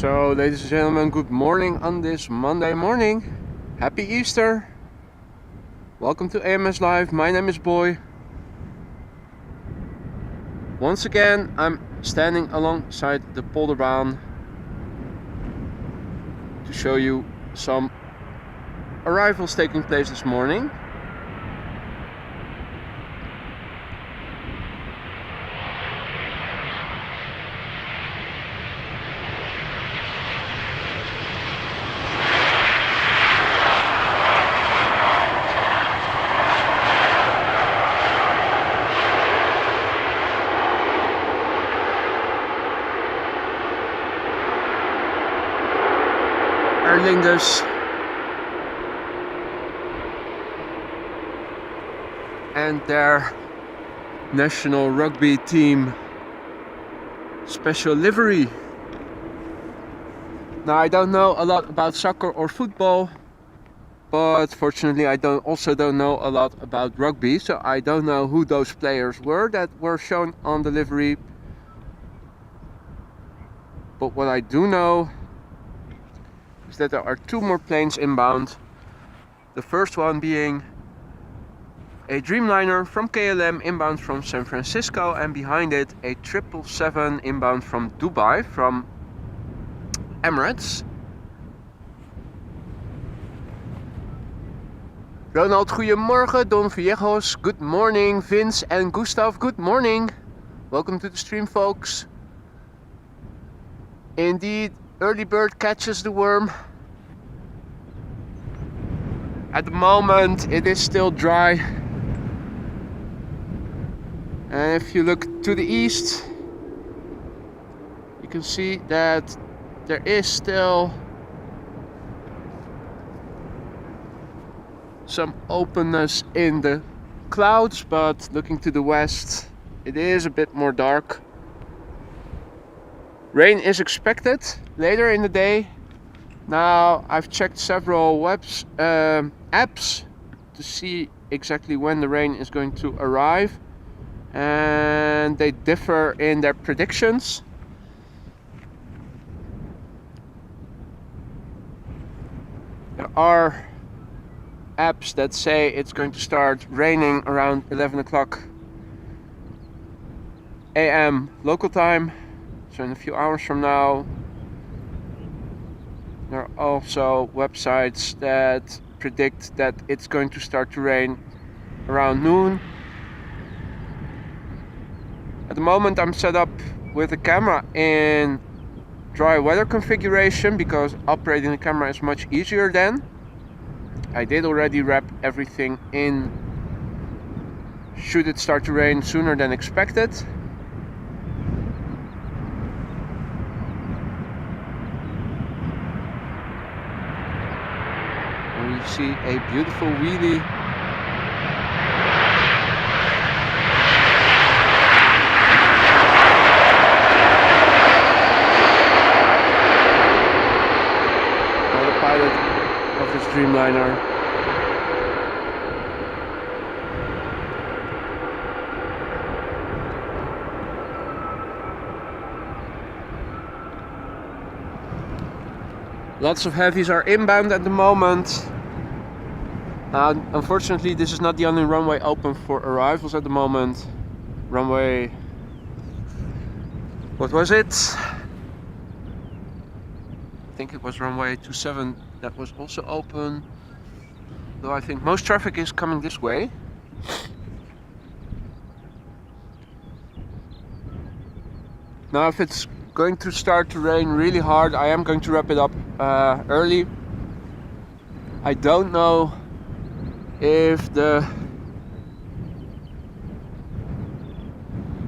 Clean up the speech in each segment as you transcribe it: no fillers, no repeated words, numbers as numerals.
So, ladies and gentlemen, good morning on this Monday morning. Happy Easter. Welcome to AMS Live. My name is Boy. Once again, I'm standing alongside the polderbaan to show you some arrivals taking place this morning. Lingus and their national rugby team special livery. Now, I don't know a lot about soccer or football, but fortunately I also don't know a lot about rugby, so I don't know who those players were that were shown on the livery. But what I do know is that there are two more planes inbound. The first one being a Dreamliner from KLM inbound from San Francisco, and behind it a 777 inbound from Dubai from Emirates. Ronald, goedemorgen. Don Viejos, good morning. Vince and Gustav, good morning. Welcome to the stream, folks. Indeed, early bird catches the worm. At the moment it is still dry, and if you look to the east you can see that there is still some openness in the clouds, but looking to the west it is a bit more dark. Rain is expected later in the day. Now, I've checked several apps to see exactly when the rain is going to arrive, and they differ in their predictions. There are apps that say it's going to start raining around 11 o'clock AM local time, so in a few hours from now. There are also websites that predict that it's going to start to rain around noon. At the moment I'm set up with the camera in dry weather configuration because operating the camera is much easier then. I did already wrap everything in should it start to rain sooner than expected. We see a beautiful wheelie. By the pilot of this Dreamliner. Lots of heavies are inbound at the moment. Unfortunately, this is not the only runway open for arrivals at the moment. Runway, what was it? I think it was runway 27 that was also open. Though I think most traffic is coming this way. Now, if it's going to start to rain really hard, I am going to wrap it up early. I don't know if the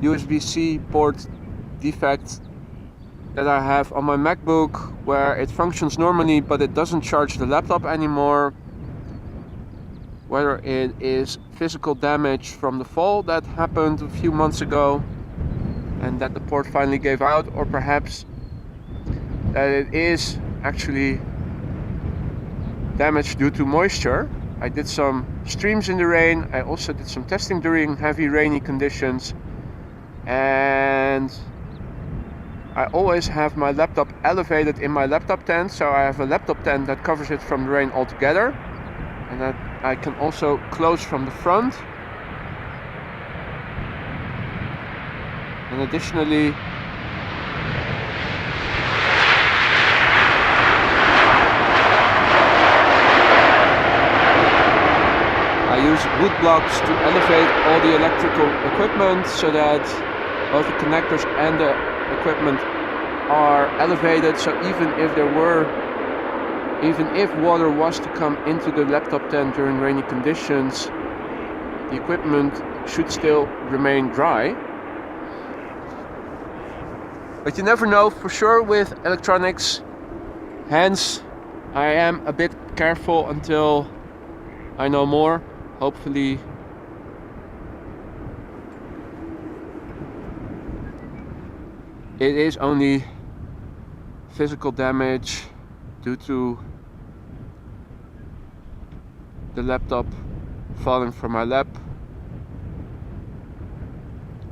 USB-C port defect that I have on my MacBook, where it functions normally but it doesn't charge the laptop anymore, whether it is physical damage from the fall that happened a few months ago and that the port finally gave out, or perhaps that it is actually damage due to moisture. I did some streams in the rain. I also did some testing during heavy rainy conditions, and I always have my laptop elevated in my laptop tent, so I have a laptop tent that covers it from the rain altogether, and that I can also close from the front. And additionally, I use wood blocks to elevate all the electrical equipment so that both the connectors and the equipment are elevated, so even if water was to come into the laptop tent during rainy conditions, the equipment should still remain dry. But you never know for sure with electronics, hence I am a bit careful until I know more. Hopefully it is only physical damage due to the laptop falling from my lap.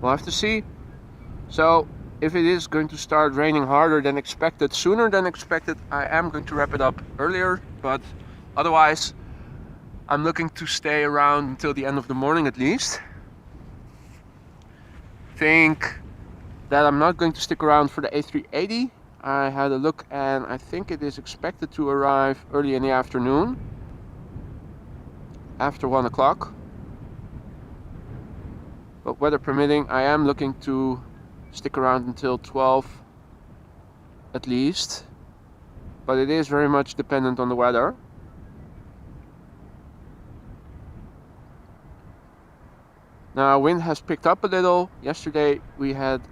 We'll have to see. So if it is going to start raining harder than expected, sooner than expected, I am going to wrap it up earlier, but otherwise I'm looking to stay around until the end of the morning at least. Think that I'm not going to stick around for the A380. I had a look and I think it is expected to arrive early in the afternoon, after 1 o'clock. But weather permitting, I am looking to stick around until 12 at least. But it is very much dependent on the weather. Now, wind has picked up a little. Yesterday we had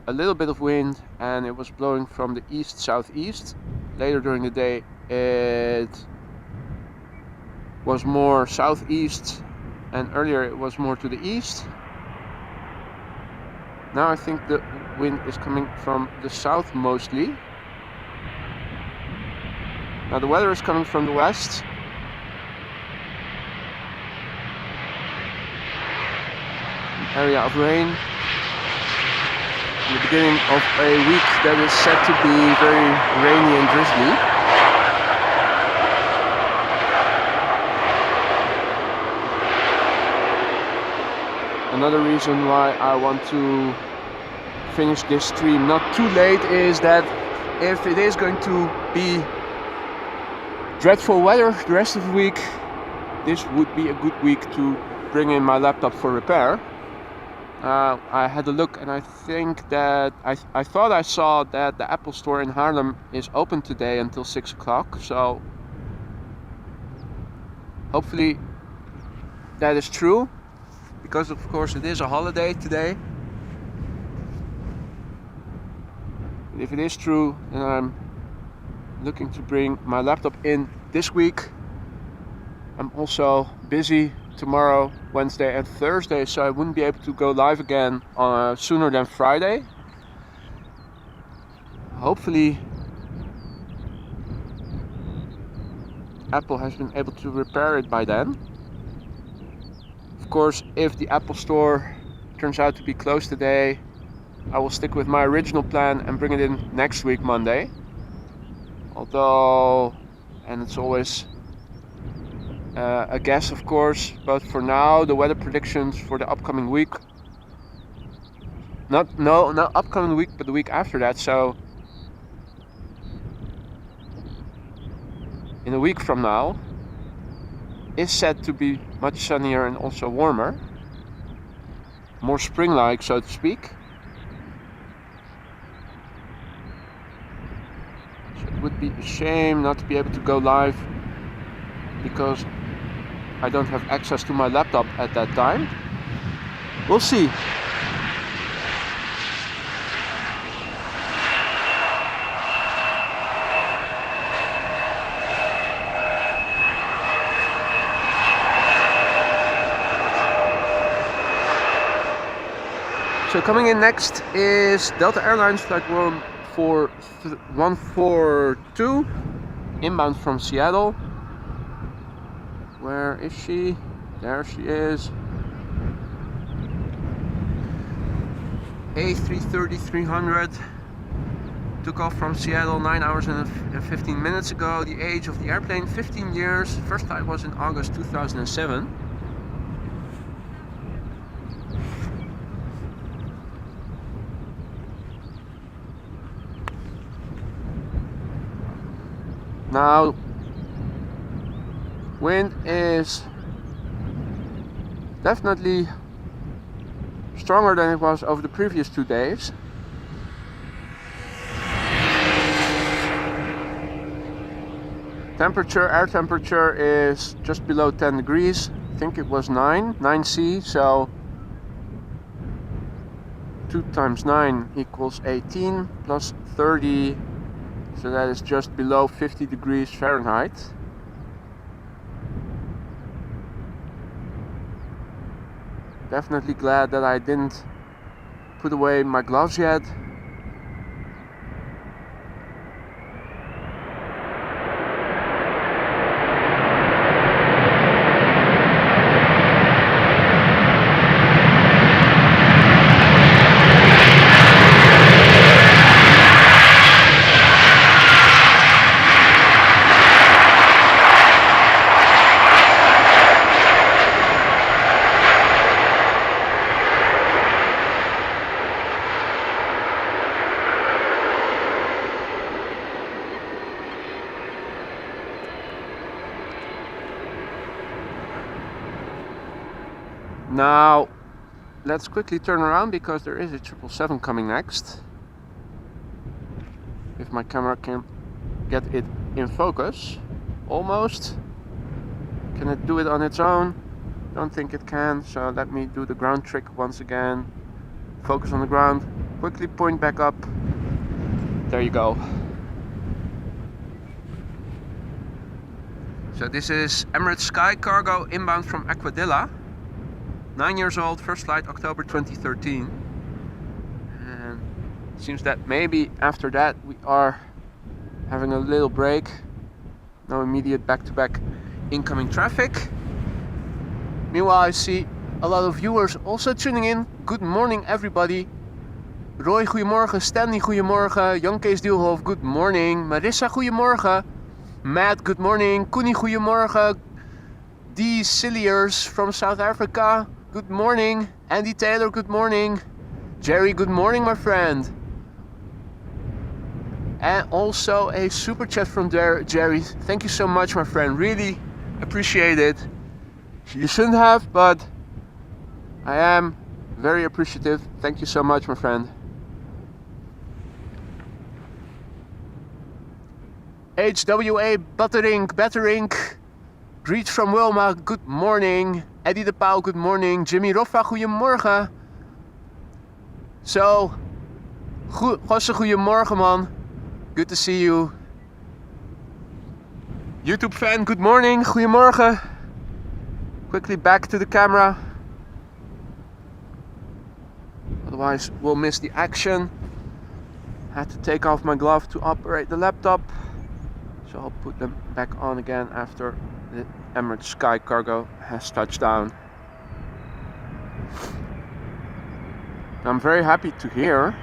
a little bit of wind and it was blowing from the east-southeast. Later during the day it was more southeast, and earlier it was more to the east. Now I think the wind is coming from the south mostly. Now the weather is coming from the west. Area of rain in the beginning of a week that is set to be very rainy and drizzly. Another reason why I want to finish this stream not too late is that if it is going to be dreadful weather the rest of the week, this would be a good week to bring in my laptop for repair. I had a look and I think that I thought I saw that the Apple store in Haarlem is open today until 6 o'clock, so hopefully that is true, because of course it is a holiday today. And if it is true, then I'm looking to bring my laptop in this week. I'm also busy tomorrow, Wednesday and Thursday, so I wouldn't be able to go live again sooner than Friday. Hopefully Apple has been able to repair it by then. Of course, if the Apple store turns out to be closed today, I will stick with my original plan and bring it in next week, Monday. Although, and it's always a guess of course, but for now the weather predictions for the upcoming week, not upcoming week but the week after that, so in a week from now, is said to be much sunnier and also warmer, more spring-like, so to speak. So it would be a shame not to be able to go live because I don't have access to my laptop at that time. We'll see. So coming in next is Delta Airlines flight 142, inbound from Seattle. Where is she? There she is. A330-300. Took off from Seattle 9 hours and 15 minutes ago. The age of the airplane, 15 years. First flight was in August 2007. Now, wind is definitely stronger than it was over the previous 2 days. Air temperature is just below 10 degrees. I think it was 9C, so 2 times 9 equals 18 plus 30. So that is just below 50 degrees Fahrenheit. Definitely glad that I didn't put away my gloves yet. Now, let's quickly turn around because there is a 777 coming next. If my camera can get it in focus. Almost. Can it do it on its own? Don't think it can, so let me do the ground trick once again. Focus on the ground. Quickly point back up. There you go. So this is Emirates Sky Cargo inbound from Aquadilla. 9 years old, first flight October 2013. And it seems that maybe after that we are having a little break. No immediate back-to-back incoming traffic. Meanwhile, I see a lot of viewers also tuning in. Good morning, everybody. Roy, goedemorgen. Stanley, goedemorgen. Jan Kees Dielhof, good morning. Marissa, goedemorgen. Matt, good morning. Koenie, goedemorgen. D. Silliers from South Africa, good morning. Andy Taylor, good morning. Jerry, good morning, my friend. And also a super chat from Jerry. Thank you so much, my friend. Really appreciate it. You shouldn't have, but I am very appreciative. Thank you so much, my friend. HWA Batterink. Greet from Wilma, good morning. Eddie de Pauw, good morning. Jimmy Roffa, goedemorgen. So, Gosse, goedemorgen, man. Good to see you. YouTube fan, good morning, goedemorgen. Quickly back to the camera. Otherwise, we'll miss the action. Had to take off my glove to operate the laptop. So I'll put them back on again after the Emirates Sky Cargo has touched down. I'm very happy to hear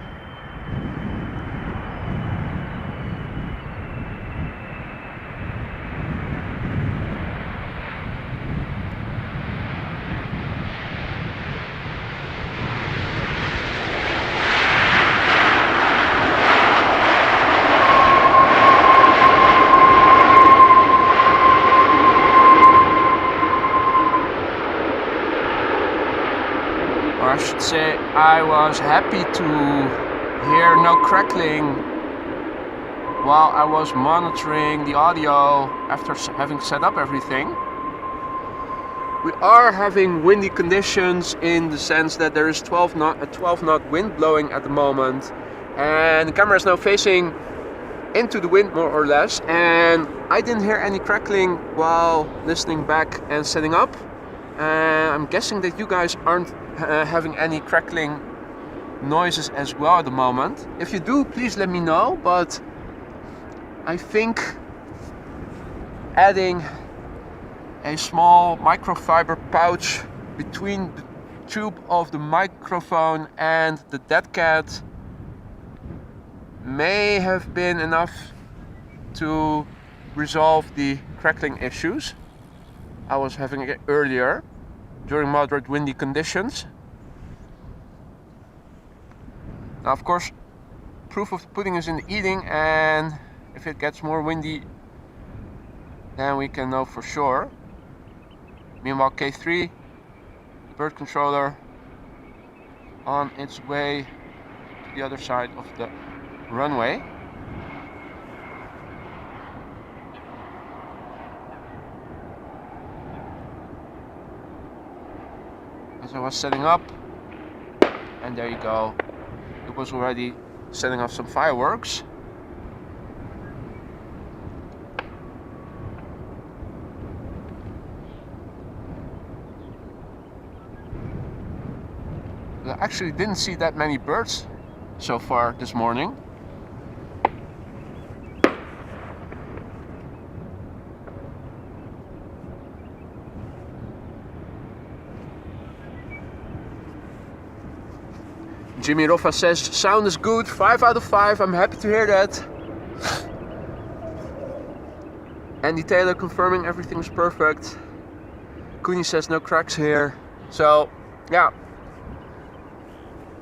I was happy to hear no crackling while I was monitoring the audio after having set up everything. We are having windy conditions in the sense that there is a 12 knot wind blowing at the moment, and the camera is now facing into the wind more or less, and I didn't hear any crackling while listening back and setting up. I'm guessing that you guys aren't having any crackling noises as well at the moment. If you do, please let me know, but I think adding a small microfiber pouch between the tube of the microphone and the dead cat may have been enough to resolve the crackling issues I was having earlier during moderate windy conditions. Now, of course, proof of the pudding is in the eating, and if it gets more windy, then we can know for sure. Meanwhile, K3, the bird controller, on its way to the other side of the runway. As I was setting up, and there you go, it was already setting off some fireworks. I actually didn't see that many birds so far this morning. Jimmy Roffa says, sound is good, 5 out of 5, I'm happy to hear that. Andy Taylor confirming everything's perfect. Cooney says no cracks here. So, yeah.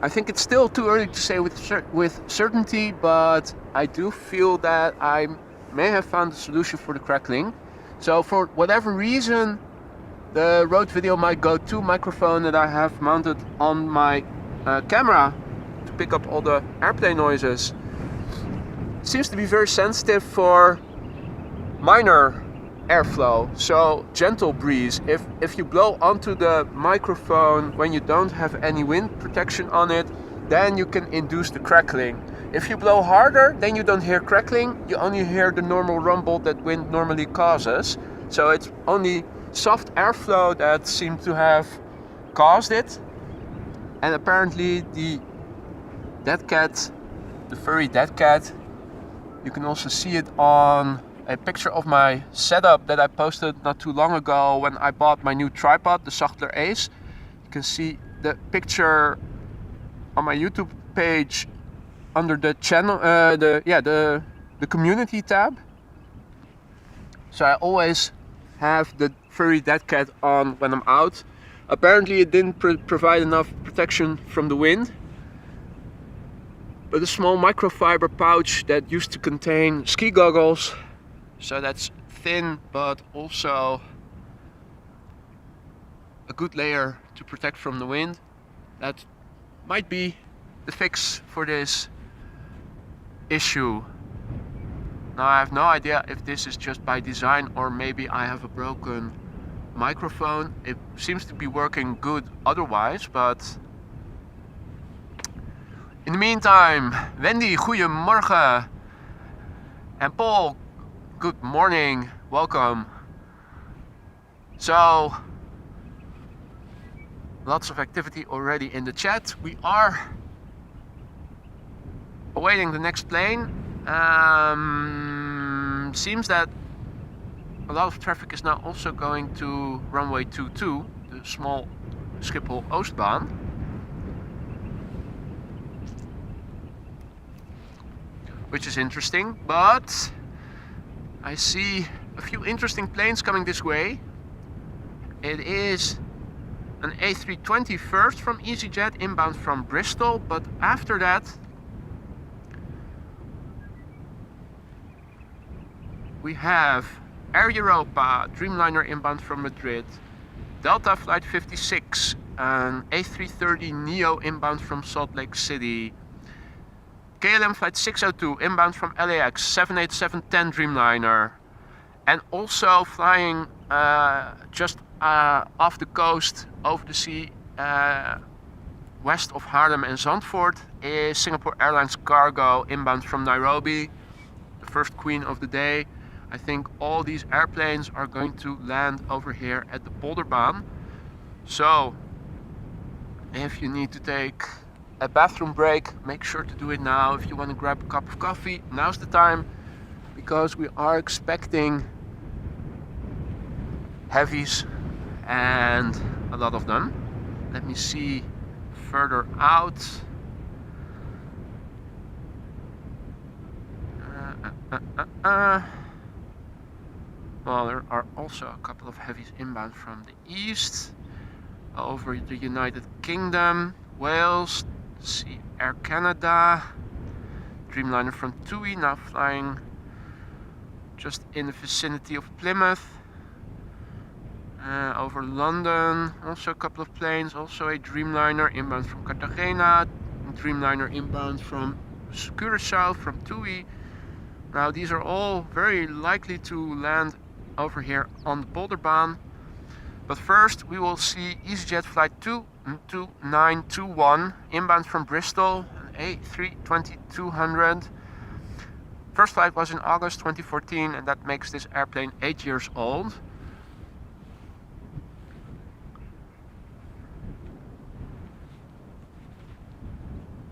I think it's still too early to say with certainty, but I do feel that I may have found a solution for the crackling. So for whatever reason, the Rode Video Mic Go 2 microphone that I have mounted on my camera to pick up all the airplane noises seems to be very sensitive for minor airflow, so gentle breeze. If you blow onto the microphone when you don't have any wind protection on it, then you can induce the crackling. If you blow harder, then you don't hear crackling, you only hear the normal rumble that wind normally causes. So it's only soft airflow that seemed to have caused it. And apparently the dead cat, the furry dead cat, you can also see it on a picture of my setup that I posted not too long ago when I bought my new tripod, the Chocolaterie Ace. You can see the picture on my YouTube page under the channel, the community tab. So I always have the furry dead cat on when I'm out. Apparently it didn't provide enough protection from the wind, but a small microfiber pouch that used to contain ski goggles, so that's thin but also a good layer to protect from the wind, that might be the fix for this issue. Now I have no idea if this is just by design or maybe I have a broken microphone. It seems to be working good otherwise, but in the meantime, Wendy, goedemorgen, and Paul, good morning, welcome. So, lots of activity already in the chat. We are awaiting the next plane. Seems that a lot of traffic is now also going to runway 22, the small Schiphol Oostbaan. Which is interesting, but I see a few interesting planes coming this way. It is an A320 first from EasyJet inbound from Bristol, but after that we have Air Europa, Dreamliner inbound from Madrid, Delta Flight 56, an A330 Neo inbound from Salt Lake City, KLM Flight 602 inbound from LAX, 787-10 Dreamliner, and also flying just off the coast, over the sea, west of Haarlem and Zandvoort, is Singapore Airlines Cargo inbound from Nairobi, the first queen of the day. I think all these airplanes are going to land over here at the Polderbaan. So, if you need to take a bathroom break, make sure to do it now. If you want to grab a cup of coffee, now's the time, because we are expecting heavies and a lot of them. Let me see further out. Well, there are also a couple of heavies inbound from the east, over the United Kingdom, Wales, see Air Canada, Dreamliner from TUI now flying just in the vicinity of Plymouth. Over London, also a couple of planes, also a Dreamliner inbound from Cartagena, Dreamliner inbound from Curaçao from TUI. Now these are all very likely to land over here on the Boulderbaan. But first we will see EasyJet flight 22921 inbound from Bristol, an A320-200. First flight was in August 2014 and that makes this airplane 8 years old.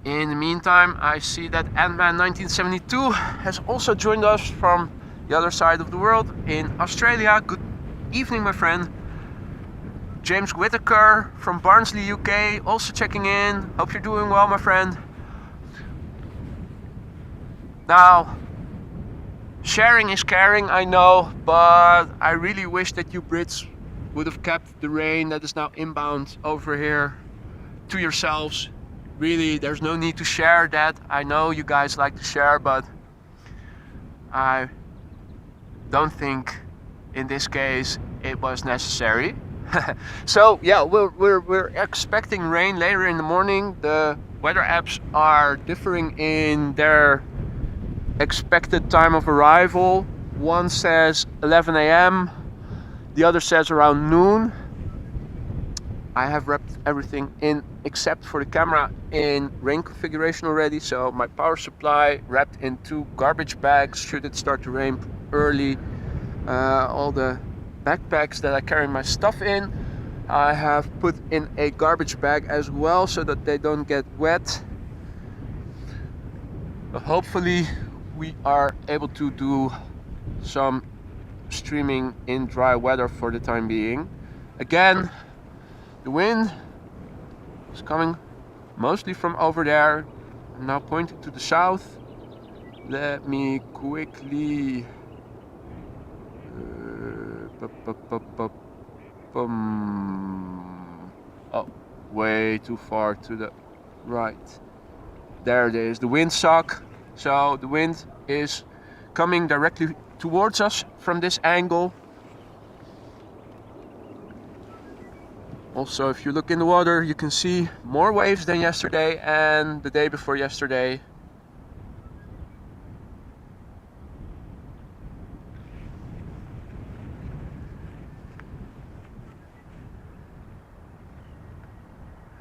In the meantime, I see that Ant-Man 1972 has also joined us from the other side of the world in Australia. Good evening, my friend. James Whitaker from Barnsley, UK, also checking in. Hope you're doing well, my friend. Now, sharing is caring, I know, but I really wish that you Brits would have kept the rain that is now inbound over here to yourselves. Really, there's no need to share that. I know you guys like to share, but I don't think in this case it was necessary. So yeah, we're expecting rain later in the morning. The weather apps are differing in their expected time of arrival. One says 11 a.m, the other says around noon. I have wrapped everything in except for the camera in rain configuration already, so my power supply wrapped in 2 garbage bags should it start to rain early. All the backpacks that I carry my stuff in, I have put in a garbage bag as well so that they don't get wet. But hopefully we are able to do some streaming in dry weather for the time being. Again, the wind is coming mostly from over there. I'm now pointing to the south. Let me quickly oh, way too far to the right. There it is, the windsock. So the wind is coming directly towards us from this angle. Also, if you look in the water, you can see more waves than yesterday and the day before yesterday.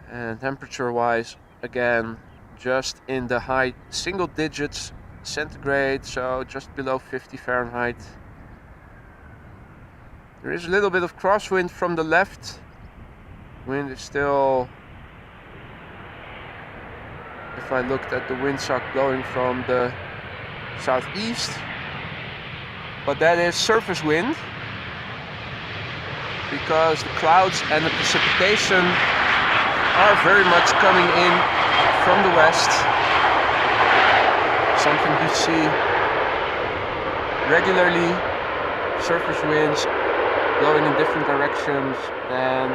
And temperature-wise, again, just in the high single digits centigrade, so just below 50 Fahrenheit. There is a little bit of crosswind from the left. Wind is still, if I looked at the windsock blowing from the southeast, but that is surface wind because the clouds and the precipitation are very much coming in from the west. Something you see regularly, surface winds blowing in different directions and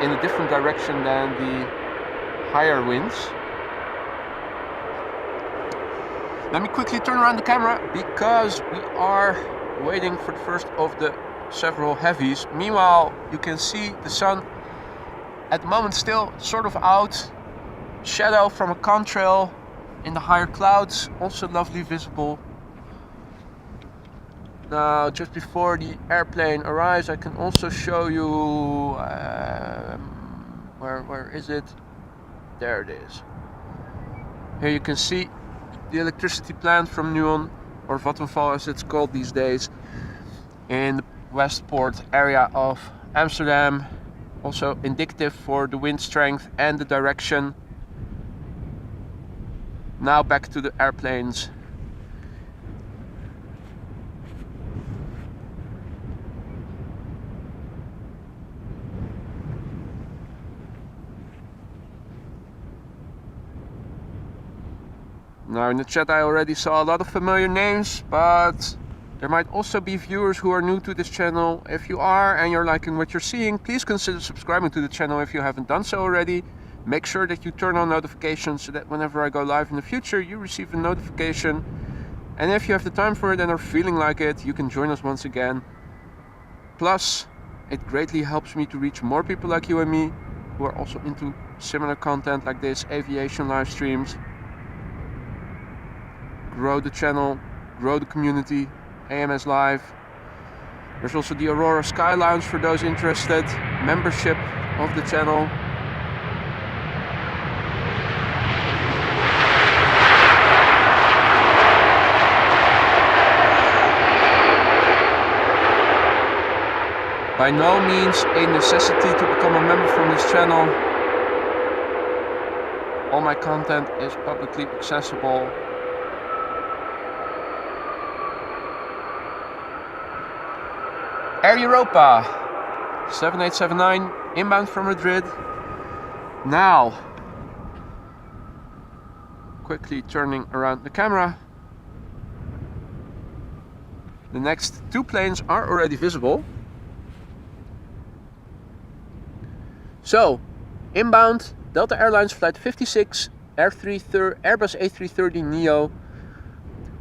in a different direction than the higher winds. Let me quickly turn around the camera because we are waiting for the first of the several heavies. Meanwhile, you can see the sun at the moment still sort of out. Shadow from a contrail in the higher clouds, also lovely visible. Now, just before the airplane arrives, I can also show you where is it? There it is. Here you can see the electricity plant from Nuon, or Vattenfall as it's called these days, in the Westport area of Amsterdam. Also indicative for the wind strength and the direction. Now back to the airplanes. Now in the chat I already saw a lot of familiar names, but there might also be viewers who are new to this channel. If you are and you're liking what you're seeing, please consider subscribing to the channel if you haven't done so already. Make sure that you turn on notifications so that whenever I go live in the future, you receive a notification. And if you have the time for it and are feeling like it, you can join us once again. Plus, it greatly helps me to reach more people like you and me, who are also into similar content like this, aviation live streams. Grow the channel, grow the community, AMS Live. There's also the Aurora Sky Lounge for those interested, membership of the channel. By no means a necessity to become a member from this channel. All my content is publicly accessible. Air Europa 7879 inbound from Madrid. Now, quickly turning around the camera. The next two planes are already visible. So, inbound Delta Airlines flight 56 Airbus A330neo,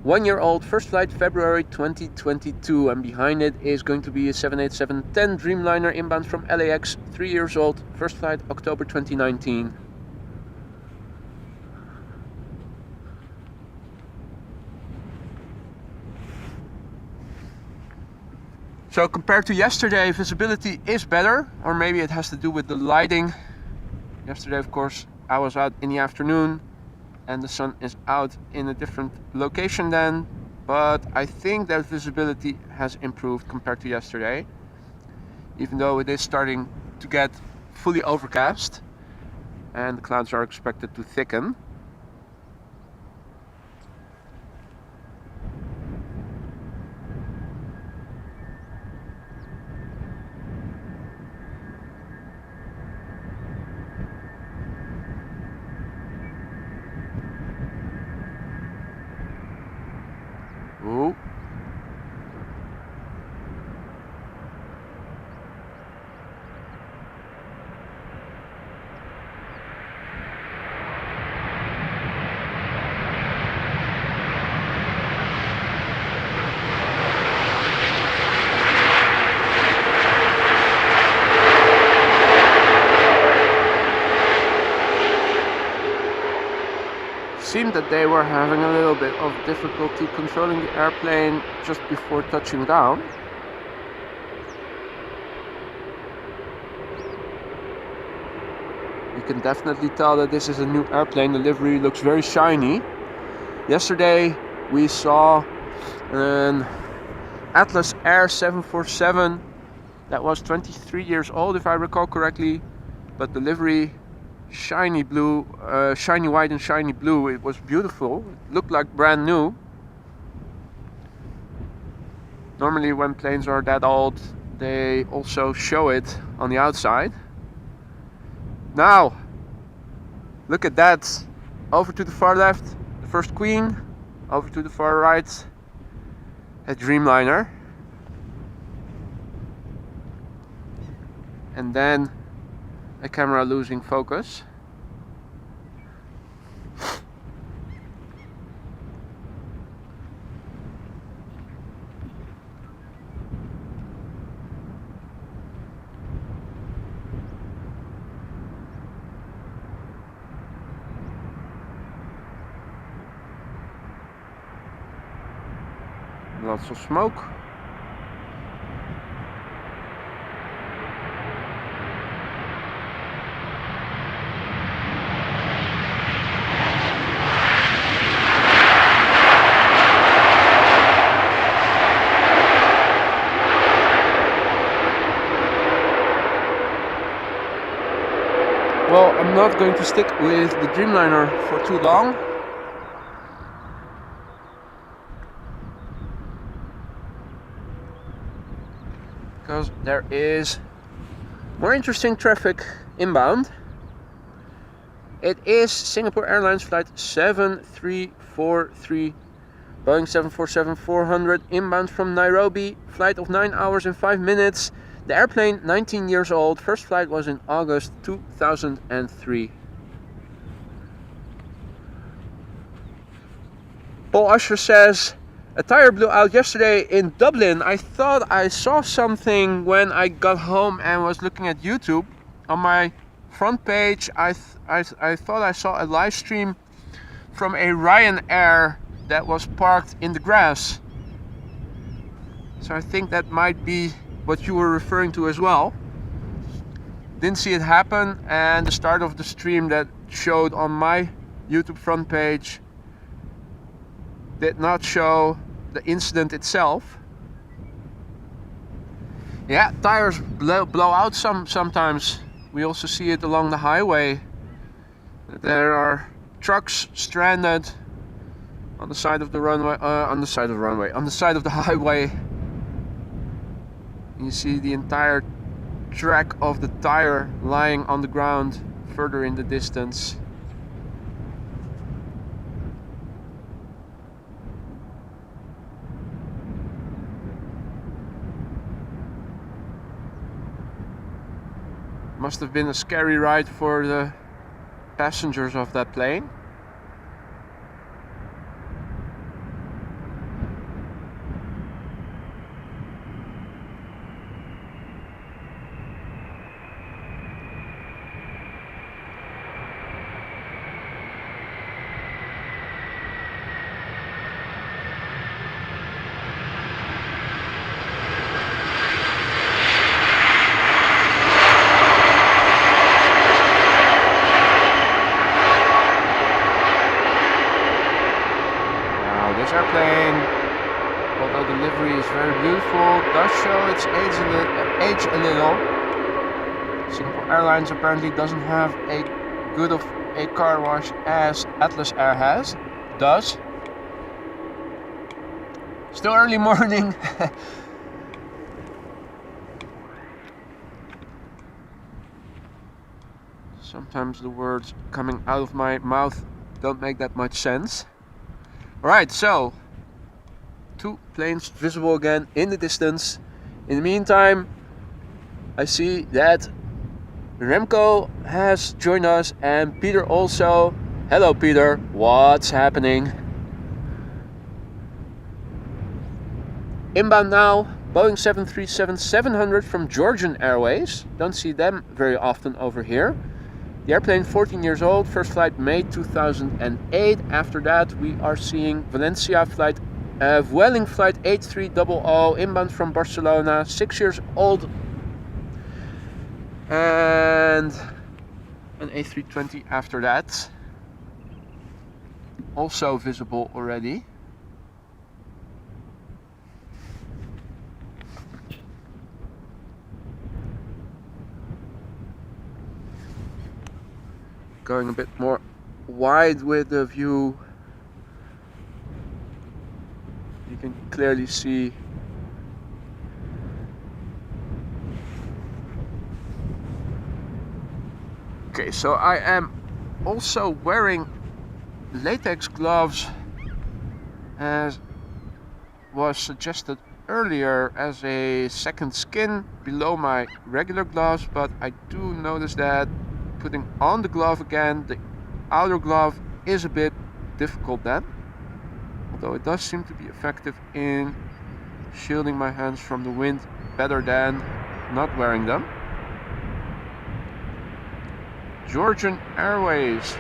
1 year old, first flight February 2022, and behind it is going to be a 787-10 Dreamliner inbound from LAX, 3 years old, first flight October 2019. So compared to yesterday, visibility is better, or maybe it has to do with the lighting. Yesterday, of course, I was out in the afternoon and the sun is out in a different location then, but I think that visibility has improved compared to yesterday, even though it is starting to get fully overcast and the clouds are expected to thicken. Ooh. Seemed that they were having a little bit of difficulty controlling the airplane just before touching down. You can definitely tell that this is a new airplane. The livery looks very shiny. Yesterday we saw an Atlas Air 747 that was 23 years old if I recall correctly, but the livery shiny blue, shiny white and shiny blue. It was beautiful. It looked like brand new. Normally when planes are that old, they also show it on the outside. Now, look at that. Over to the far left, the first Queen. Over to the far right, a Dreamliner. And then a camera losing focus. Lots of smoke. Well, I'm not going to stick with the Dreamliner for too long. Because there is more interesting traffic inbound. It is Singapore Airlines flight 7343, Boeing 747-400, inbound from Nairobi, flight of 9 hours and 5 minutes. The airplane, 19 years old, first flight was in August 2003. Paul Usher says, a tire blew out yesterday in Dublin. I thought I saw something when I got home and was looking at YouTube. On my front page, I thought I saw a live stream from a Ryanair that was parked in the grass. So I think that might be what you were referring to as well. Didn't see it happen, and the start of the stream that showed on my YouTube front page did not show the incident itself. Yeah, tires blow out sometimes. We also see it along the highway. There are trucks stranded on the side of the runway, on the side of the highway. You see the entire track of the tire lying on the ground further in the distance. Must have been a scary ride for the passengers of that plane. Airplane, although the livery is very beautiful, does show its age a little. Singapore Airlines apparently doesn't have a good of a car wash as Atlas Air does. Still early morning. Sometimes the words coming out of my mouth don't make that much sense. Alright, so 2 planes visible again in the distance. In the meantime, I see that Remco has joined us and Peter also. Hello Peter, what's happening? Inbound now, Boeing 737-700 from Georgian Airways. Don't see them very often over here. The airplane, 14 years old, first flight May 2008. After that, we are seeing Valencia flight, Vueling flight 8300, inbound from Barcelona, 6 years old. And an A320 after that. Also visible already. Going a bit more wide with the view, you can clearly see okay, so I am also wearing latex gloves as was suggested earlier as a second skin below my regular gloves, but I do notice that putting on the glove again, the outer glove is a bit difficult then, although it does seem to be effective in shielding my hands from the wind better than not wearing them. Georgian Airways.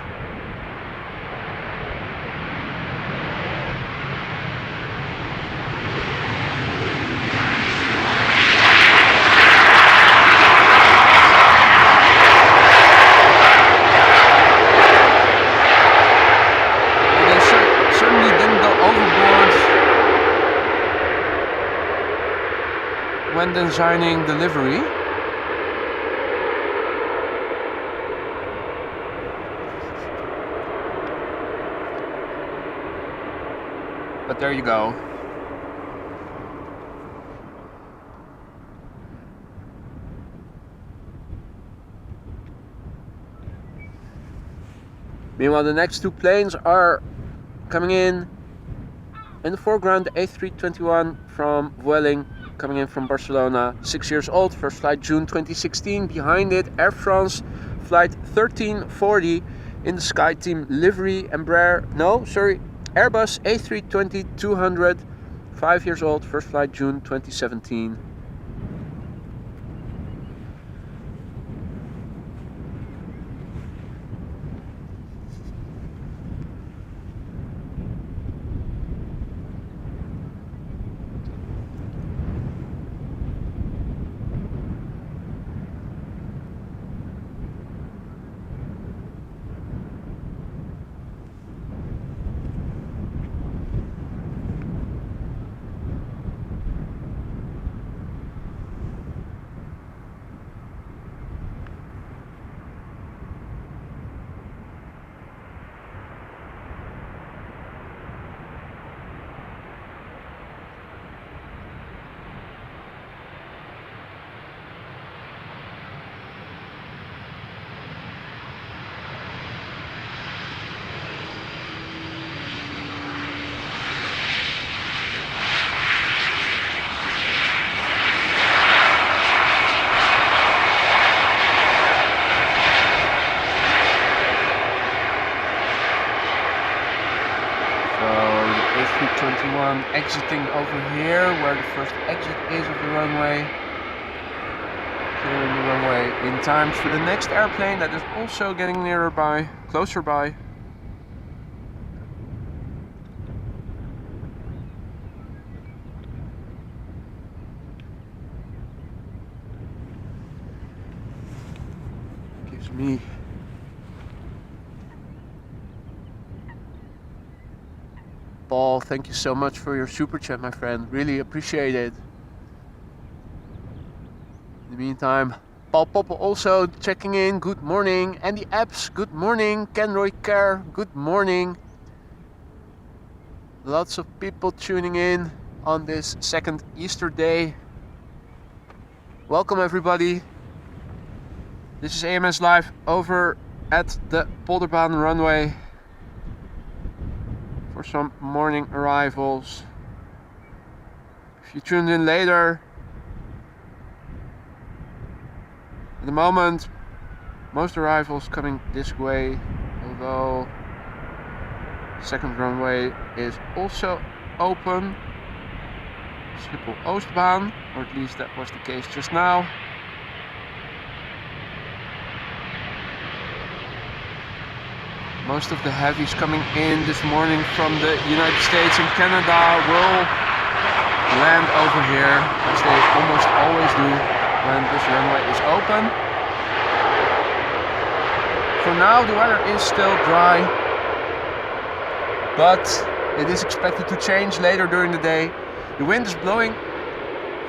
When designing the livery. But there you go. Meanwhile, the next two planes are coming in the foreground, the A321 from Vueling, coming in from Barcelona, 6 years old, first flight June 2016. Behind it, Air France flight 1340 in the SkyTeam livery, Airbus A320-200, 5 years old, first flight June 2017. A321 exiting over here where the first exit is of the runway. Clearing the runway in time for the next airplane that is also getting closer by. Gives me Paul, thank you so much for your super chat, my friend. Really appreciate it. In the meantime, Paul Poppe also checking in. Good morning. Andy Epps, good morning. Kenroy Kerr, good morning. Lots of people tuning in on this second Easter day. Welcome everybody. This is AMS Live over at the Polderbaan runway for some morning arrivals. If you tuned in later, at the moment most arrivals coming this way, although second runway is also open. Schiphol Oostbaan, or at least that was the case just now. Most of the heavies coming in this morning from the United States and Canada will land over here, as they almost always do when this runway is open. For now the weather is still dry, but it is expected to change later during the day. The wind is blowing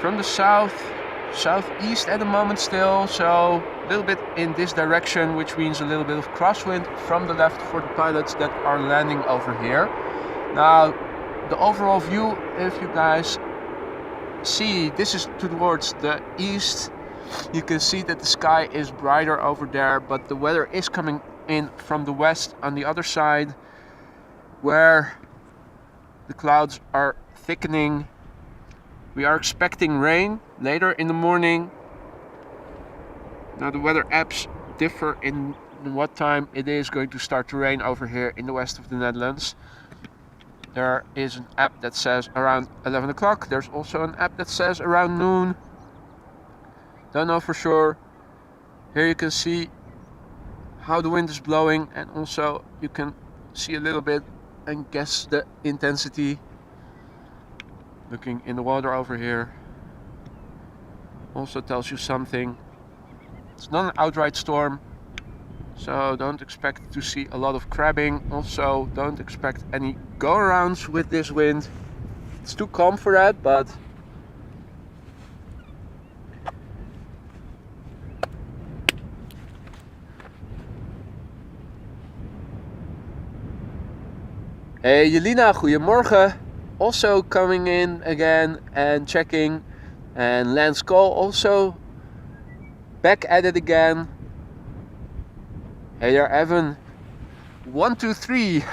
from the southeast at the moment still, so a little bit in this direction, which means a little bit of crosswind from the left for the pilots that are landing over here. Now, the overall view, if you guys see, this is towards the east. You can see that the sky is brighter over there, but the weather is coming in from the west on the other side, where the clouds are thickening. We are expecting rain later in the morning. Now the weather apps differ in what time it is going to start to rain over here in the west of the Netherlands. There is an app that says around 11 o'clock. There's also an app that says around noon. Don't know for sure. Here you can see how the wind is blowing, and also you can see a little bit and guess the intensity. Looking in the water over here also tells you something. It's not an outright storm, so don't expect to see a lot of crabbing. Also, don't expect any go-arounds with this wind. It's too calm for that, but hey Jelina, goedemorgen. Also coming in again and checking. And Lance Cole also back at it again. Hey there Evan. 123.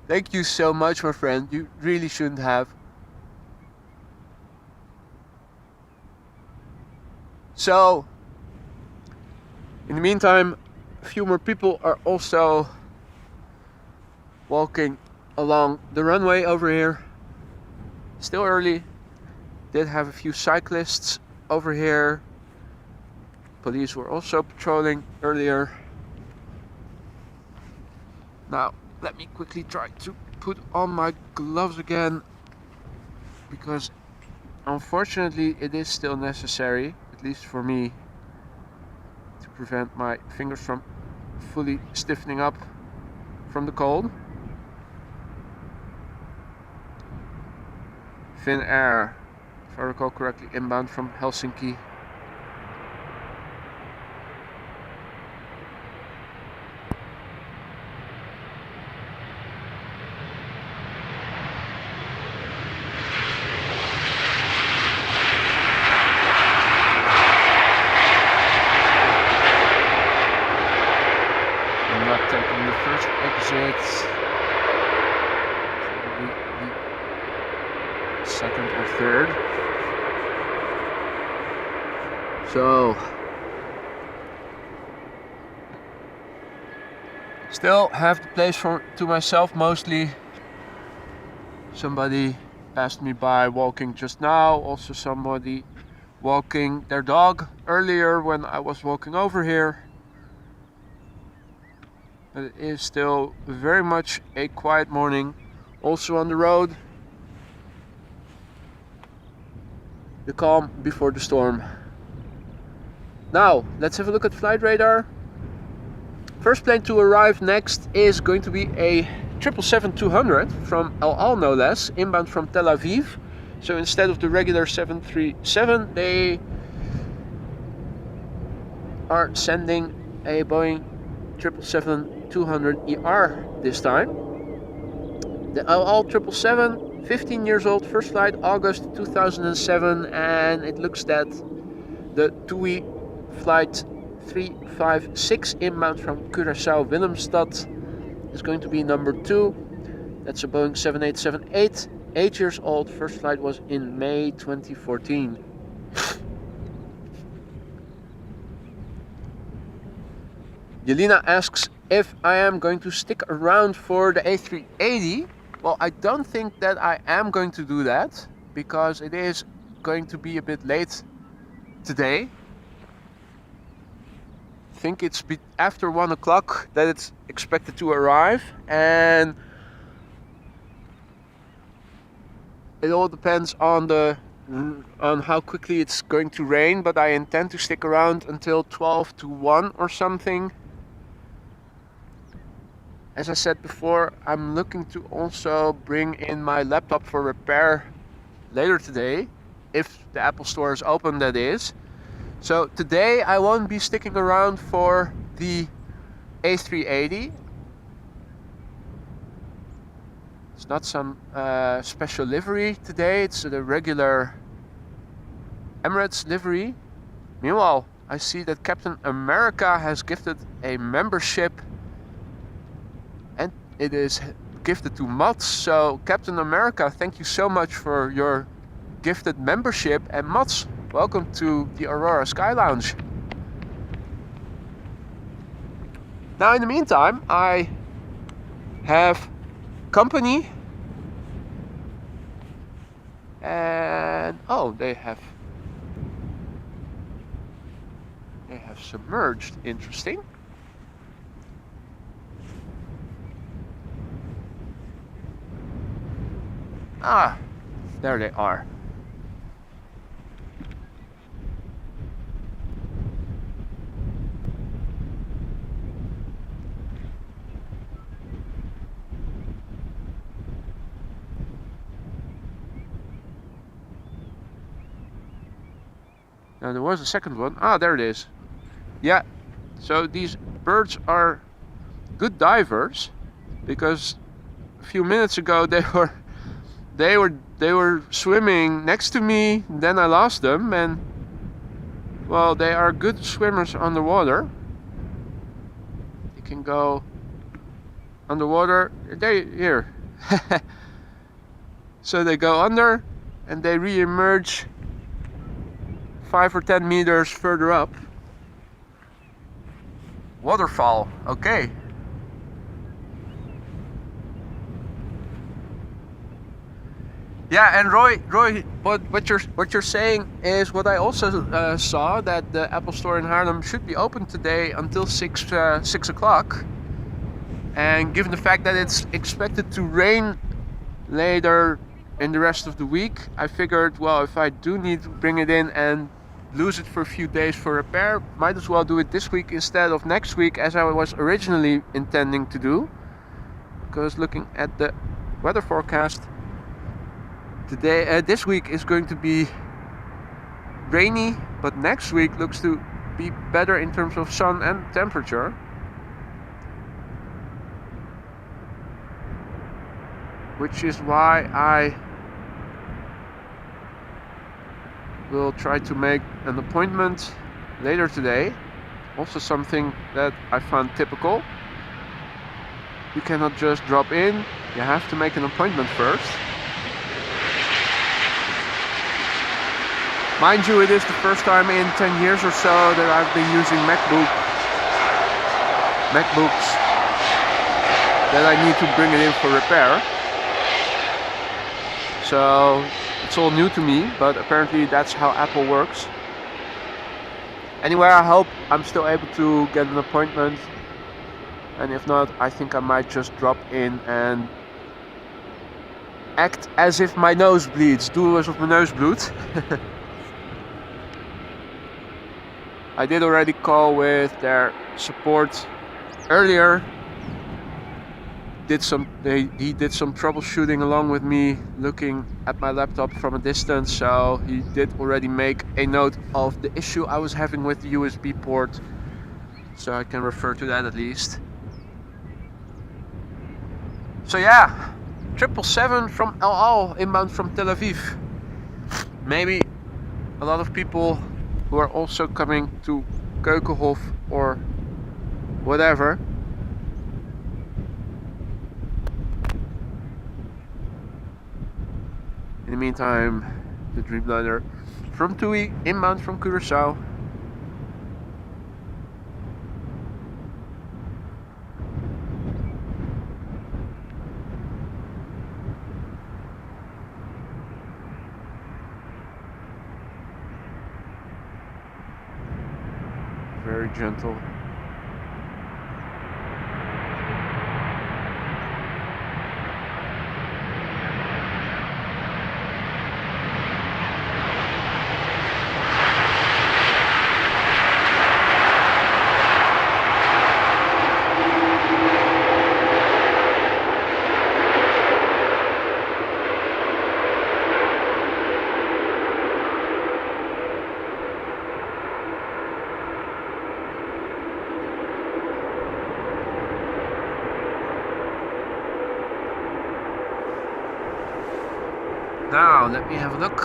Thank you so much, my friend. You really shouldn't have. So, in the meantime, a few more people are also walking along the runway over here. Still early. Did have a few cyclists over here. Police were also patrolling earlier. Now, let me quickly try to put on my gloves again, because unfortunately it is still necessary, at least for me, to prevent my fingers from fully stiffening up from the cold. Finnair, if I recall correctly, inbound from Helsinki. I'm not taking the first exit. Second or third. So still have the place to myself mostly. Somebody passed me by walking just now, also somebody walking their dog earlier when I was walking over here. But it is still very much a quiet morning, also on the road. The calm before the storm. Now, let's have a look at flight radar. First plane to arrive next is going to be a 777-200 from El Al, no less, inbound from Tel Aviv. So instead of the regular 737, they are sending a Boeing 777-200ER this time. The El Al 777, 15 years old, first flight August 2007, and it looks that the TUI flight 356 inbound from Curaçao Willemstad is going to be number 2. That's a Boeing 7878, 8 years old, first flight was in May 2014. Yelena asks if I am going to stick around for the A380. Well, I don't think that I am going to do that, because it is going to be a bit late today. I think it's after 1 o'clock that it's expected to arrive, and it all depends on how quickly it's going to rain, but I intend to stick around until 12 to 1 or something. As I said before, I'm looking to also bring in my laptop for repair later today, if the Apple Store is open, that is. So today I won't be sticking around for the A380. It's not some special livery today, it's the regular Emirates livery. Meanwhile, I see that Captain America has gifted a membership, and it is gifted to Mats. So Captain America, thank you so much for your gifted membership, and Mats, welcome to the Aurora Sky Lounge. Now in the meantime, I have company, and oh, they have submerged. Interesting. Ah, there they are. Now there was a second one. Ah, there it is. Yeah, so these birds are good divers, because a few minutes ago they were swimming next to me, then I lost them, and well, they are good swimmers underwater. They can go underwater. Here. So they go under and they re-emerge 5 or 10 meters further up. Waterfall, okay. Yeah, and Roy, what you're saying is what I also saw, that the Apple Store in Haarlem should be open today until 6 o'clock. And given the fact that it's expected to rain later in the rest of the week, I figured, well, if I do need to bring it in and lose it for a few days for repair, might as well do it this week instead of next week, as I was originally intending to do. Because looking at the weather forecast, this week is going to be rainy, but next week looks to be better in terms of sun and temperature. Which is why I will try to make an appointment later today. Also something that I found typical. You cannot just drop in, you have to make an appointment first. Mind you, it is the first time in 10 years or so that I've been using MacBooks that I need to bring it in for repair. So it's all new to me, but apparently that's how Apple works. Anyway, I hope I'm still able to get an appointment. And if not, I think I might just drop in and act as if my nose bleeds. Doe alsof mijn neus bloedt. I did already call with their support earlier. He did some troubleshooting along with me, looking at my laptop from a distance. So he did already make a note of the issue I was having with the USB port. So I can refer to that at least. So yeah, 777 from El Al, inbound from Tel Aviv. Maybe a lot of people who are also coming to Keukenhof or whatever. In the meantime, the Dreamliner from TUI, inbound from Curaçao. Very gentle. Now, let me have a look.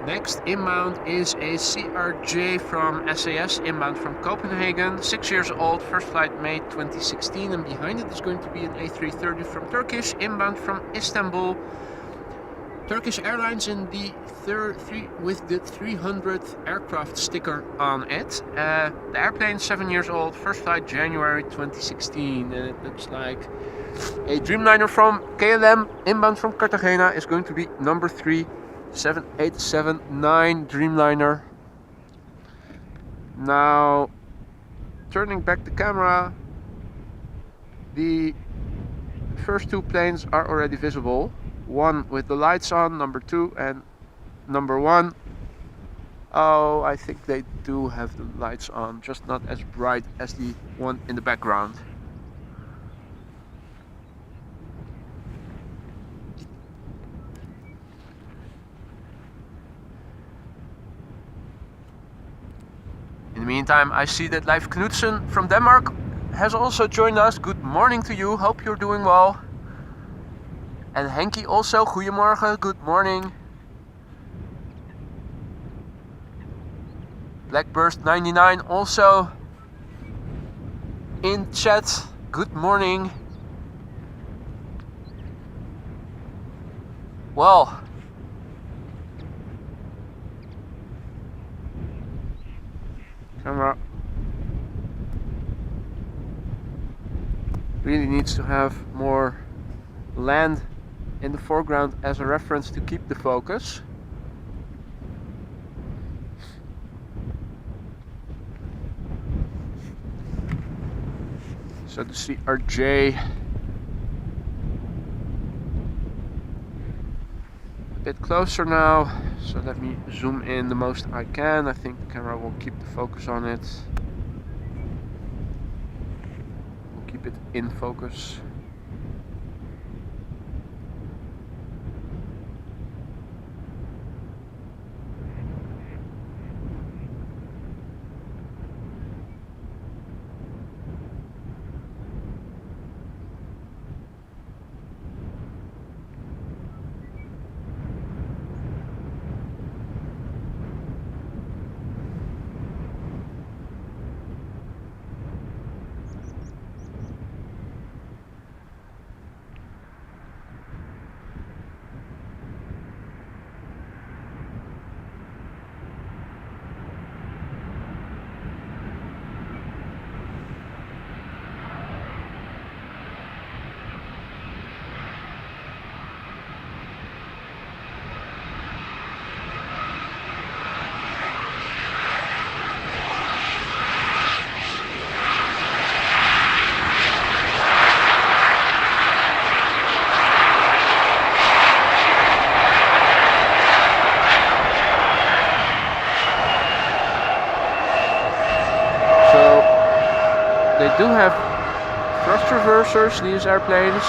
Next inbound is a CRJ from SAS, inbound from Copenhagen, 6 years old, first flight May 2016, and behind it is going to be an A330 from Turkish, inbound from Istanbul. Turkish Airlines in the with the 300th aircraft sticker on it. The airplane 7 years old, first flight January 2016, and it looks like a Dreamliner from KLM, inbound from Cartagena, is going to be number 37879 Dreamliner. Now, turning back the camera, the first two planes are already visible. One with the lights on, number 2, and number 1. Oh, I think they do have the lights on, just not as bright as the one in the background. In the meantime, I see that Leif Knudsen from Denmark has also joined us. Good morning to you, hope you're doing well. And Henky also, goedemorgen, good morning. Blackburst 99 also in chat, good morning. Well, camera really needs to have more land in the foreground as a reference to keep the focus. So to see RJ a bit closer now, so let me zoom in the most I can. I think the camera will keep the focus on it. We'll keep it in focus. They do have thrust reversers, these airplanes.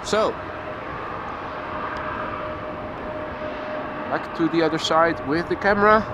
So, back to the other side with the camera.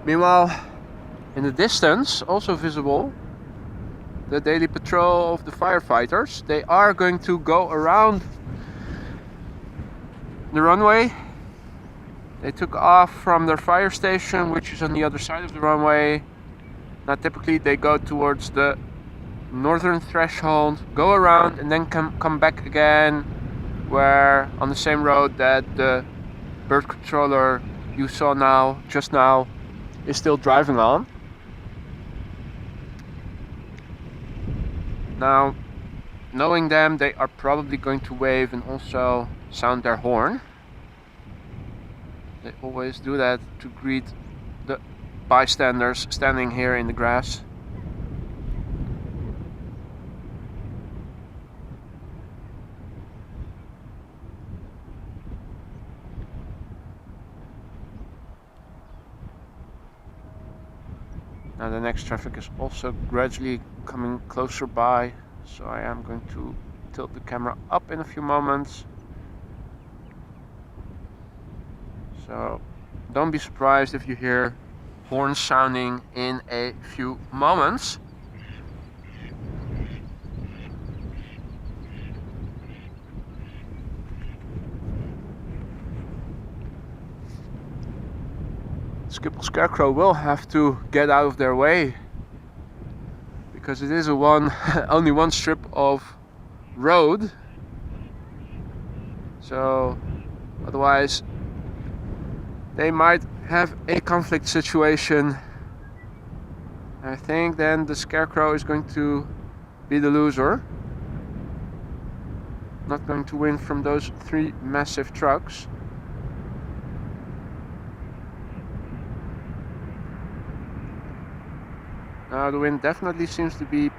Meanwhile, in the distance, also visible, the daily patrol of the firefighters. They are going to go around the runway. They took off from their fire station, which is on the other side of the runway. Now typically they go towards the northern threshold, go around and then come back again, where on the same road that the bird controller you saw just now is still driving on. Now, knowing them, they are probably going to wave and also sound their horn. They always do that to greet the bystanders standing here in the grass. Now the next traffic is also gradually coming closer by, so I am going to tilt the camera up in a few moments. So don't be surprised if you hear horns sounding in a few moments. Schiphol Scarecrow will have to get out of their way, because it is only one strip of road. So otherwise they might have a conflict situation. I think then the Scarecrow is going to be the loser. Not going to win from those three massive trucks. Now the wind definitely seems to be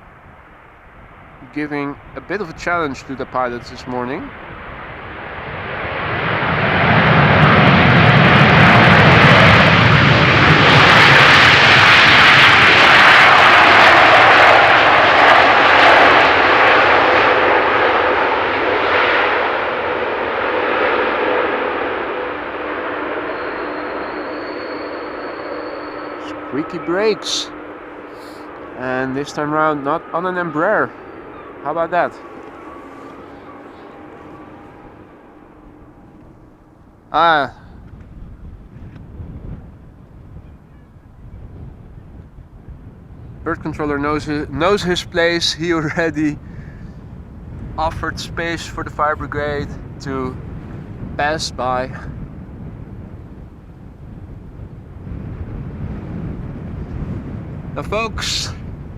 giving a bit of a challenge to the pilots this morning. Squeaky brakes. And this time around not on an Embraer. How about that? Bird controller knows his place. He already offered space for the fire brigade to pass by. Now folks,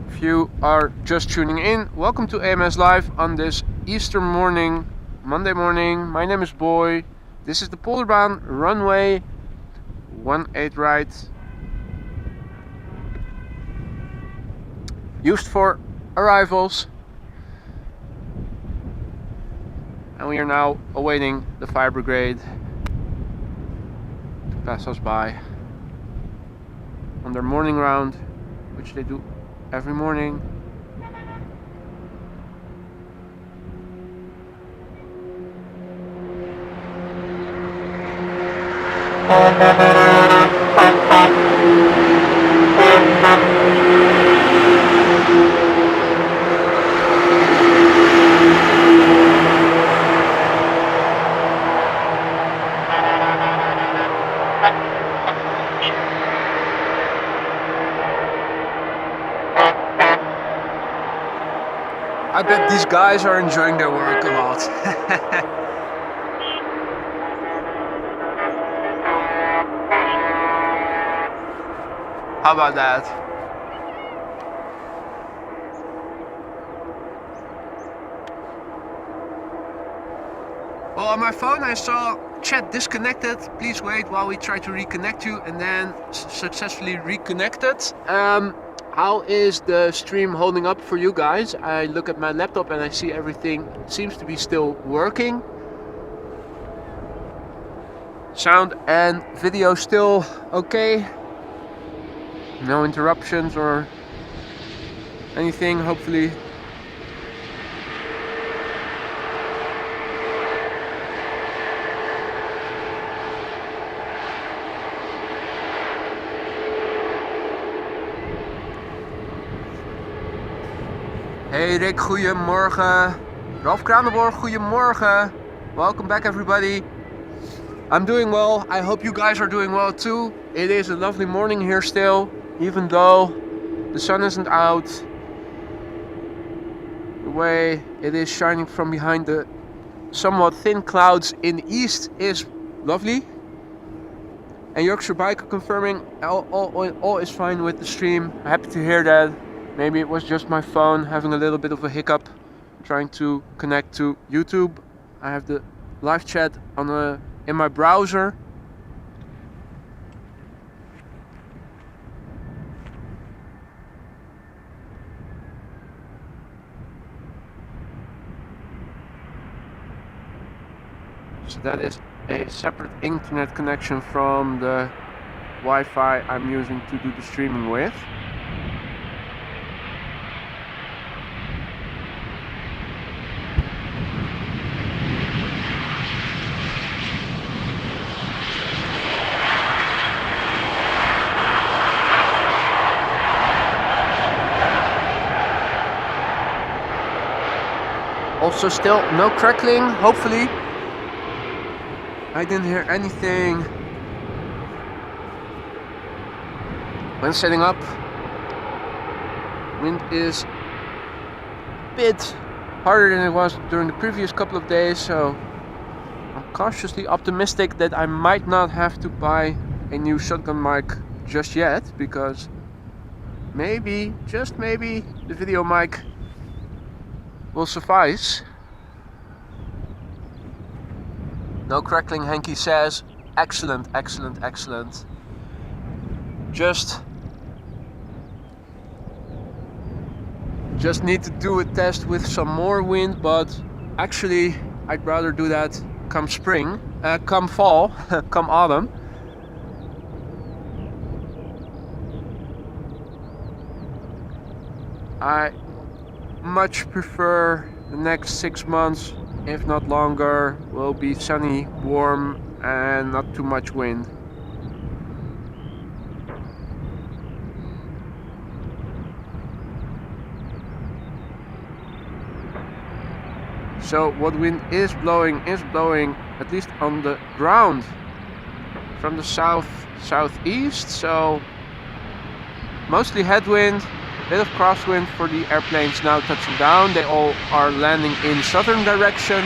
if you are just tuning in, welcome to AMS Live on this Easter morning, Monday morning. My name is Boy. This is the Polderbaan runway 18 right, used for arrivals. And we are now awaiting the fire brigade to pass us by on their morning round, which they do every morning. I bet these guys are enjoying their work a lot. How about that? Well, on my phone I saw chat disconnected. Please wait while we try to reconnect you, and then successfully reconnected. How is the stream holding up for you guys? I look at my laptop and I see everything seems to be still working. Sound and video still okay. No interruptions or anything, hopefully. Hey Rick, goedemorgen. Ralf Kranenborg, goedemorgen. Welcome back everybody. I'm doing well. I hope you guys are doing well too. It is a lovely morning here still, even though the sun isn't out. The way it is shining from behind the somewhat thin clouds in the east is lovely. And Yorkshire Biker confirming all is fine with the stream. Happy to hear that. Maybe it was just my phone having a little bit of a hiccup trying to connect to YouTube. I have the live chat on in my browser. So that is a separate internet connection from the Wi-Fi I'm using to do the streaming with. Also still no crackling, hopefully. I didn't hear anything when setting up. Wind is a bit harder than it was during the previous couple of days, so I'm cautiously optimistic that I might not have to buy a new shotgun mic just yet, because maybe, just maybe, the video mic will suffice. No crackling, Henky says. Excellent, excellent, excellent. Just need to do a test with some more wind, but actually I'd rather do that come spring, come fall, come autumn. I much prefer the next 6 months, if not longer, will be sunny, warm, and not too much wind. So what wind is blowing, at least on the ground, from the southeast, so mostly headwind. Bit of crosswind for the airplanes now touching down. They all are landing in southern direction.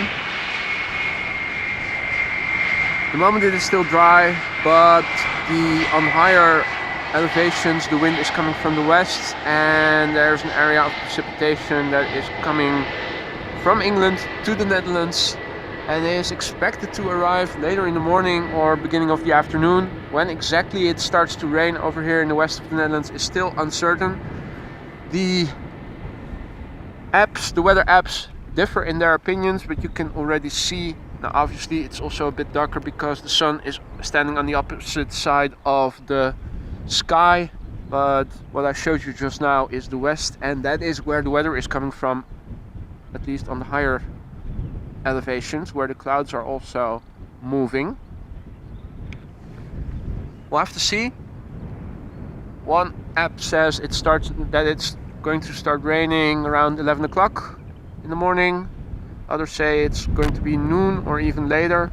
At the moment it is still dry, but on higher elevations the wind is coming from the west, and there's an area of precipitation that is coming from England to the Netherlands and is expected to arrive later in the morning or beginning of the afternoon. When exactly it starts to rain over here in the west of the Netherlands is still uncertain. The apps, the weather apps, differ in their opinions, but you can already see, now obviously it's also a bit darker because the sun is standing on the opposite side of the sky, but what I showed you just now is the west, and that is where the weather is coming from, at least on the higher elevations where the clouds are also moving. We'll have to see. One app says it's going to start raining around 11 o'clock in the morning. Others say it's going to be noon or even later.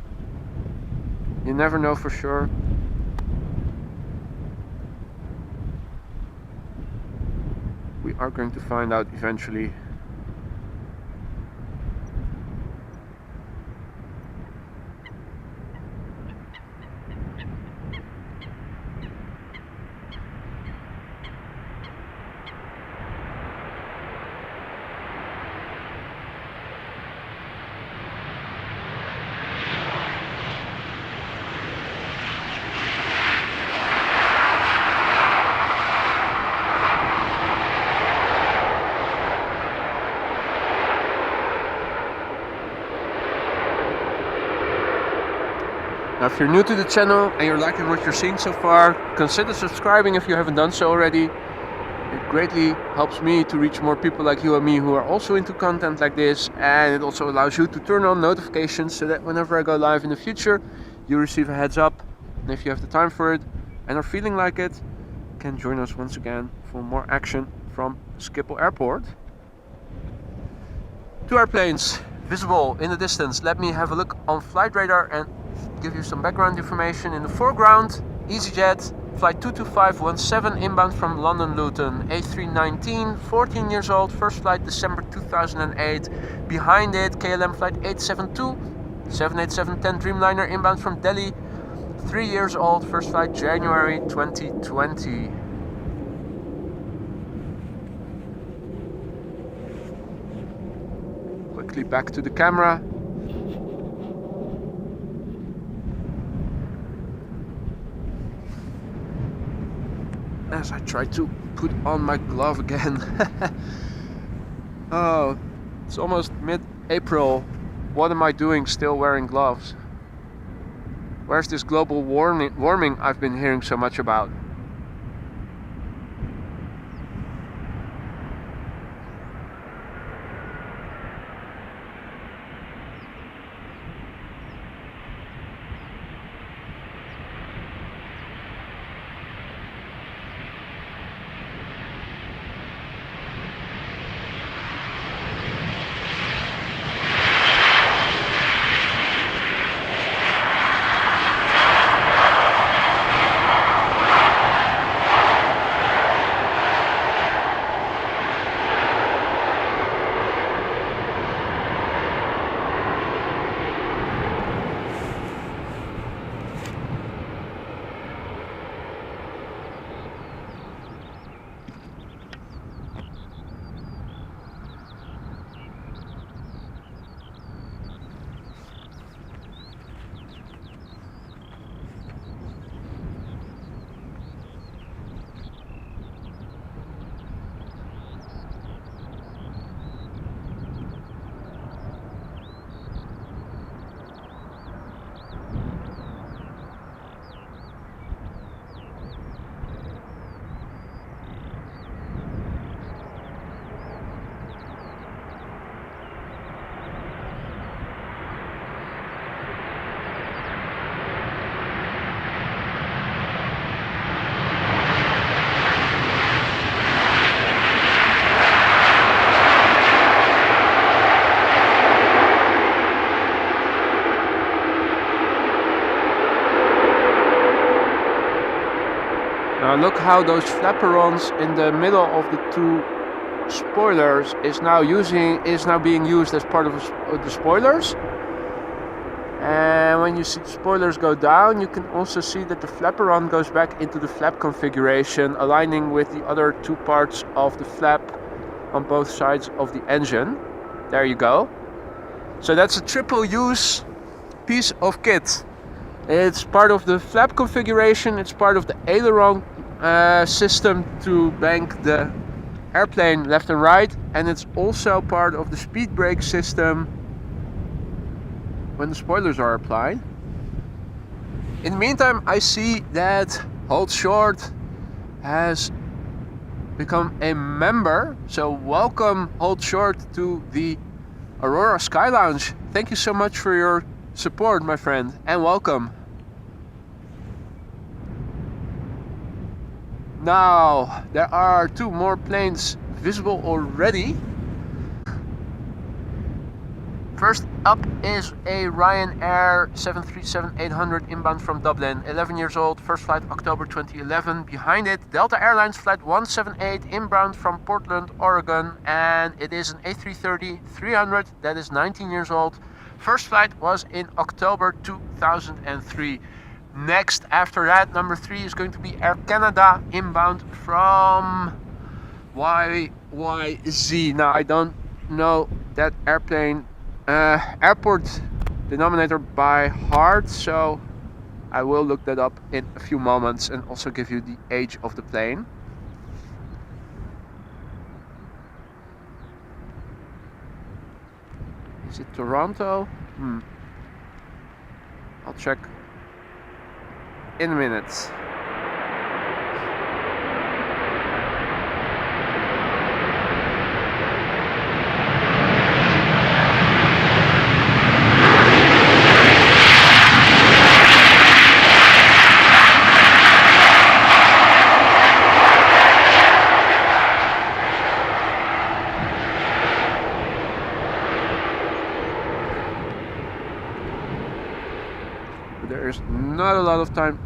You never know for sure. We are going to find out eventually. Now, if you're new to the channel and you're liking what you're seeing so far, consider subscribing if you haven't done so already. It greatly helps me to reach more people like you and me who are also into content like this, and it also allows you to turn on notifications so that whenever I go live in the future, you receive a heads up. And if you have the time for it and are feeling like it, you can join us once again for more action from Schiphol Airport. 2 airplanes visible in the distance. Let me have a look on flight radar and give you some background information. In the foreground, EasyJet flight 22517 inbound from London Luton, A319, 14 years old, first flight December 2008. Behind it, KLM flight 872, 787-10 Dreamliner inbound from Delhi, 3 years old, first flight January 2020. Quickly back to the camera. As I try to put on my glove again. Oh, it's almost mid-April. What am I doing still wearing gloves? Where's this global warming I've been hearing so much about? Now look how those flaperons in the middle of the two spoilers is now being used as part of the spoilers. And when you see the spoilers go down, you can also see that the flaperon goes back into the flap configuration, aligning with the other two parts of the flap on both sides of the engine. There you go. So that's a triple use piece of kit. It's part of the flap configuration, it's part of the aileron system to bank the airplane left and right, and it's also part of the speed brake system when the spoilers are applied. In the meantime, I see that Hold Short has become a member, so welcome Hold Short to the Aurora Sky Lounge. Thank you so much for your support, my friend, and welcome. Now, there are two more planes visible already. First up is a Ryanair 737-800 inbound from Dublin, 11 years old, first flight October 2011. Behind it, Delta Airlines flight 178 inbound from Portland, Oregon, and it is an A330-300 that is 19 years old. First flight was in October 2003. Next, after that, number 3 is going to be Air Canada inbound from YYZ. Now, I don't know that airplane airport denominator by heart, so I will look that up in a few moments and also give you the age of the plane. Is it Toronto? I'll check in a minute. There is not a lot of time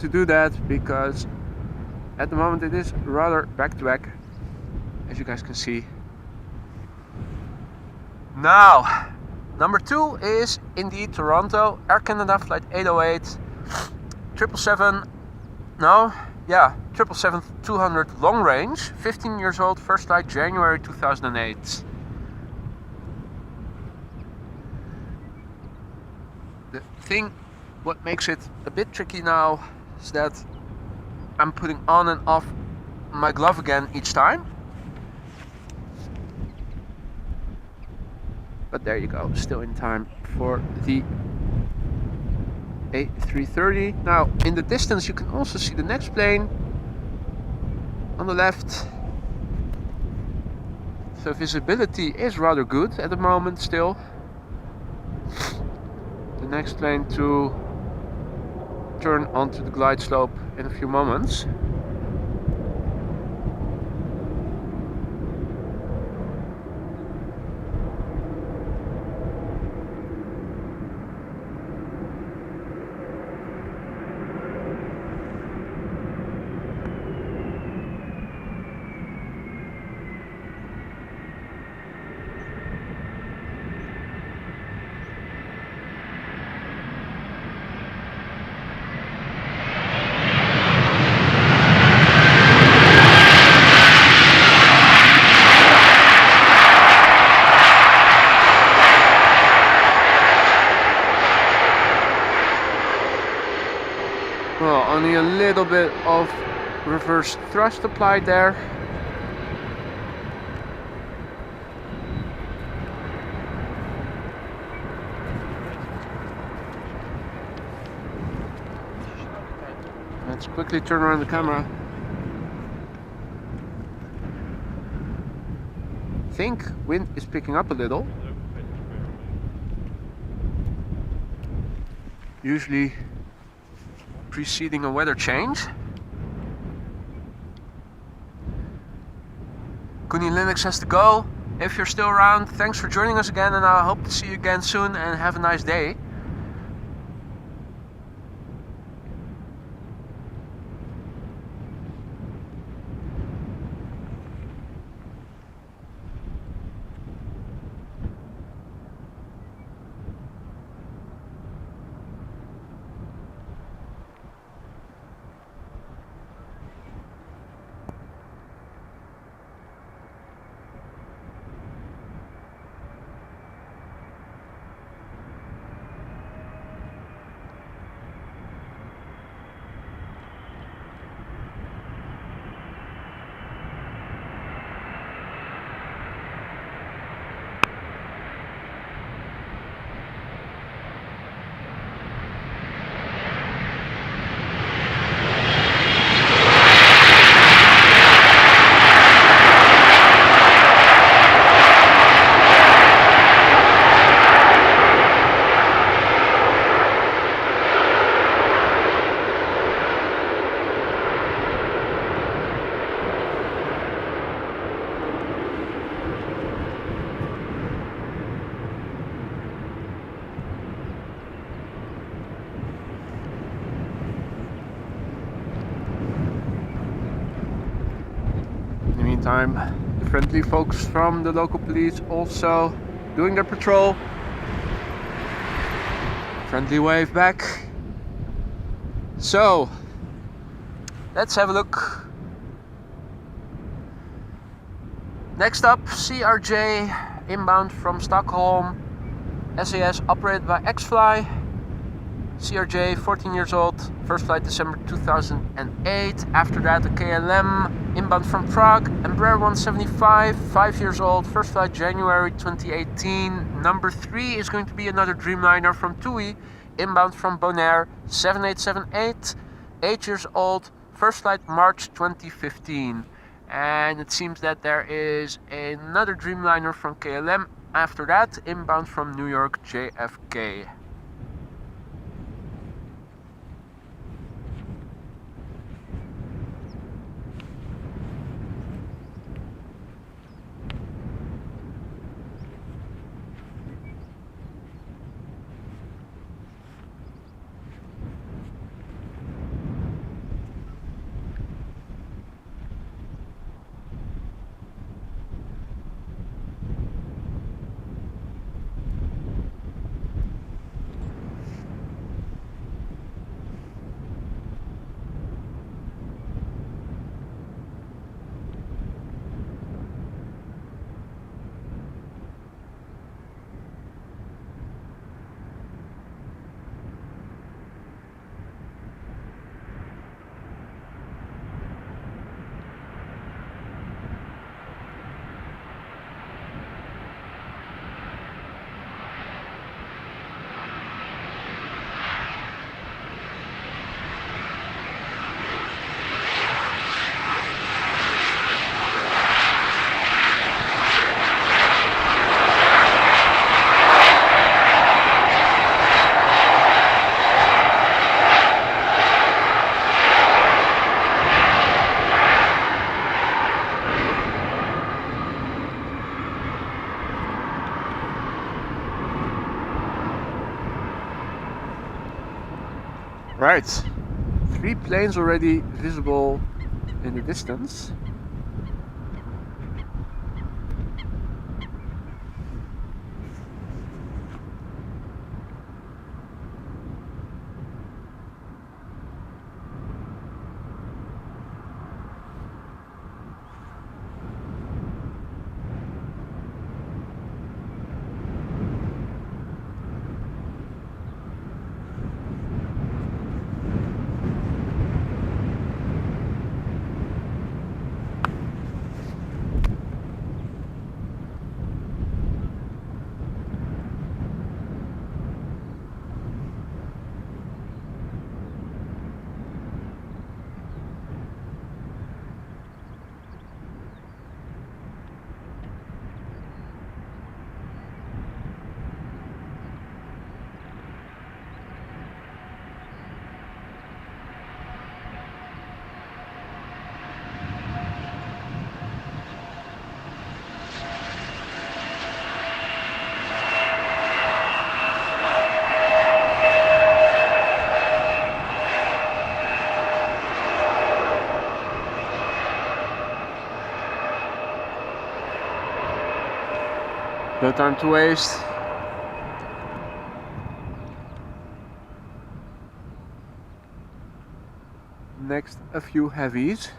to do that because at the moment it is rather back to back, as you guys can see. Now, number 2 is indeed Toronto, Air Canada flight 808, 777-200 long range, 15 years old, first flight January 2008. The thing what makes it a bit tricky now is that I'm putting on and off my glove again each time. But there you go, still in time for the A330. Now, in the distance, you can also see the next plane on the left. So visibility is rather good at the moment still. The next plane to turn onto the glide slope in a few moments. Well, only a little bit of reverse thrust applied there. Let's quickly turn around the camera. I think wind is picking up a little. Usually preceding a weather change. Kuni Linux has to go. If you're still around, thanks for joining us again, and I hope to see you again soon, and have a nice day. Time, the friendly folks from the local police also doing their patrol. Friendly wave back. So let's have a look. Next up, CRJ inbound from Stockholm, SAS operated by Xfly. CRJ, 14 years old, first flight December 2008. After that, the KLM inbound from Prague, Embraer 175, 5 years old, first flight January 2018. Number 3 is going to be another Dreamliner from TUI, inbound from Bonaire, 7878, 8 years old, first flight March 2015. And it seems that there is another Dreamliner from KLM after that, inbound from New York JFK. Right, 3 planes already visible in the distance. No time to waste. Next, a few heavies.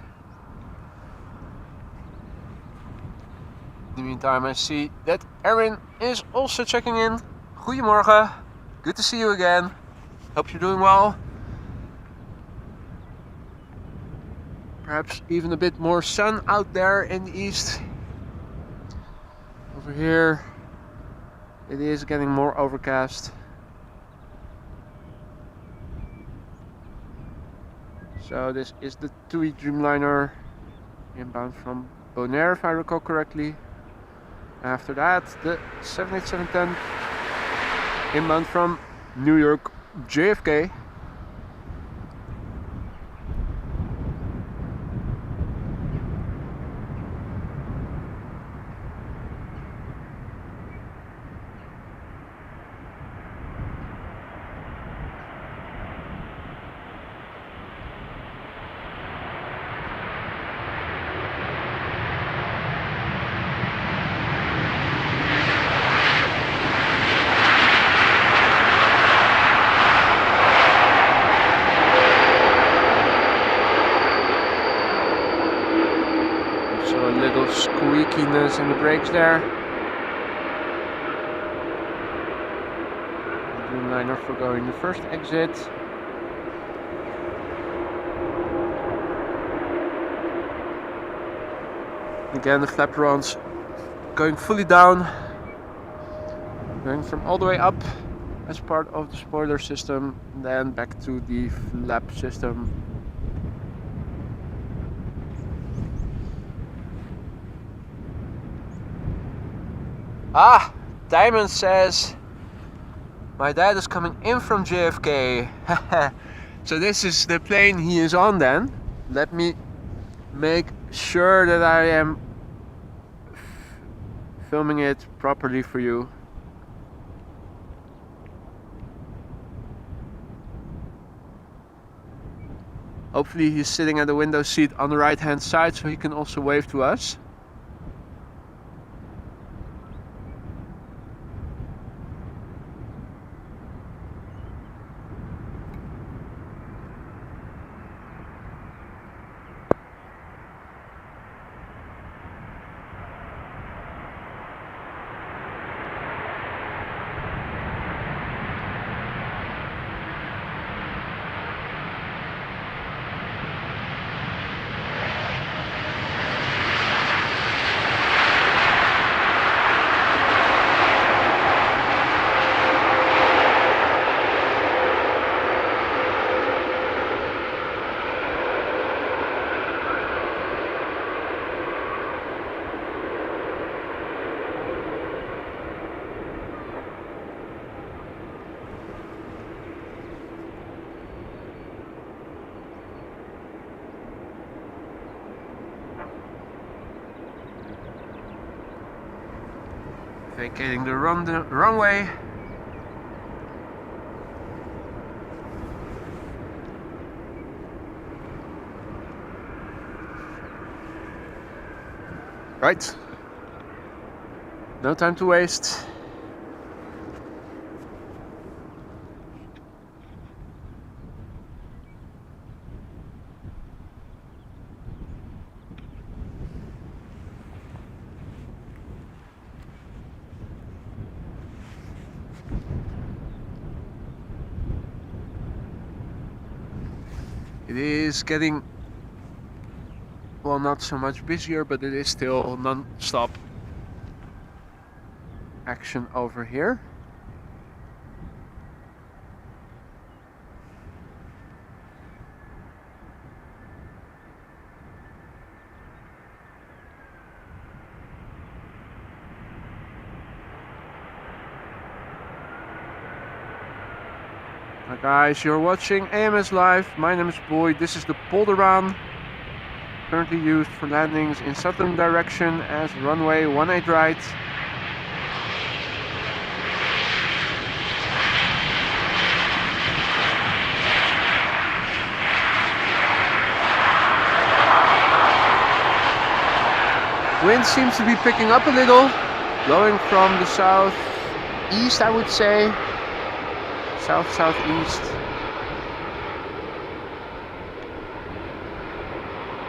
In the meantime, I see that Erin is also checking in. Goedemorgen. Good to see you again. Hope you're doing well. Perhaps even a bit more sun out there in the east. Over here, it is getting more overcast. So this is the TUI Dreamliner inbound from Bonaire, if I recall correctly. After that, the 787-10 inbound from New York JFK. Squeakiness in the brakes there. Dreamliner forgoing the first exit. Again, the flaperons going fully down, going from all the way up as part of the spoiler system, then back to the flap system. Ah, Diamond says, my dad is coming in from JFK. So this is the plane he is on then. Let me make sure that I am filming it properly for you. Hopefully he's sitting at the window seat on the right hand side so he can also wave to us. Vacating the runway. Right. No time to waste. It is getting, well, not so much busier, but it is still non-stop action over here. Hi guys, you're watching AMS Live. My name is Boy. This is the Polderaan, currently used for landings in southern direction as runway 18 right. Wind seems to be picking up a little, blowing from the southeast, I would say. South-southeast.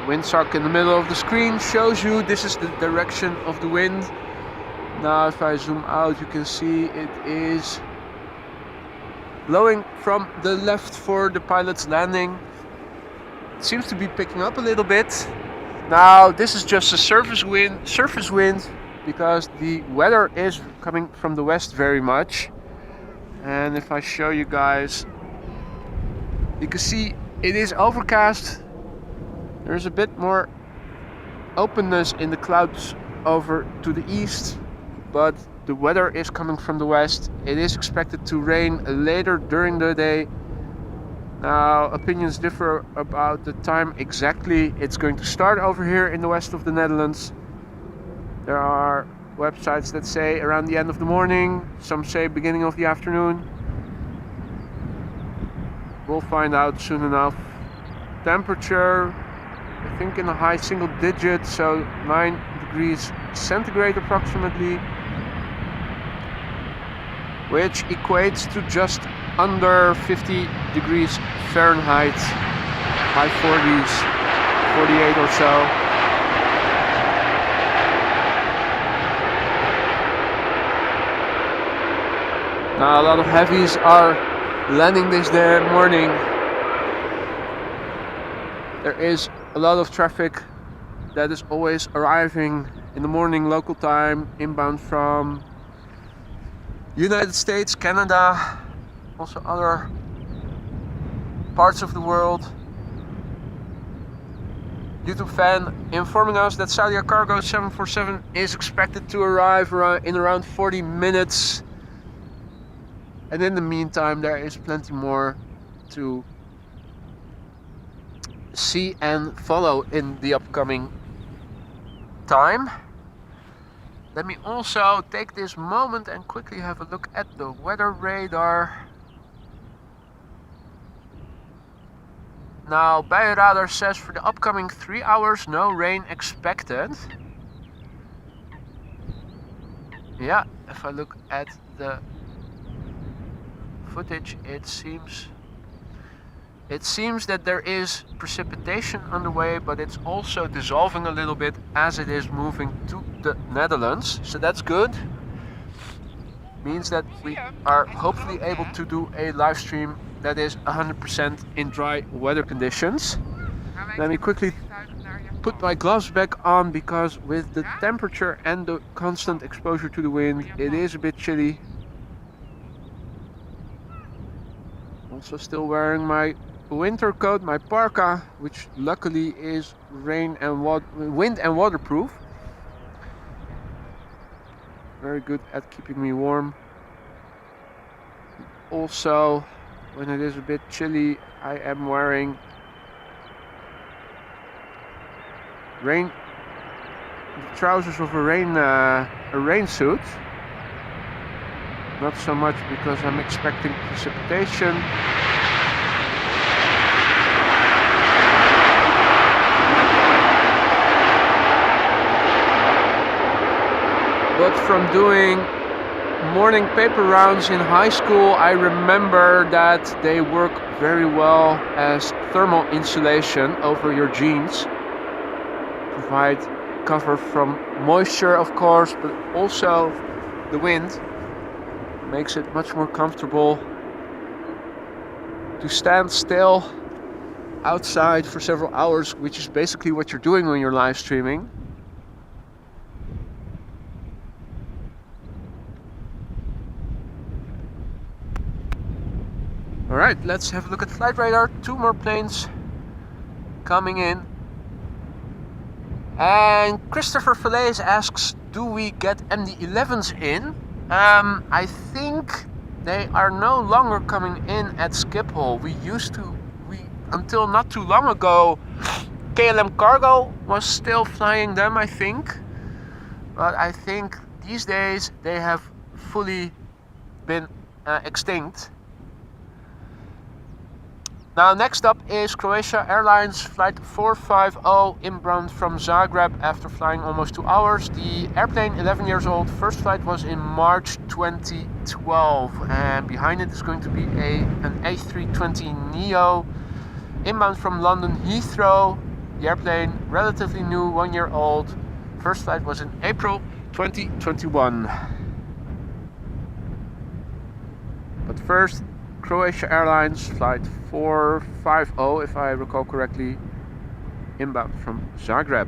Windsock in the middle of the screen shows you this is the direction of the wind. Now if I zoom out, you can see it is blowing from the left for the pilot's landing. It seems to be picking up a little bit. Now this is just a surface wind because the weather is coming from the west very much. And if I show you guys, you can see it is overcast. There's a bit more openness in the clouds over to the east, but the weather is coming from the west. It is expected to rain later during the day. Now, opinions differ about the time exactly it's going to start over here in the west of the Netherlands. There are websites that say around the end of the morning, some say beginning of the afternoon. We'll find out soon enough. Temperature, I think in the high single digits, so 9 degrees centigrade approximately, which equates to just under 50 degrees Fahrenheit, high 40s, 48 or so. Now a lot of heavies are landing this morning. There is a lot of traffic that is always arriving in the morning local time, inbound from United States, Canada, also other parts of the world. YouTube fan informing us that Saudia Cargo 747 is expected to arrive in around 40 minutes. And in the meantime, there is plenty more to see and follow in the upcoming time. Let me also take this moment and quickly have a look at the weather radar. Now, Buienradar says for the upcoming 3 hours, no rain expected. Yeah, if I look at the footage, it seems that there is precipitation on the way, but it's also dissolving a little bit as it is moving to the Netherlands, so that's good. Means that we are hopefully able to do a live stream that is 100% in dry weather conditions. Let me quickly put my gloves back on, because with the temperature and the constant exposure to the wind, it is a bit chilly. Also still wearing my winter coat, my parka, which luckily is wind and waterproof. Very good at keeping me warm. Also, when it is a bit chilly, I am wearing the trousers of a rain suit. Not so much because I'm expecting precipitation. but from doing morning paper rounds in high school, I remember that they work very well as thermal insulation over your jeans. Provide cover from moisture, of course, but also the wind. Makes it much more comfortable to stand still outside for several hours, which is basically what you're doing when you're live streaming. Alright, let's have a look at flight radar. 2 more planes coming in. And Christopher Falaise asks, do we get MD-11s in? I think they are no longer coming in at Schiphol. Until not too long ago, KLM Cargo was still flying them, I think. But I think these days they have fully been extinct. Now next up is Croatia Airlines flight 450 inbound from Zagreb after flying almost 2 hours. The airplane, 11 years old, first flight was in March 2012, and behind it is going to be an A320neo inbound from London Heathrow. The airplane, relatively new, 1 year old. First flight was in April 2021. But first, Croatia Airlines flight 450, if I recall correctly, inbound from Zagreb.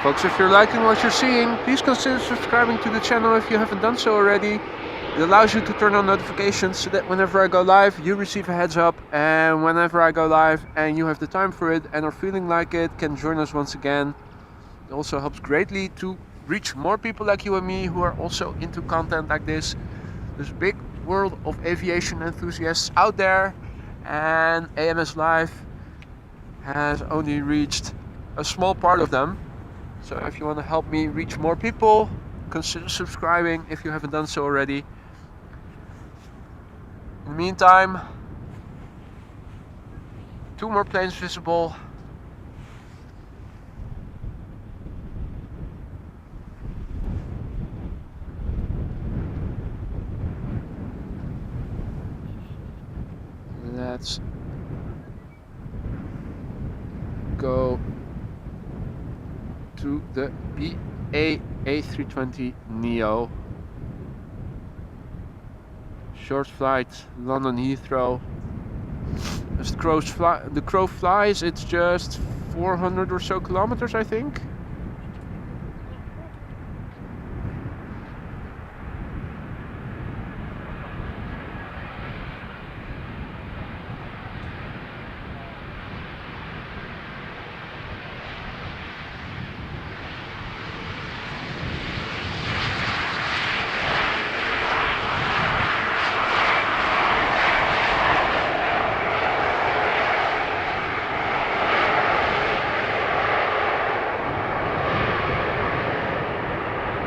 Folks, if you're liking what you're seeing, please consider subscribing to the channel if you haven't done so already. It allows you to turn on notifications so that whenever I go live, you receive a heads up, and whenever I go live and you have the time for it and are feeling like it, can join us once again. It also helps greatly to reach more people like you and me who are also into content like this. There's a big world of aviation enthusiasts out there, and AMS Live has only reached a small part of them. So if you want to help me reach more people, consider subscribing if you haven't done so already. In the meantime, 2 more planes visible. Let's go to the BA A320neo. Short flight, London Heathrow. As the crow flies, it's just 400 or so kilometers, I think.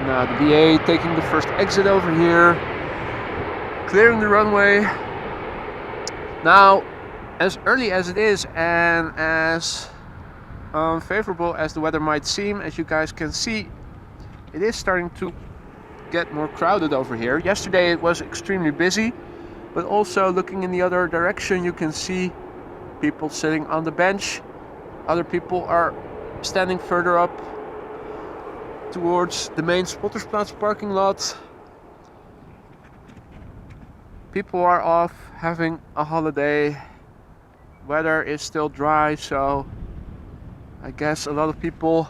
Now the BA taking the first exit over here, clearing the runway. Now, as early as it is and as unfavorable as the weather might seem, as you guys can see, it is starting to get more crowded over here. Yesterday it was extremely busy, but also looking in the other direction, you can see people sitting on the bench. Other people are standing further up towards the main Spottersplatz parking lot. People are off having a holiday. Weather is still dry, so I guess a lot of people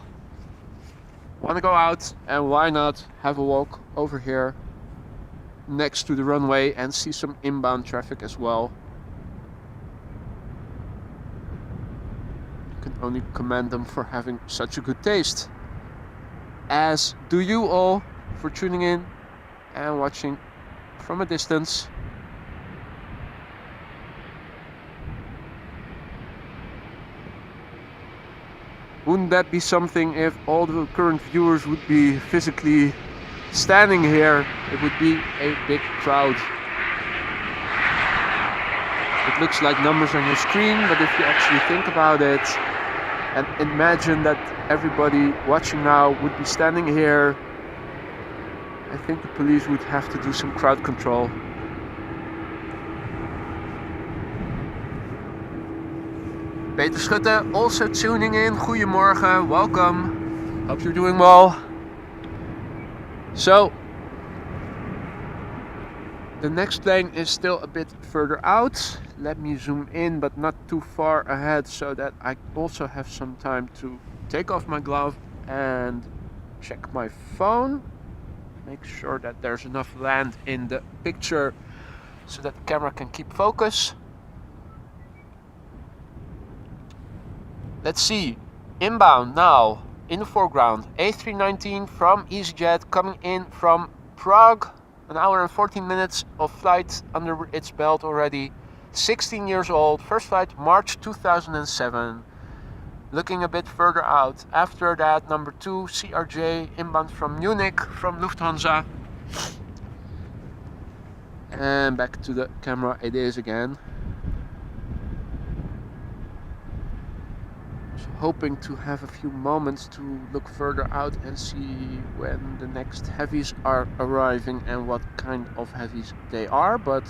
want to go out, and why not have a walk over here next to the runway and see some inbound traffic as well. You can only commend them for having such a good taste. As do you all for tuning in and watching from a distance. Wouldn't that be something if all the current viewers would be physically standing here? It would be a big crowd. It looks like numbers on your screen, but if you actually think about it and imagine that everybody watching now would be standing here, I think the police would have to do some crowd control. Peter Schutte also tuning in. Goedemorgen, welcome. Hope you're doing well. So, the next plane is still a bit further out. Let me zoom in, but not too far ahead, so that I also have some time to take off my glove and check my phone. Make sure that there's enough land in the picture so that the camera can keep focus. Let's see, inbound now, in the foreground, A319 from EasyJet coming in from Prague. An hour and 14 minutes of flight under its belt already. 16 years old, first flight March 2007. Looking a bit further out. After that, number 2, CRJ, inbound from Munich, from Lufthansa. And back to the camera it is again. Hoping to have a few moments to look further out and see when the next heavies are arriving and what kind of heavies they are, but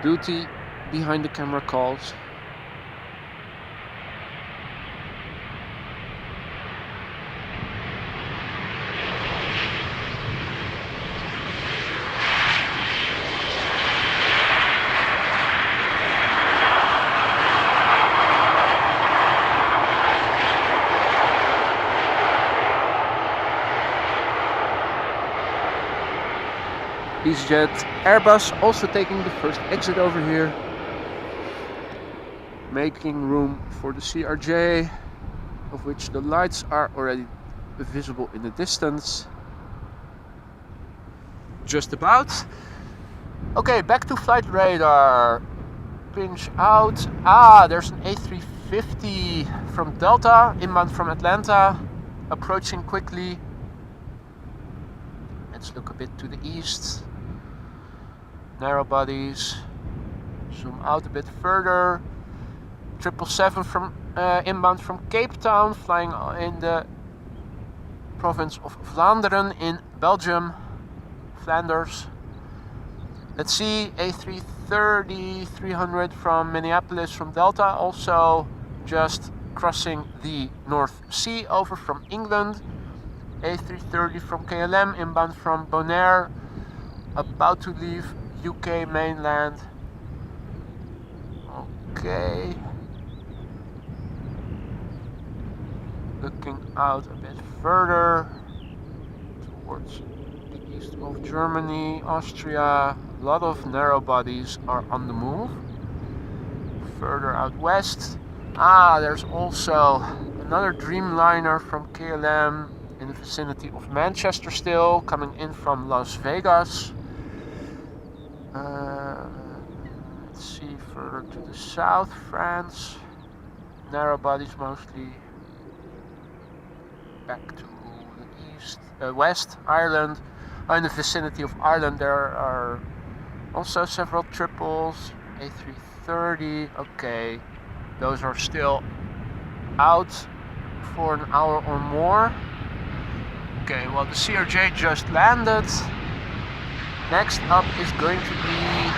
duty behind the camera calls. EasyJet Airbus also taking the first exit over here, making room for the CRJ, of which the lights are already visible in the distance. Just about. Okay, back to flight radar. Pinch out. There's an A350 from Delta, inbound from Atlanta, approaching quickly. Let's look a bit to the east. Narrow bodies. Zoom out a bit further. 777 from inbound from Cape Town, flying in the province of Vlaanderen in Belgium, Flanders. Let's see, A330, 300 from Minneapolis from Delta, also just crossing the North Sea over from England. A330 from KLM, inbound from Bonaire, about to leave UK mainland. Okay. Looking out a bit further towards the east of Germany, Austria. A lot of narrow bodies are on the move. Further out west. There's also another Dreamliner from KLM in the vicinity of Manchester still, coming in from Las Vegas. Let's see, further to the south, France. Narrow bodies mostly. Back to the east, west, Ireland. In the vicinity of Ireland there are also several triples. A330, okay. Those are still out for an hour or more. Okay, well the CRJ just landed. Next up is going to be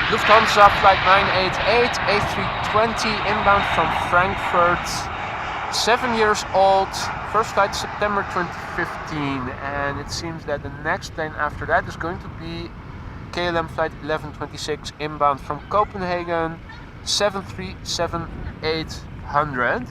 Lufthansa flight 988, A320 inbound from Frankfurt. 7 years old, first flight September 2015, and it seems that the next plane after that is going to be KLM flight 1126 inbound from Copenhagen, 737-800.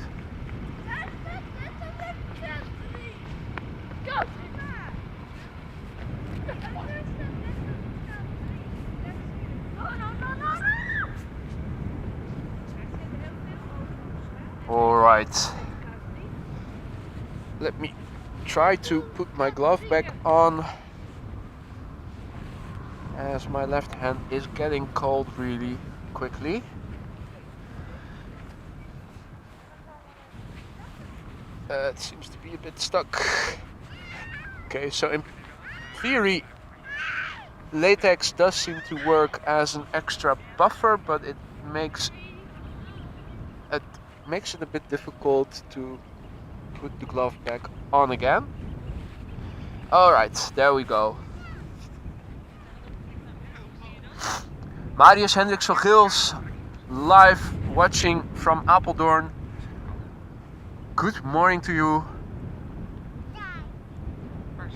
Alright. Let me try to put my glove back on, as my left hand is getting cold really quickly. It seems to be a bit stuck. Okay, so in theory, latex does seem to work as an extra buffer, but it makes it a bit difficult to put the glove back on again. Alright, there we go. Marius Hendricks van Gils, live watching from Apeldoorn. Good morning to you.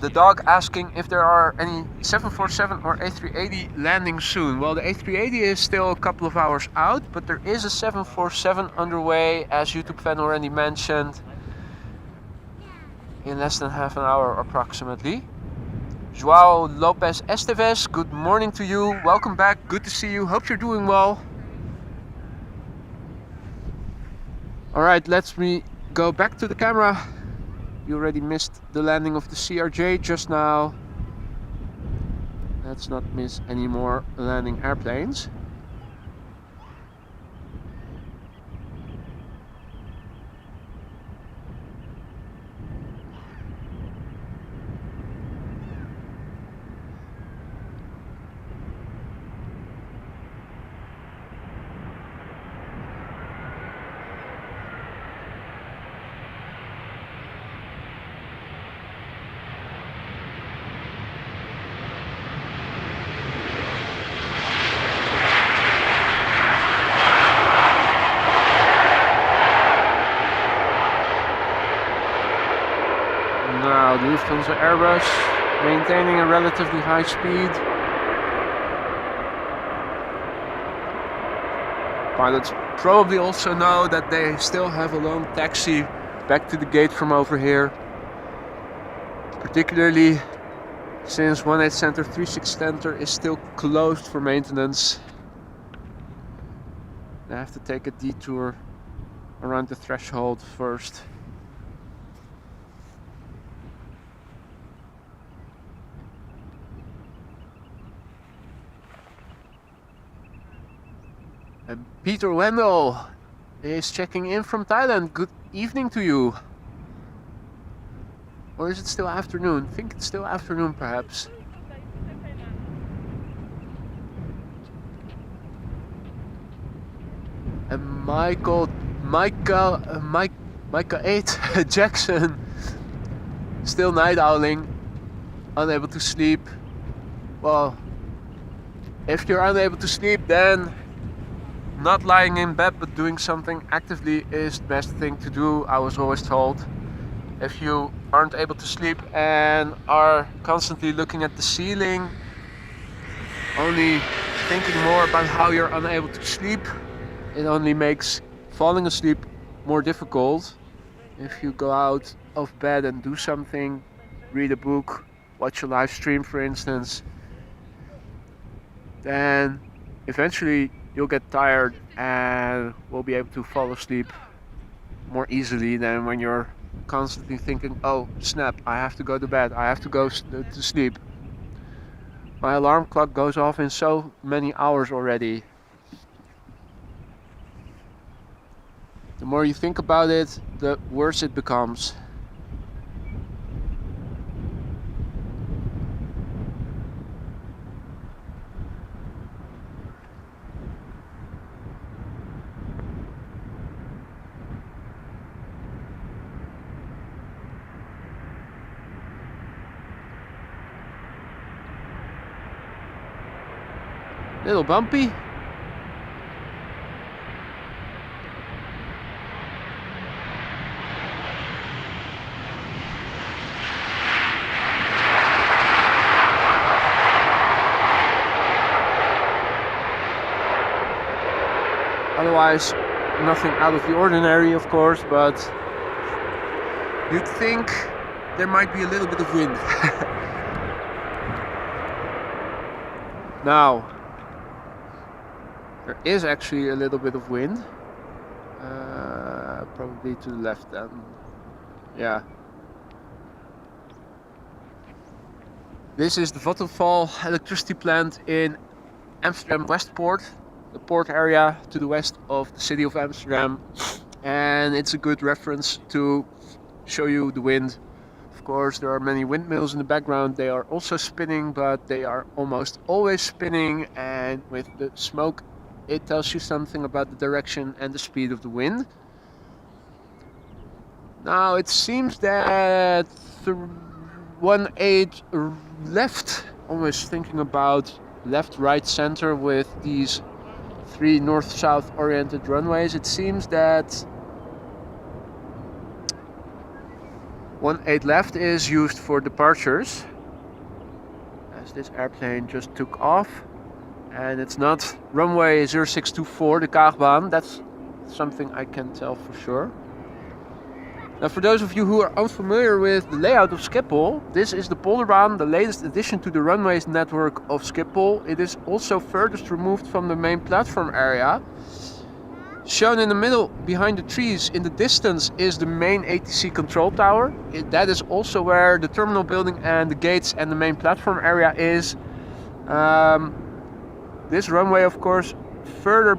The dog asking if there are any 747 or A380 landing soon. Well, the A380 is still a couple of hours out, but there is a 747 underway, as YouTube fan already mentioned, in less than half an hour approximately. Joao Lopez Esteves, good morning to you. Welcome back. Good to see you. Hope you're doing well. Alright, let me go back to the camera. You already missed the landing of the CRJ just now. Let's not miss any more landing airplanes. Now the Lufthansa Airbus maintaining a relatively high speed. Pilots probably also know that they still have a long taxi back to the gate from over here, particularly since 18 Center 36 Center is still closed for maintenance. They have to take a detour around the threshold first. And Peter Wendell is checking in from Thailand. Good evening to you. Or is it still afternoon? I think it's still afternoon perhaps. And Micah 8 Jackson, still night owling, unable to sleep. Well, if you're unable to sleep, then not lying in bed but doing something actively is the best thing to do, I was always told. If you aren't able to sleep and are constantly looking at the ceiling, only thinking more about how you're unable to sleep, it only makes falling asleep more difficult. If you go out of bed and do something, read a book, watch a live stream for instance, then eventually you'll get tired and will be able to fall asleep more easily than when you're constantly thinking, oh snap, I have to go to bed, I have to go to sleep. My alarm clock goes off in so many hours already. The more you think about it, the worse it becomes. Little bumpy. Otherwise, nothing out of the ordinary, of course, but you'd think there might be a little bit of wind. Now, there is actually a little bit of wind, Probably to the left then. Yeah. This is the Vattenfall electricity plant in Amsterdam Westport, the port area to the west of the city of Amsterdam. And it's a good reference to show you the wind. Of course, there are many windmills in the background. They are also spinning, but they are almost always spinning. And with the smoke, it tells you something about the direction and the speed of the wind. Now, it seems that 1-8 left, almost thinking about left, right, center with these 3 north-south oriented runways. It seems that 1-8 left is used for departures, as this airplane just took off. And it's not runway 0624, the Kaagbaan. That's something I can tell for sure. Now, for those of you who are unfamiliar with the layout of Schiphol, this is the Polderbaan, the latest addition to the runways network of Schiphol. It is also furthest removed from the main platform area. Shown in the middle, behind the trees in the distance, is the main ATC control tower. That is also where the terminal building and the gates and the main platform area is. This runway, of course, further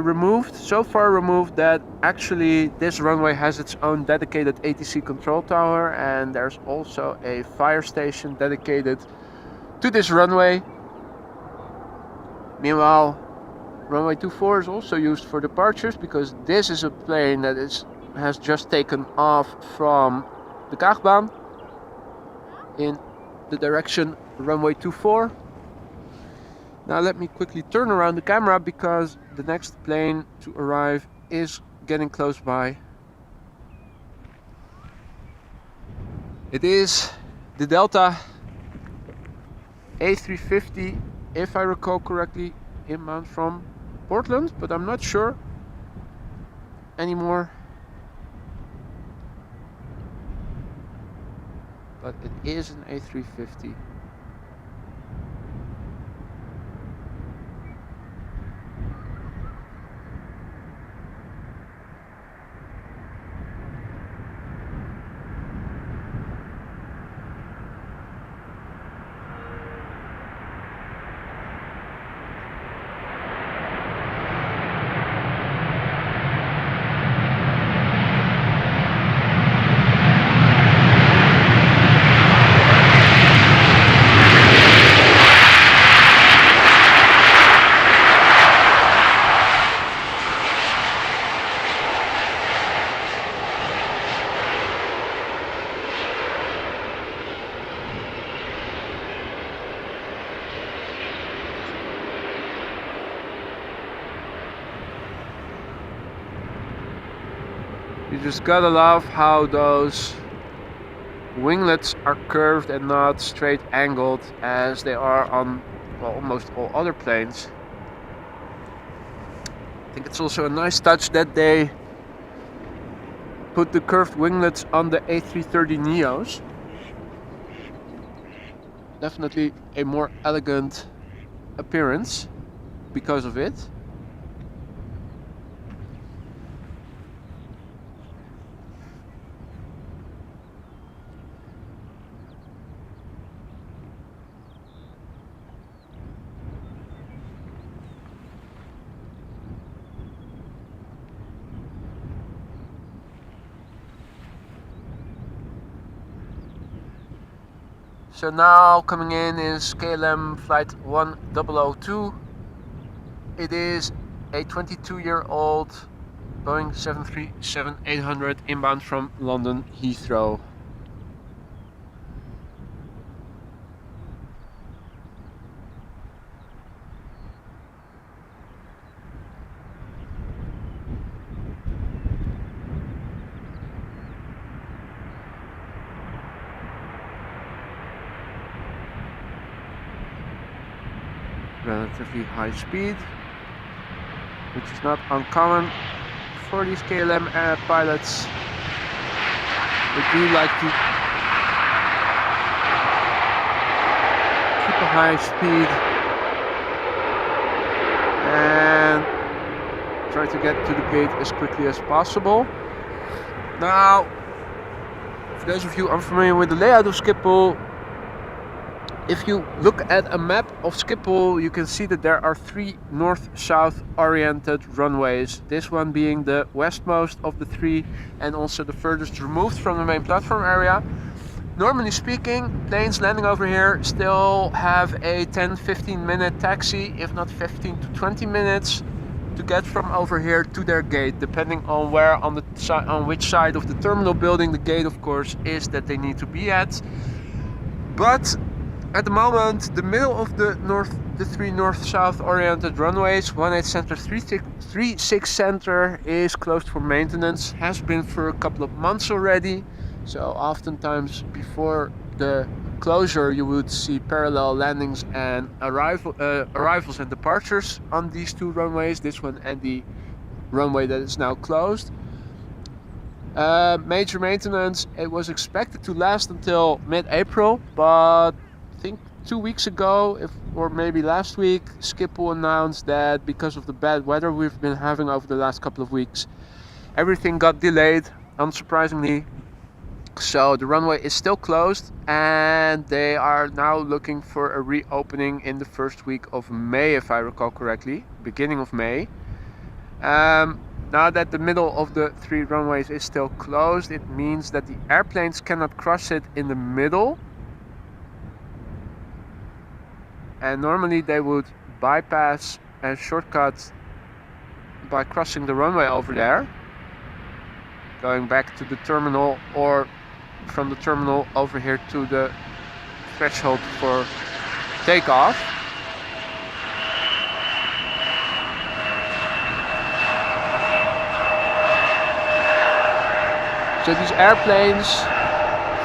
removed, so far removed that actually this runway has its own dedicated ATC control tower, and there's also a fire station dedicated to this runway. Meanwhile, runway 24 is also used for departures because this is a plane that has just taken off from the Kaagbaan in the direction runway 24. Now let me quickly turn around the camera because the next plane to arrive is getting close by. It is the Delta A350, if I recall correctly, inbound from Portland, but I'm not sure anymore. But it is an A350. You just gotta love how those winglets are curved and not straight angled as they are on, well, almost all other planes. I think it's also a nice touch that they put the curved winglets on the A330 Neos. Definitely a more elegant appearance because of it. So now coming in is KLM flight 1002. It is a 22-year-old Boeing 737-800 inbound from London Heathrow. Relatively high speed, which is not uncommon for these KLM pilots. They do like to keep a high speed and try to get to the gate as quickly as possible. Now, for those of you unfamiliar with the layout of Schiphol, if you look at a map of Schiphol, you can see that there are 3 north-south oriented runways. This one being the westmost of the 3 and also the furthest removed from the main platform area. Normally speaking, planes landing over here still have a 10-15 minute taxi, if not 15 to 20 minutes to get from over here to their gate, depending on where on which side of the terminal building the gate, of course, is that they need to be at. But at the moment, the middle of the 3 north-south oriented runways, 18 Center, 36 Center, is closed for maintenance. Has been for a couple of months already. So oftentimes before the closure, you would see parallel landings and arrivals and departures on these 2 runways. This one and the runway that is now closed. Major maintenance. It was expected to last until mid-April, but I think 2 weeks ago, or maybe last week, Schiphol announced that because of the bad weather we've been having over the last couple of weeks, everything got delayed, unsurprisingly. So the runway is still closed, and they are now looking for a reopening in the first week of May, if I recall correctly, beginning of May. Now that the middle of the 3 runways is still closed, it means that the airplanes cannot cross it in the middle. And normally they would bypass and shortcut by crossing the runway over there, going back to the terminal, or from the terminal over here to the threshold for takeoff. So these airplanes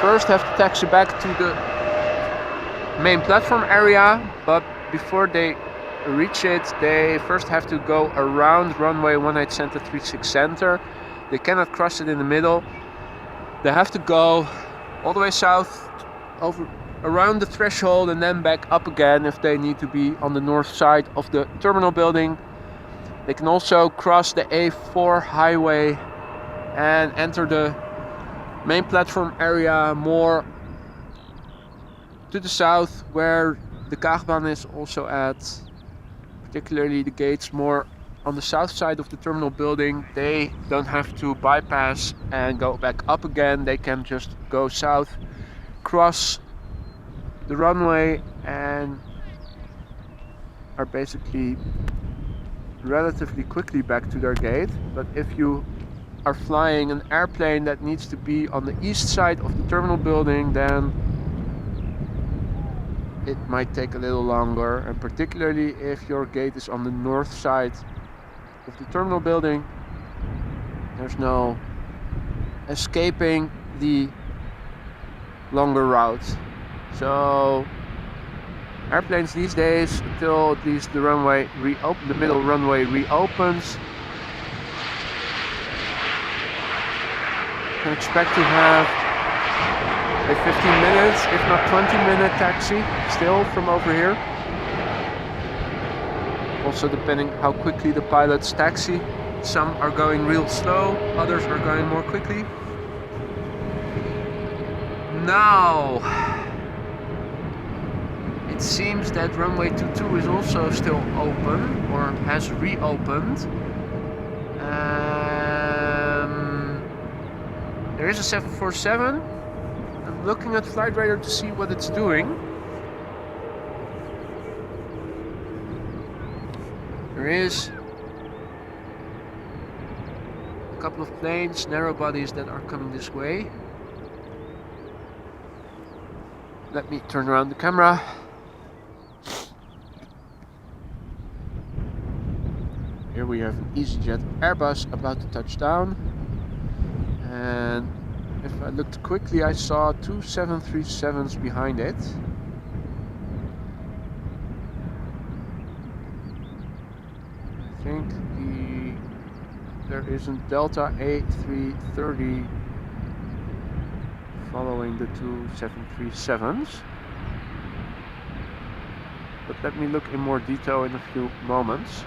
first have to taxi back to the main platform area, but before they reach it, they first have to go around runway 18 Center, 36 Center. They cannot cross it in the middle. They have to go all the way south, around the threshold, and then back up again if they need to be on the north side of the terminal building. They can also cross the A4 highway and enter the main platform area more to the south, where the Kaagbaan is also at, particularly the gates more on the south side of the terminal building. They don't have to bypass and go back up again. They can just go south, cross the runway, and are basically relatively quickly back to their gate. But if you are flying an airplane that needs to be on the east side of the terminal building, then it might take a little longer, and particularly if your gate is on the north side of the terminal building, there's no escaping the longer route. So airplanes these days, until at least the middle runway reopens, can expect to have a 15 minutes, if not 20-minute taxi still from over here. Also depending how quickly the pilots taxi. Some are going real slow, others are going more quickly. Now, it seems that runway 22 is also still open, or has reopened. There is a 747. I'm looking at Flight Radar to see what it's doing. There is a couple of planes, narrow bodies, that are coming this way. Let me turn around the camera. Here we have an EasyJet Airbus about to touch down. And if I looked quickly, I saw 2 737s behind it. I think there is a Delta A330 following the 2 737s. But let me look in more detail in a few moments.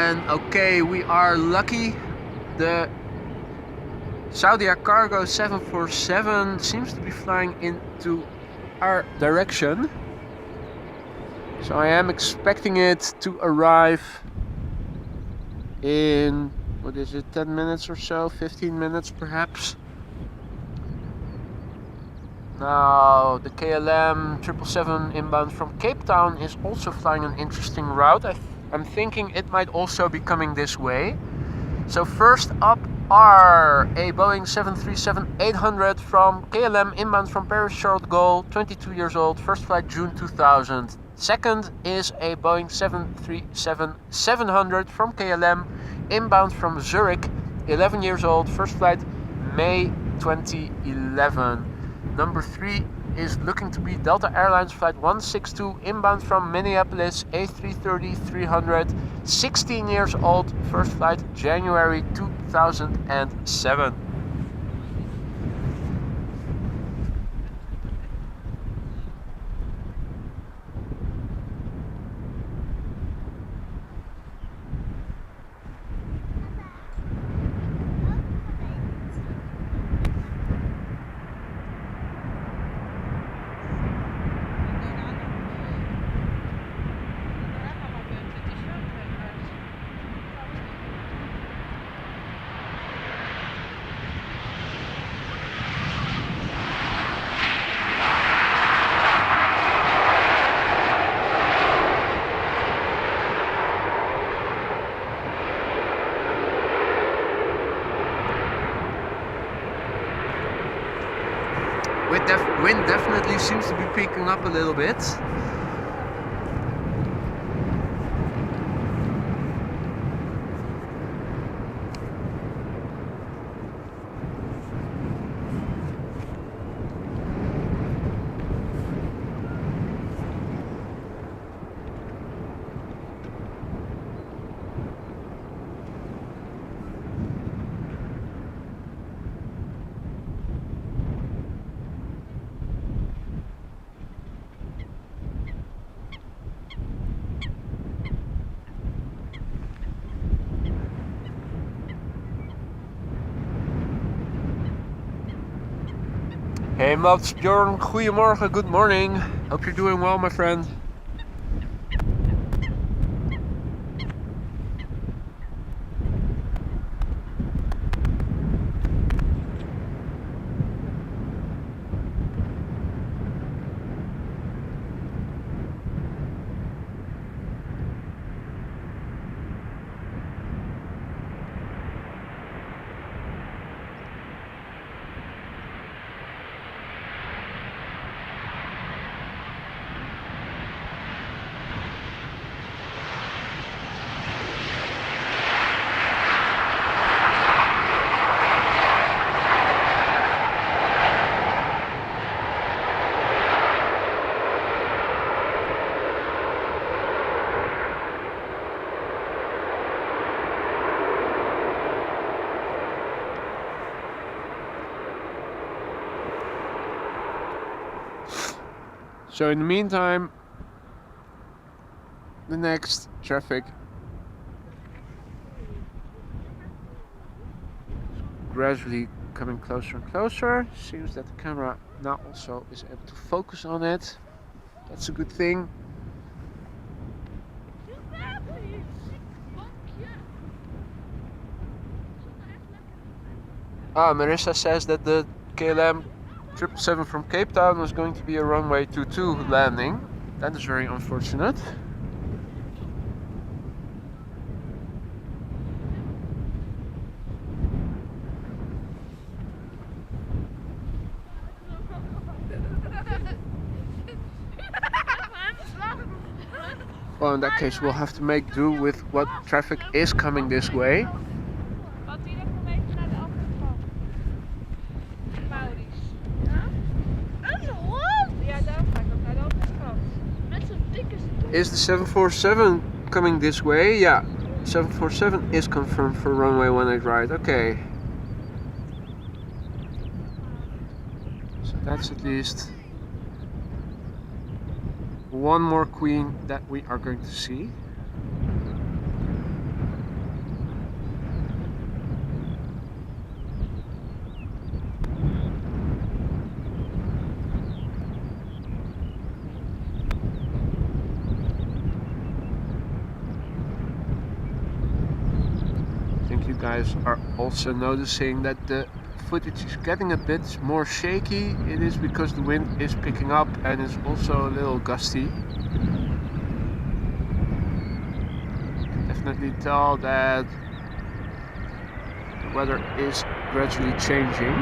And okay, we are lucky. The Saudia cargo 747 seems to be flying into our direction. So I am expecting it to arrive in, what is it, 10 minutes or so, 15 minutes perhaps. Now the KLM 777 inbound from Cape Town is also flying an interesting route. I'm thinking it might also be coming this way. So first up are a Boeing 737-800 from KLM inbound from Paris Charles de Gaulle, 22 years old, first flight June 2000. Second is a Boeing 737-700 from KLM inbound from Zurich, 11 years old, first flight May 2011. Number 3 is looking to be Delta Airlines flight 162 inbound from Minneapolis, A330-300, 16 years old, first flight January 2007. Wind definitely seems to be picking up a little bit. Hey Mats, Bjorn, goedemorgen, good morning. Hope you're doing well, my friend. So in the meantime, the next traffic gradually coming closer and closer. Seems that the camera now also is able to focus on it. That's a good thing. Marissa says that the KLM 777 from Cape Town was going to be a runway 22 landing. That is very unfortunate. Well, in that case, we'll have to make do with what traffic is coming this way. Is the 747 coming this way? Yeah, 747 is confirmed for runway 18 right. Okay. So that's at least one more queen that we are going to see. you guys are also noticing that the footage is getting a bit more shaky. It is because the wind is picking up and it's also a little gusty. You can definitely tell that the weather is gradually changing.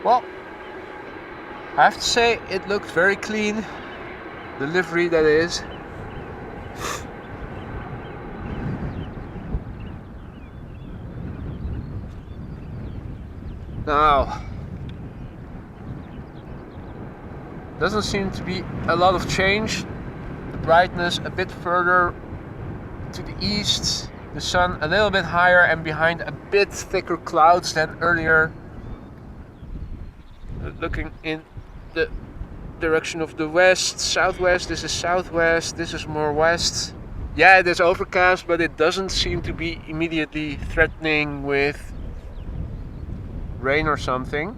Well, I have to say it looked very clean, the livery that is. Now, doesn't seem to be a lot of change. The brightness a bit further to the east, the sun a little bit higher and behind a bit thicker clouds than earlier. Looking in the direction of the west, southwest, this is southwest, this is more west. Yeah, it is overcast, but it doesn't seem to be immediately threatening with rain or something.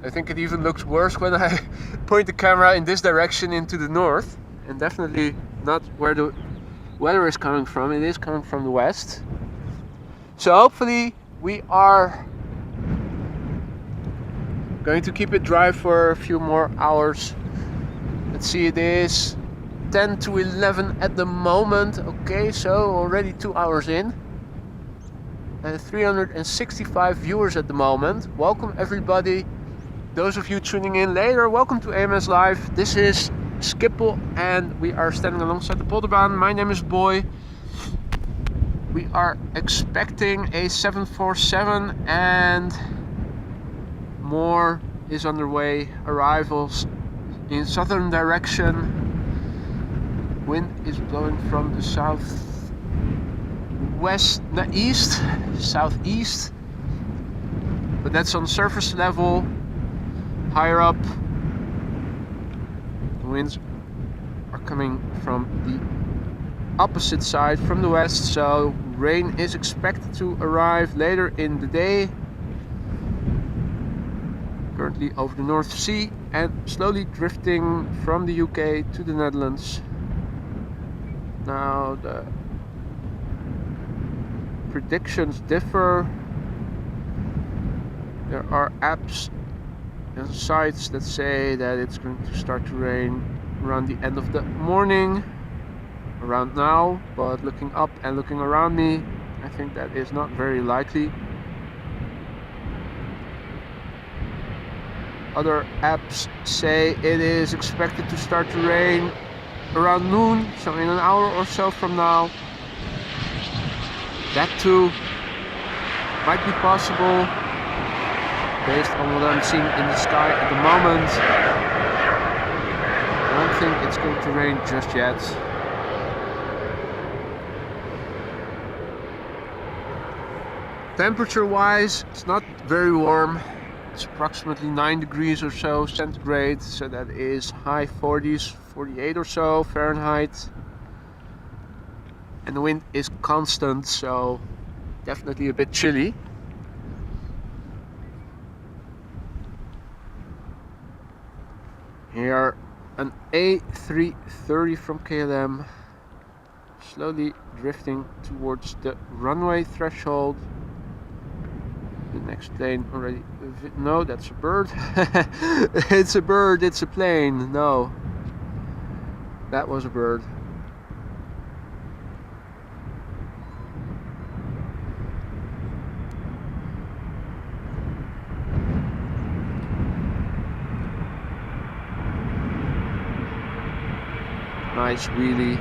I think it even looks worse when I point the camera in this direction into the north, and definitely not where the weather is coming from. It is coming from the west. So hopefully we are going to keep it dry for a few more hours. Let's see, it is 10 to 11 at the moment. Okay, so already 2 hours in. 365 viewers at the moment. Welcome everybody. Those of you tuning in later, welcome to AMS Live. This is Schiphol and we are standing alongside the Polderbaan. My name is Boy. We are expecting a 747 and more is underway. Arrivals in southern direction. Wind is blowing from the southeast, but that's on surface level. Higher up, the winds are coming from the opposite side, from the west, so rain is expected to arrive later in the day. Currently over the North Sea and slowly drifting from the UK to the Netherlands. Now the predictions differ. There are apps and sites that say that it's going to start to rain around the end of the morning, around now, but looking up and looking around me, I think that is not very likely. Other apps say it is expected to start to rain around noon, so in an hour or so from now. That too might be possible based on what I'm seeing in the sky at the moment. I don't think it's going to rain just yet. Temperature wise, it's not very warm. It's approximately 9 degrees or so centigrade, so that is high 40s, 48 or so Fahrenheit. And the wind is constant, so definitely a bit chilly. Here an A330 from KLM, slowly drifting towards the runway threshold. The next plane already, no, that's a bird. It's a bird, it's a plane. No, that was a bird. Nice wheelie.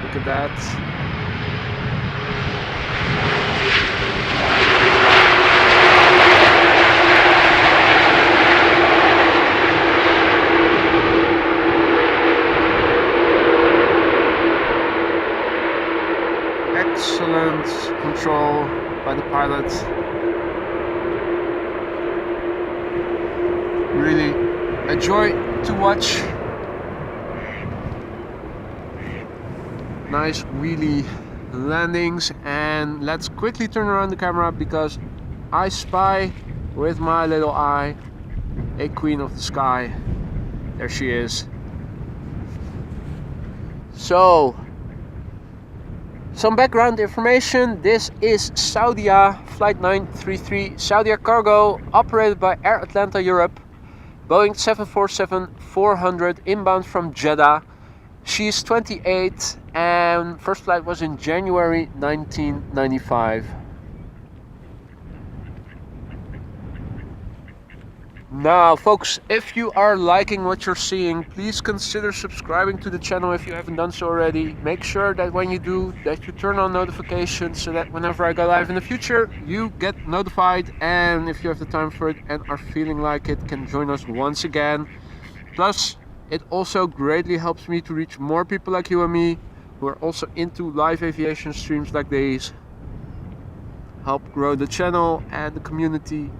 Look at that. excellent control by the pilot. Really a joy to watch. Nice wheelie landings, and let's quickly turn around the camera because I spy with my little eye a queen of the sky. There she is. So, some background information. This is Saudia Flight 933, Saudia Cargo, operated by Air Atlanta Europe, Boeing 747-400, inbound from Jeddah. She's 28 and first flight was in January 1995. Now folks, if you are liking what you're seeing, please consider subscribing to the channel if you haven't done so already. Make sure that when you do, that you turn on notifications so that whenever I go live in the future, you get notified, and if you have the time for it and are feeling like it, can join us once again. Plus, it also greatly helps me to reach more people like you and me who are also into live aviation streams like these. Help grow the channel and the community.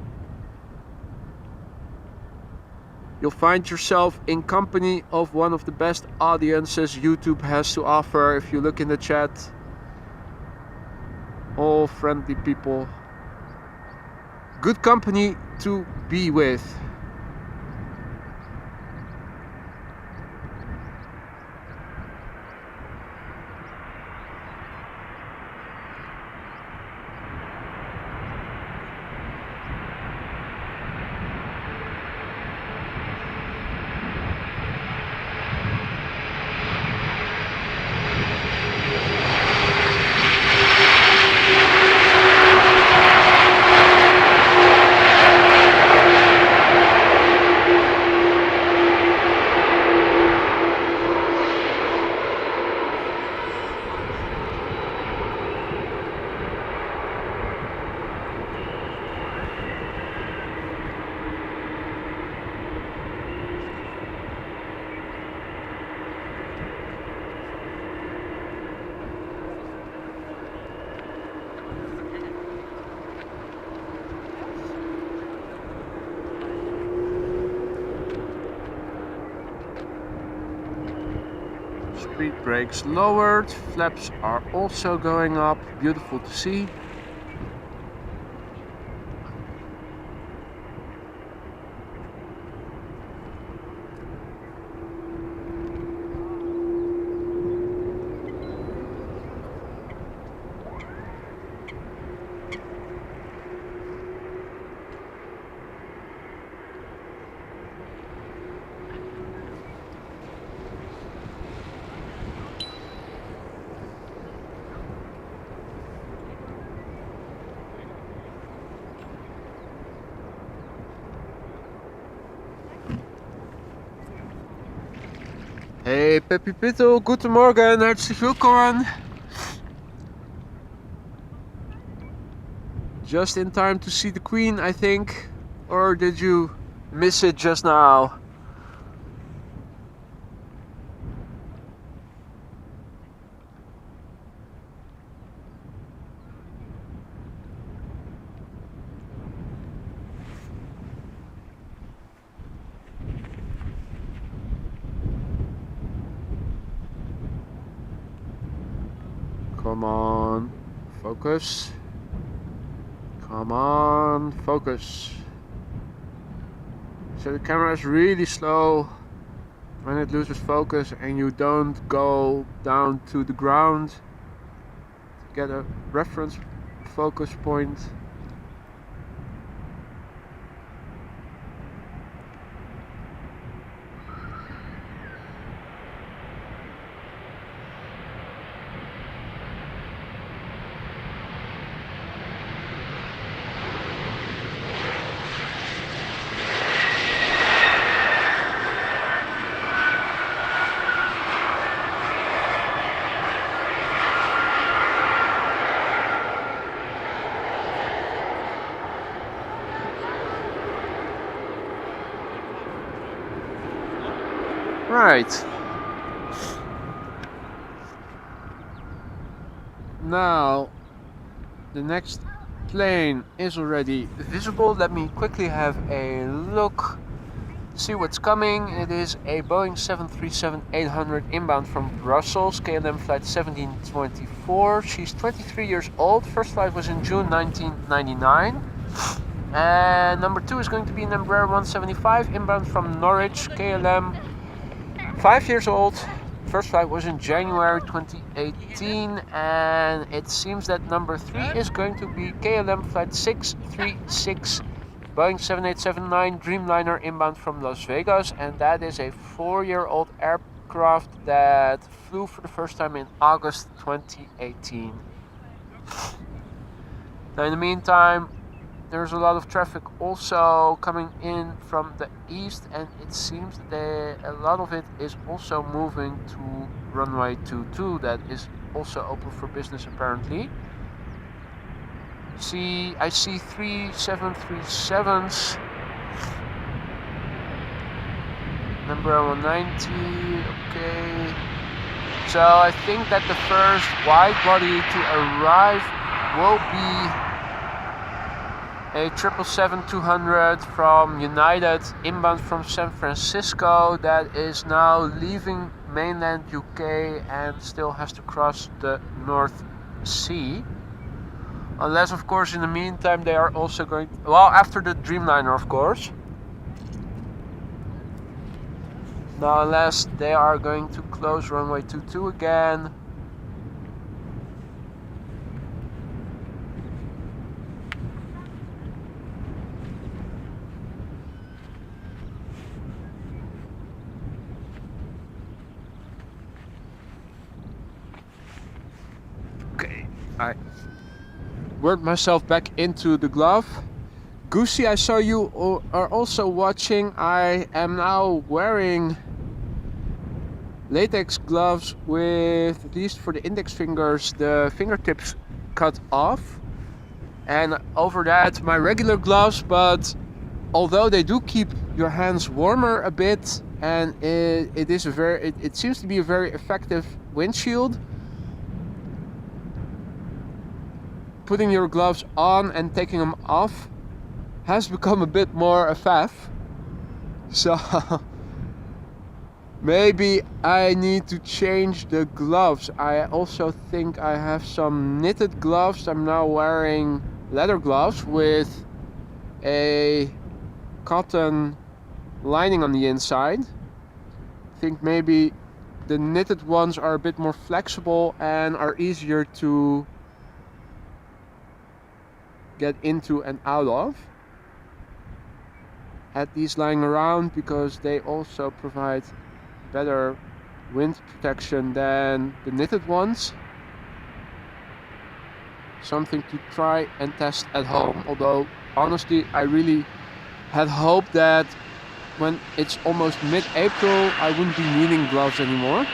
You'll find yourself in company of one of the best audiences YouTube has to offer if you look in the chat. All friendly people. Good company to be with. Speed brakes lowered, flaps are also going up, beautiful to see. Hey Peppy Pittel, guten Morgen, herzlich willkommen. Just in time to see the Queen, I think. Or did you miss it just now? Come on, focus. Come on, focus. So the camera is really slow when it loses focus and you don't go down to the ground to get a reference focus point. Right. now the next plane is already visible. Let me quickly have a look, see what's coming. It is a Boeing 737-800 inbound from Brussels, KLM flight 1724. She's 23 years old. First flight was in June 1999. And number 2 is going to be an Embraer 175 inbound from Norwich, KLM, 5 years old. First flight was in January 2018, and it seems that number 3 is going to be KLM flight 636, Boeing 7879 Dreamliner inbound from Las Vegas, and that is a 4-year-old aircraft that flew for the first time in August 2018. Now in the meantime, there's a lot of traffic also coming in from the east, and it seems that a lot of it is also moving to runway 22, that is also open for business apparently. I see 3 737s, number 190, okay. So I think that the first wide body to arrive will be a 777-200 from United, inbound from San Francisco, that is now leaving mainland UK and still has to cross the North Sea. Unless, of course, in the meantime they are also going, well, after the Dreamliner, of course. Now, unless they are going to close runway 22 again. I worked myself back into the glove. Goosey, I saw you are also watching. I am now wearing latex gloves with, at least for the index fingers, the fingertips cut off. And over that, my regular gloves, but although they do keep your hands warmer a bit, and it seems to be a very effective windshield, putting your gloves on and taking them off has become a bit more a faff. So maybe I need to change the gloves. I also think I have some knitted gloves. I'm now wearing leather gloves with a cotton lining on the inside. I think maybe the knitted ones are a bit more flexible and are easier to get into and out of. Had these lying around because they also provide better wind protection than the knitted ones. Something to try and test at home, although honestly I really had hoped that when it's almost mid-April I wouldn't be needing gloves anymore.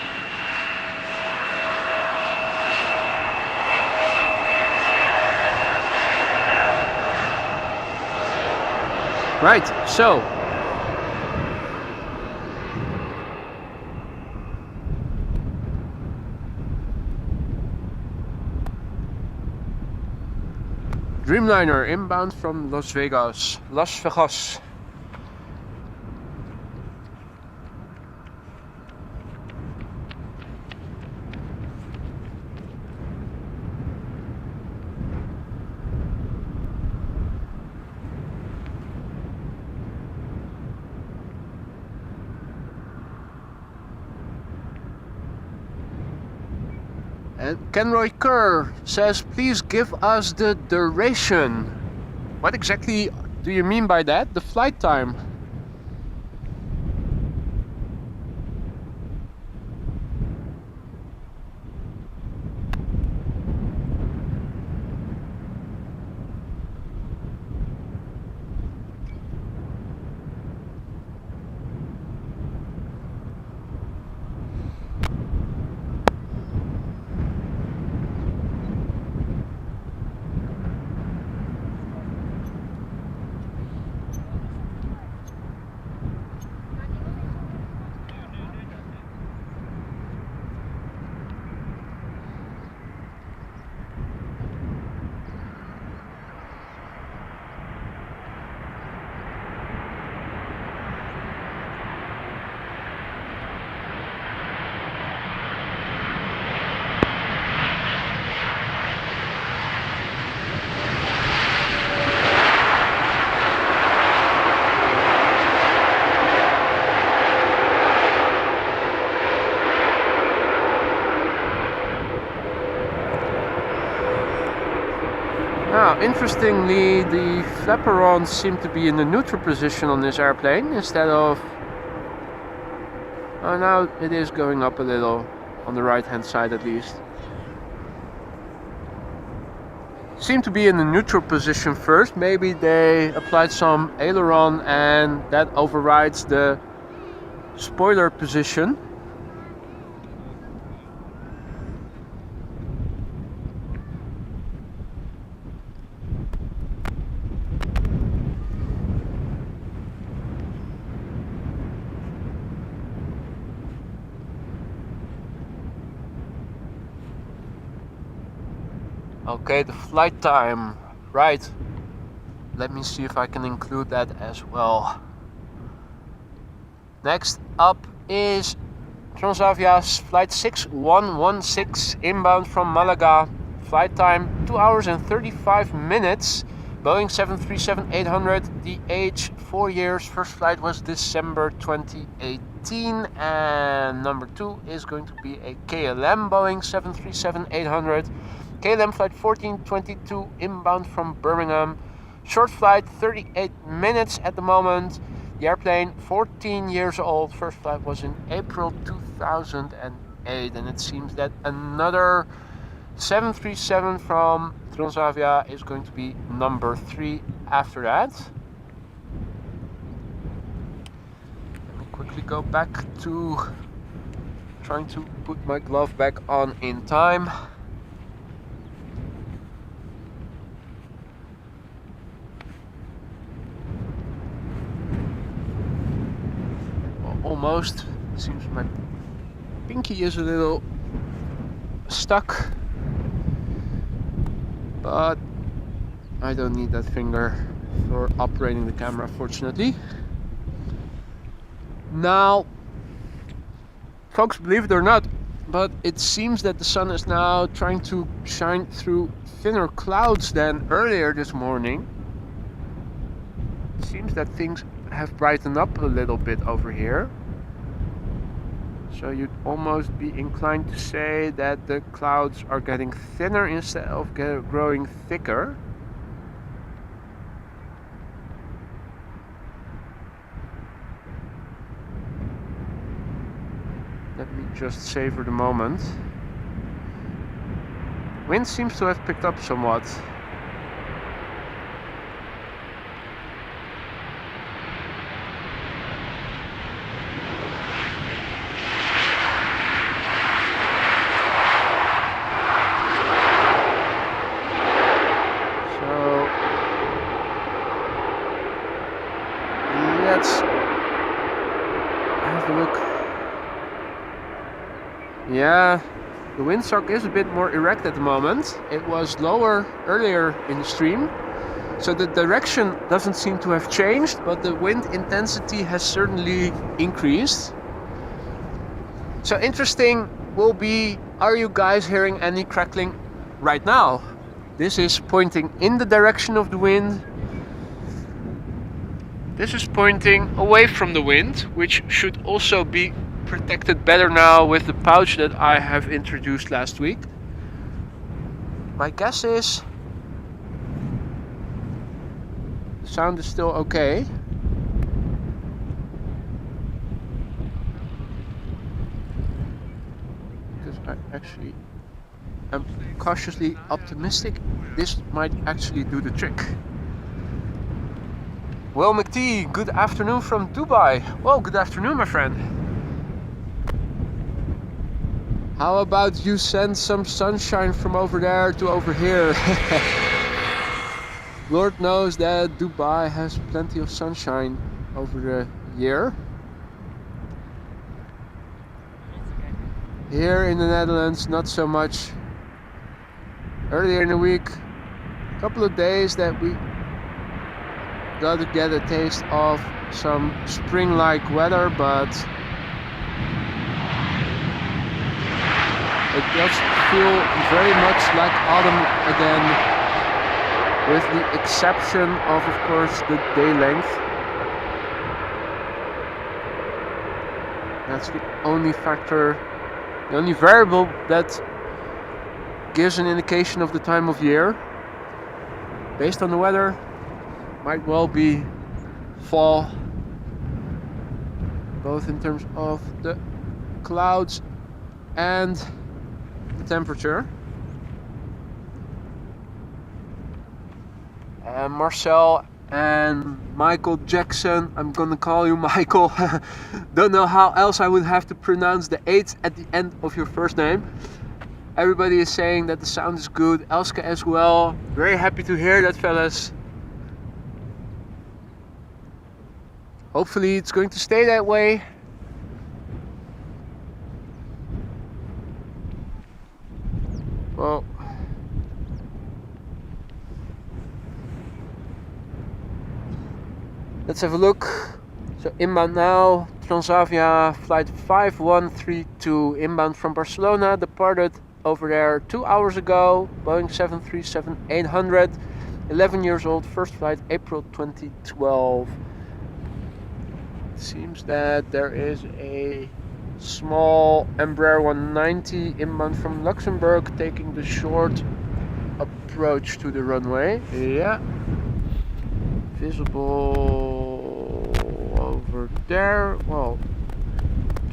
Right, so Dreamliner inbound from Las Vegas. And Kenroy Kerr says, please give us the duration. What exactly do you mean by that? The flight time? Now, interestingly, the flaperons seem to be in the neutral position on this airplane instead of... Oh, now it is going up a little, on the right hand side at least. Seem to be in the neutral position first. Maybe they applied some aileron and that overrides the spoiler position. Okay, the flight time, right. Let me see if I can include that as well. Next up is Transavia's flight 6116 inbound from Malaga. Flight time 2 hours and 35 minutes. Boeing 737-800, the age 4 years. First flight was December 2018. And number 2 is going to be a KLM Boeing 737-800. KLM flight 1422 inbound from Birmingham. Short flight, 38 minutes at the moment. The airplane, 14 years old. First flight was in April 2008. And it seems that another 737 from Transavia is going to be number 3 after that. Let me quickly go back to trying to put my glove back on in time. Almost. Seems my pinky is a little stuck, but I don't need that finger for operating the camera, fortunately. Now, folks, believe it or not, but it seems that the sun is now trying to shine through thinner clouds than earlier this morning. It seems that things have brightened up a little bit over here. So you'd almost be inclined to say that the clouds are getting thinner instead of growing thicker. Let me just savor the moment. Wind seems to have picked up somewhat. Yeah, the windsock is a bit more erect at the moment. It was lower earlier in the stream, so the direction doesn't seem to have changed, but the wind intensity has certainly increased. So interesting will be, are you guys hearing any crackling right now? This is pointing in the direction of the wind. This is pointing away from the wind, which should also be protected better now with the pouch that I have introduced last week. My guess is the sound is still okay. Because I actually am cautiously optimistic this might actually do the trick. Well, McT, good afternoon from Dubai. Well, good afternoon, my friend. How about you send some sunshine from over there to over here? Lord knows that Dubai has plenty of sunshine over the year. Here in the Netherlands, not so much. Earlier in the week, a couple of days that we got to get a taste of some spring-like weather, but it does feel very much like autumn again, with the exception of course, the day length. That's the only factor, the only variable that gives an indication of the time of year. based on the weather, might well be fall, both in terms of the clouds and the temperature. Marcel and Michael Jackson, I'm gonna call you Michael. Don't know how else I would have to pronounce the 8 at the end of your first name. Everybody is saying that the sound is good. Elske as well. Very happy to hear that, fellas. Hopefully it's going to stay that way. Well, let's have a look. So inbound now, Transavia flight 5132 inbound from Barcelona, departed over there 2 hours ago, Boeing 737-800, 11 years old, first flight April 2012. It seems that there is a small Embraer 190 inbound from Luxembourg taking the short approach to the runway. Yeah, visible over there, well,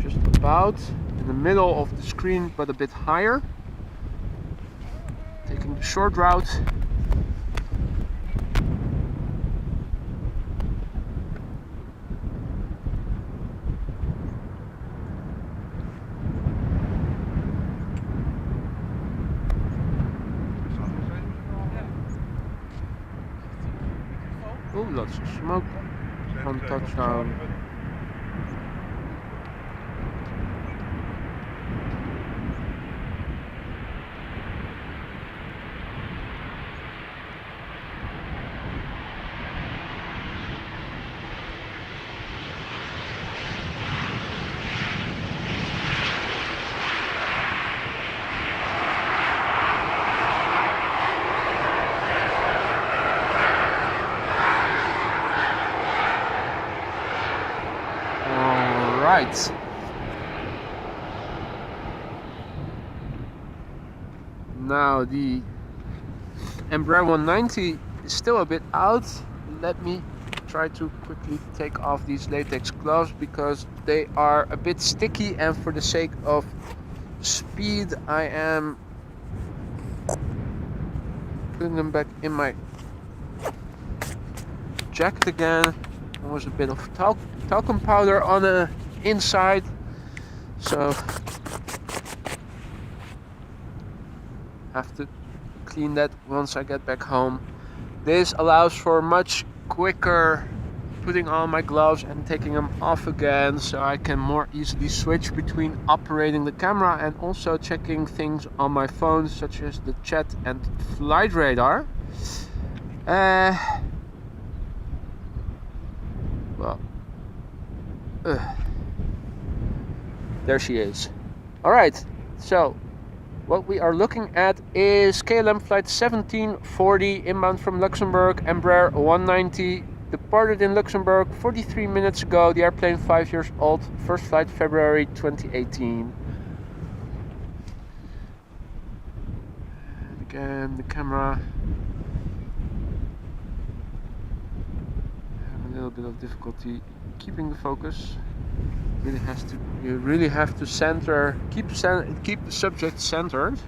just about in the middle of the screen but a bit higher, taking the short route. Oh, lots of smoke on touchdown. Right. Now the Embraer 190 is still a bit out. Let me try to quickly take off these latex gloves because they are a bit sticky, and for the sake of speed I am putting them back in my jacket again. There was a bit of talcum powder on the inside, so have to clean that once I get back home. This allows for much quicker putting on my gloves and taking them off again, so I can more easily switch between operating the camera and also checking things on my phone, such as the chat and flight radar. There she is. Alright, so what we are looking at is KLM flight 1740 inbound from Luxembourg, Embraer 190, departed in Luxembourg 43 minutes ago, the airplane 5 years old, first flight February 2018. And again, the camera, I have a little bit of difficulty keeping the focus. You really have to center, keep the subject centered.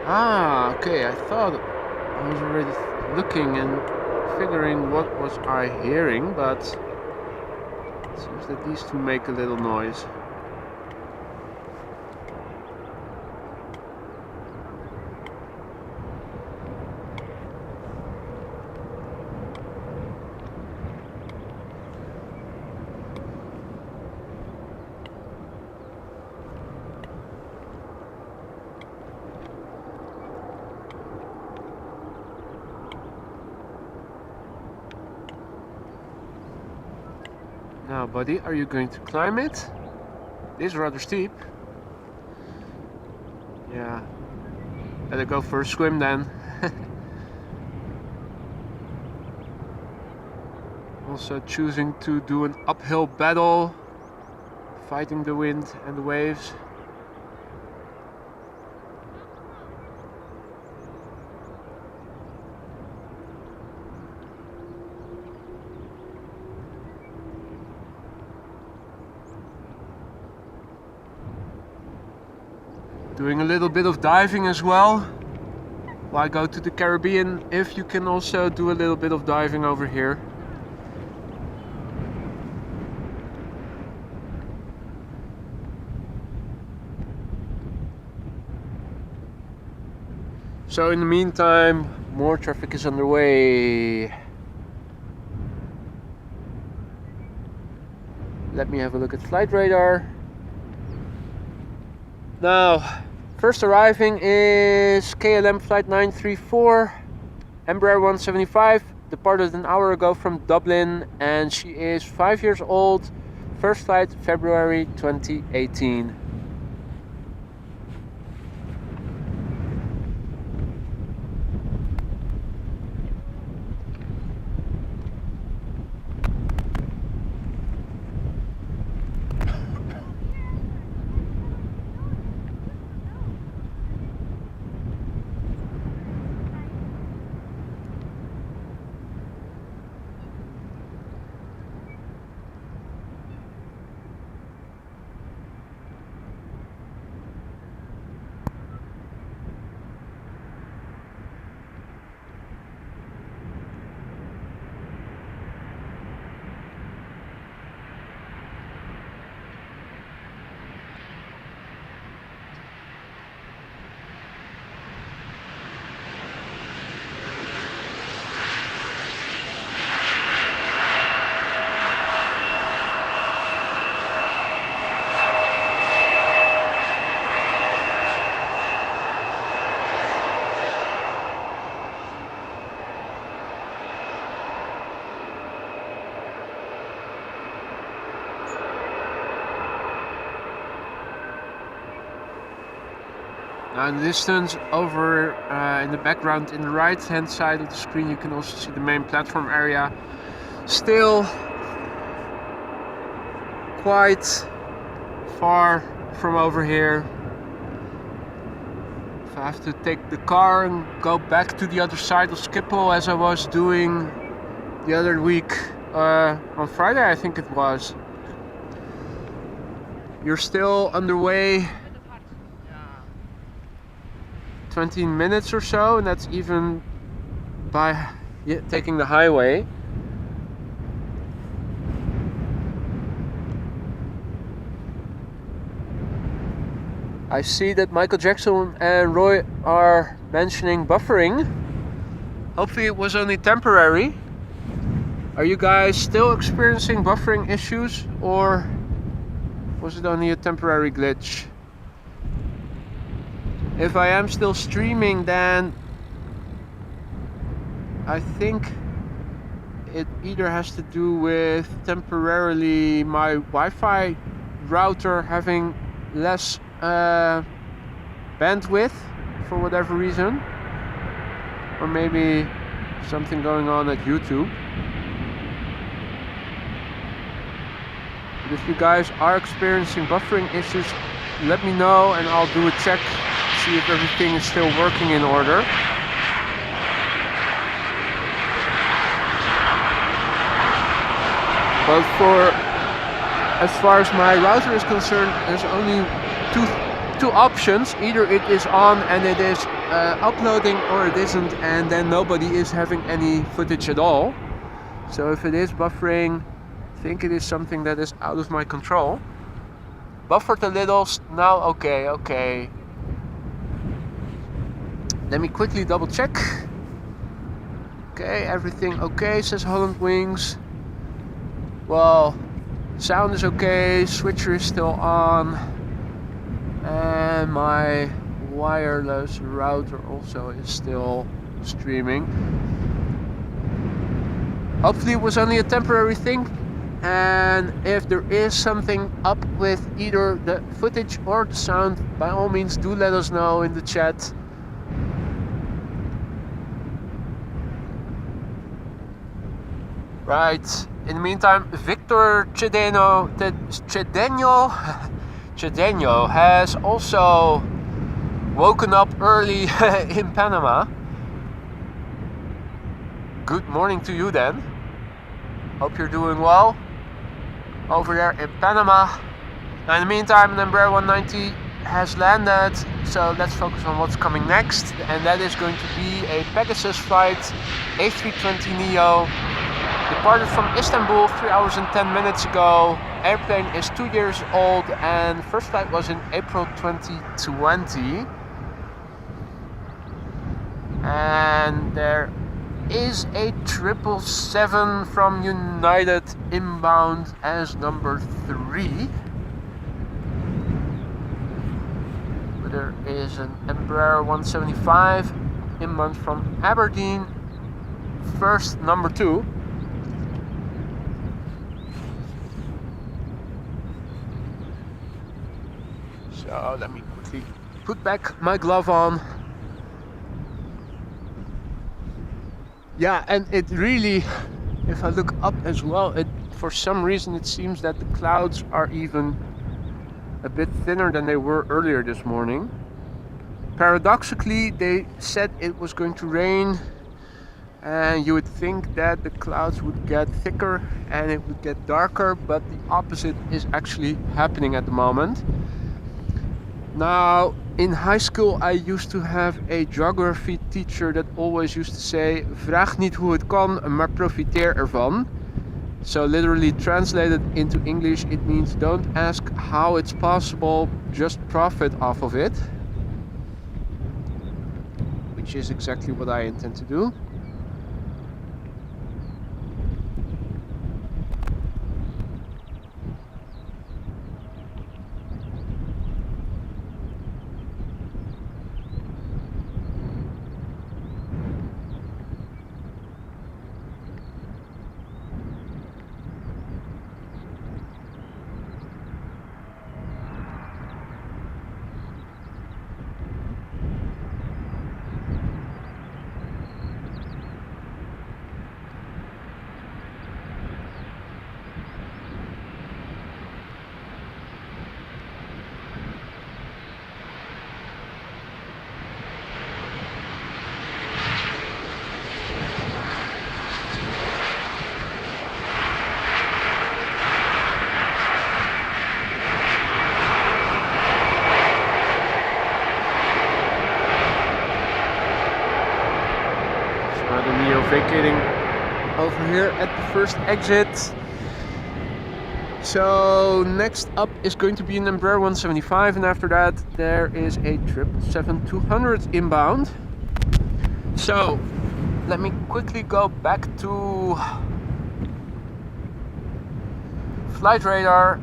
Ah, okay, I thought I was already looking and figuring what was I hearing, but it seems that these two make a little noise. Now, buddy, are you going to climb it? It is rather steep. Yeah. Better go for a swim then. Also choosing to do an uphill battle, fighting the wind and the waves. Doing a little bit of diving as well. Why go to the Caribbean if you can also do a little bit of diving over here? So in the meantime, more traffic is underway. Let me have a look at flight radar. Now, first arriving is KLM flight 934, Embraer 175, departed an hour ago from Dublin, and she is 5 years old. First flight February 2018. Now in the distance over in the background in the right hand side of the screen you can also see the main platform area. Still quite far from over here. If I have to take the car and go back to the other side of Schiphol as I was doing the other week on Friday I think it was. You're still underway 20 minutes or so, and that's even by taking the highway. I see that Michael Jackson and Roy are mentioning buffering. Hopefully it was only temporary. Are you guys still experiencing buffering issues, or was it only a temporary glitch? If I am still streaming, then I think it either has to do with temporarily my Wi-Fi router having less bandwidth for whatever reason, or maybe something going on at YouTube. But if you guys are experiencing buffering issues, let me know and I'll do a check, see if everything is still working in order. But as far as my router is concerned, there's only two options. Either it is on and it is uploading, or it isn't, and then nobody is having any footage at all. So if it is buffering, I think it is something that is out of my control. Buffered a little, now okay. Let me quickly double check. Okay, everything okay, says Holland Wings. Well, sound is okay, switcher is still on, and my wireless router also is still streaming. Hopefully it was only a temporary thing. And if there is something up with either the footage or the sound, by all means do let us know in the chat. Right, in the meantime, Victor Cedeño has also woken up early in Panama. Good morning to you then. Hope you're doing well over there in Panama. Now in the meantime, Embraer 190 has landed, so let's focus on what's coming next, and that is going to be a Pegasus flight, A320neo, departed from Istanbul 3 hours and 10 minutes ago. Airplane is 2 years old and first flight was in April 2020. And there is a 777 from United inbound as number 3. There is an Embraer 175 inbound from Aberdeen, first number 2. So let me quickly put back my glove on. Yeah, and it really, if I look up as well, for some reason it seems that the clouds are even a bit thinner than they were earlier this morning. Paradoxically, they said it was going to rain, and you would think that the clouds would get thicker and it would get darker, but the opposite is actually happening at the moment. Now, in high school I used to have a geography teacher that always used to say, vraag niet hoe het kan, maar profiteer ervan. So literally translated into English, it means don't ask how it's possible, just profit off of it. Which is exactly what I intend to do. Vacating over here at the first exit. So next up is going to be an Embraer 175, and after that there is a 777-200 inbound. So let me quickly go back to flight radar.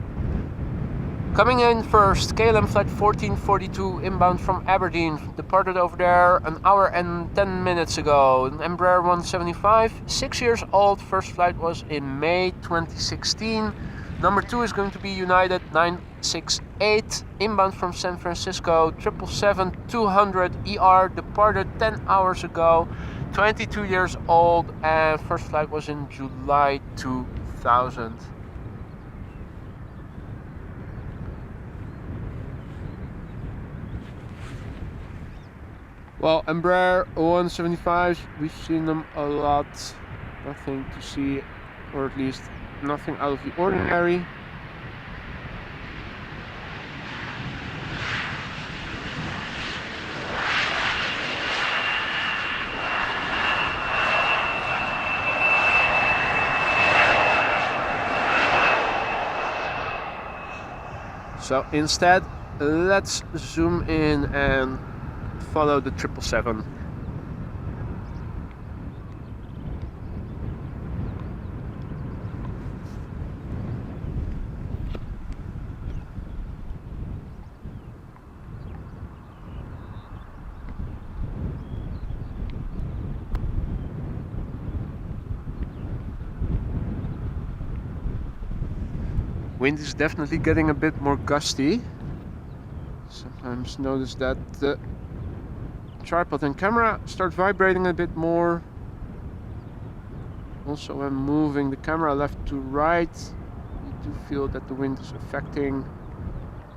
Coming in first, KLM flight 1442 inbound from Aberdeen, departed over there an hour and 10 minutes ago. An Embraer 175, 6 years old, first flight was in May 2016. Number 2 is going to be United 968, inbound from San Francisco, 777-200 ER, departed 10 hours ago, 22 years old, and first flight was in July 2000. Well, Embraer 175s, we've seen them a lot. Nothing to see, or at least nothing out of the ordinary. So instead, let's zoom in and follow the 777. Wind is definitely getting a bit more gusty. Sometimes notice that the tripod and camera start vibrating a bit more. Also, when moving the camera left to right, you do feel that the wind is affecting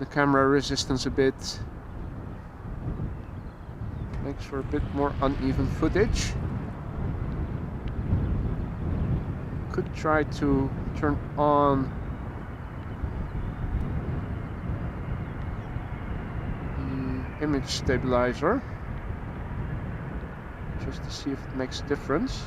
the camera resistance a bit. Makes for a bit more uneven footage. Could try to turn on the image stabilizer just to see if it makes a difference.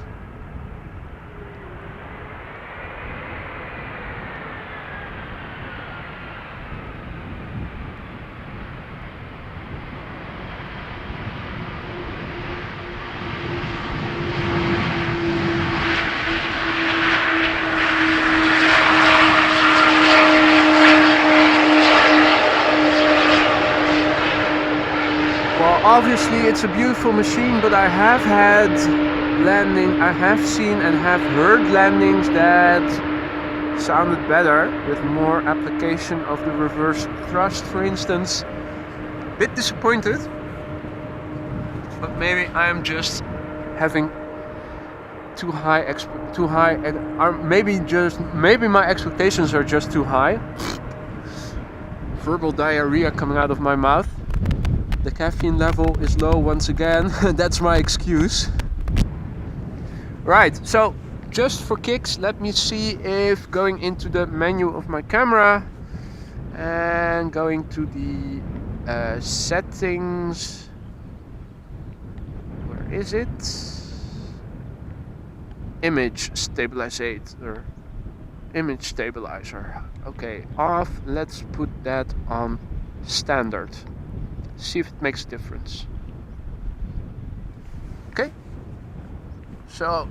Obviously it's a beautiful machine, but I have seen and have heard landings that sounded better with more application of the reverse thrust, for instance. Bit disappointed, but maybe I am just having maybe my expectations are just too high. Verbal diarrhea coming out of my mouth. The caffeine level is low once again. That's my excuse. Right, so just for kicks, let me see if going into the menu of my camera and going to the settings. Where is it? Image stabilizer. Image stabilizer. Okay, off. Let's put that on standard. See if it makes a difference. Okay, so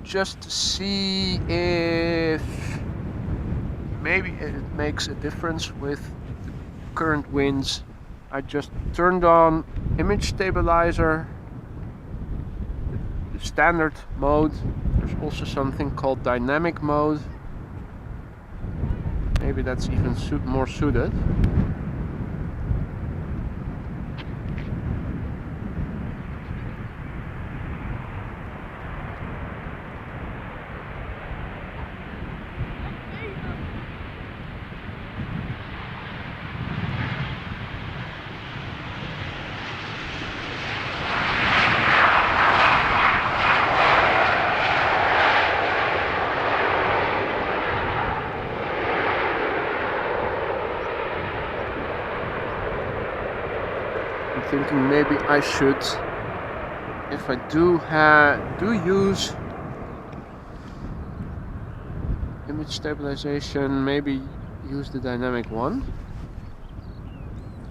just to see if maybe it makes a difference with the current winds, I just turned on image stabilizer, the standard mode. There's also something called dynamic mode. Maybe that's even more suited. Thinking maybe I should, if I do use image stabilization, maybe use the dynamic one.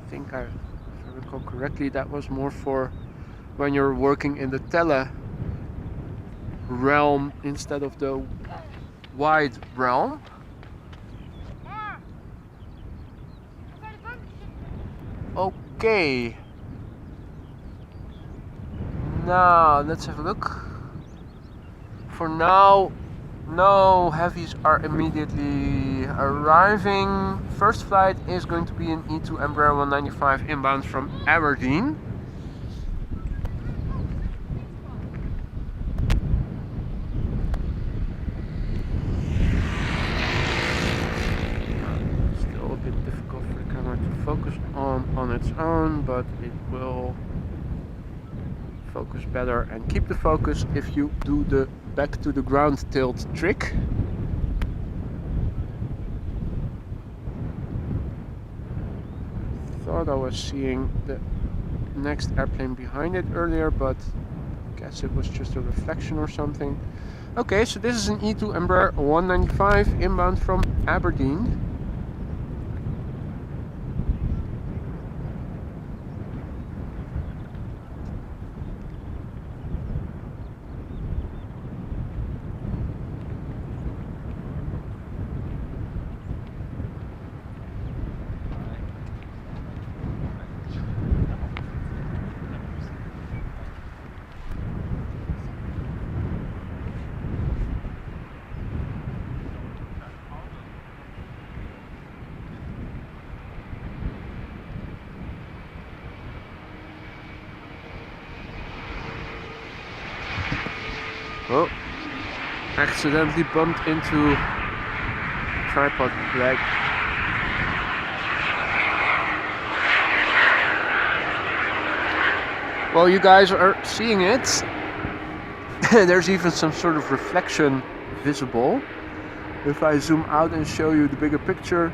I think if I recall correctly, that was more for when you're working in the tele realm instead of the wide realm. Okay. Now let's have a look. For now, no heavies are immediately arriving. First flight is going to be an E2 Embraer 195 inbound from Aberdeen. Still a bit difficult for the camera to focus on its own, but it will focus better and keep the focus if you do the back to the ground tilt trick. Thought I was seeing the next airplane behind it earlier, but I guess it was just a reflection or something. Okay, so this is an E2 Embraer 195 inbound from Aberdeen. Oh, accidentally bumped into tripod leg. Well, you guys are seeing it. There's even some sort of reflection visible. If I zoom out and show you the bigger picture,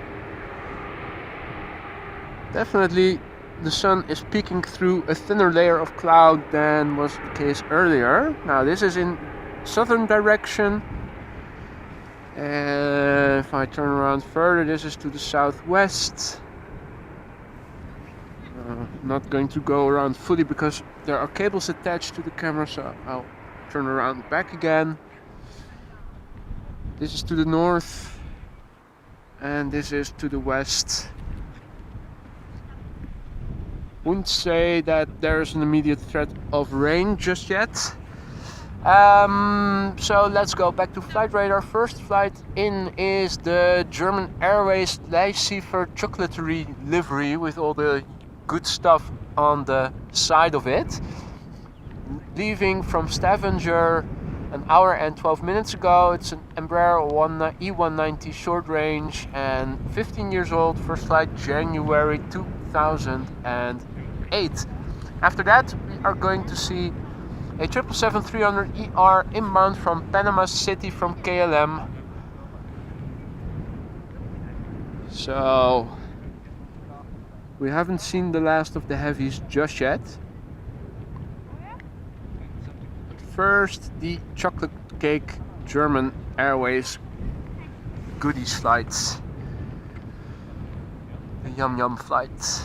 definitely the sun is peeking through a thinner layer of cloud than was the case earlier. Now this is in southern direction. And if I turn around further, this is to the southwest. Not going to go around fully because there are cables attached to the camera, so I'll turn around back again. This is to the north, and this is to the west. Wouldn't say that there's an immediate threat of rain just yet. So let's go back to flight radar. First flight in is the German Airways Leysieffer Chocolaterie livery with all the good stuff on the side of it. Leaving from Stavanger an hour and 12 minutes ago. It's an Embraer E190 short range and 15 years old. First flight January 2008. After that we are going to see a 777-300ER inbound from Panama City from KLM. So we haven't seen the last of the heavies just yet. But first, the chocolate cake German Airways goodies flights. The yum yum flights.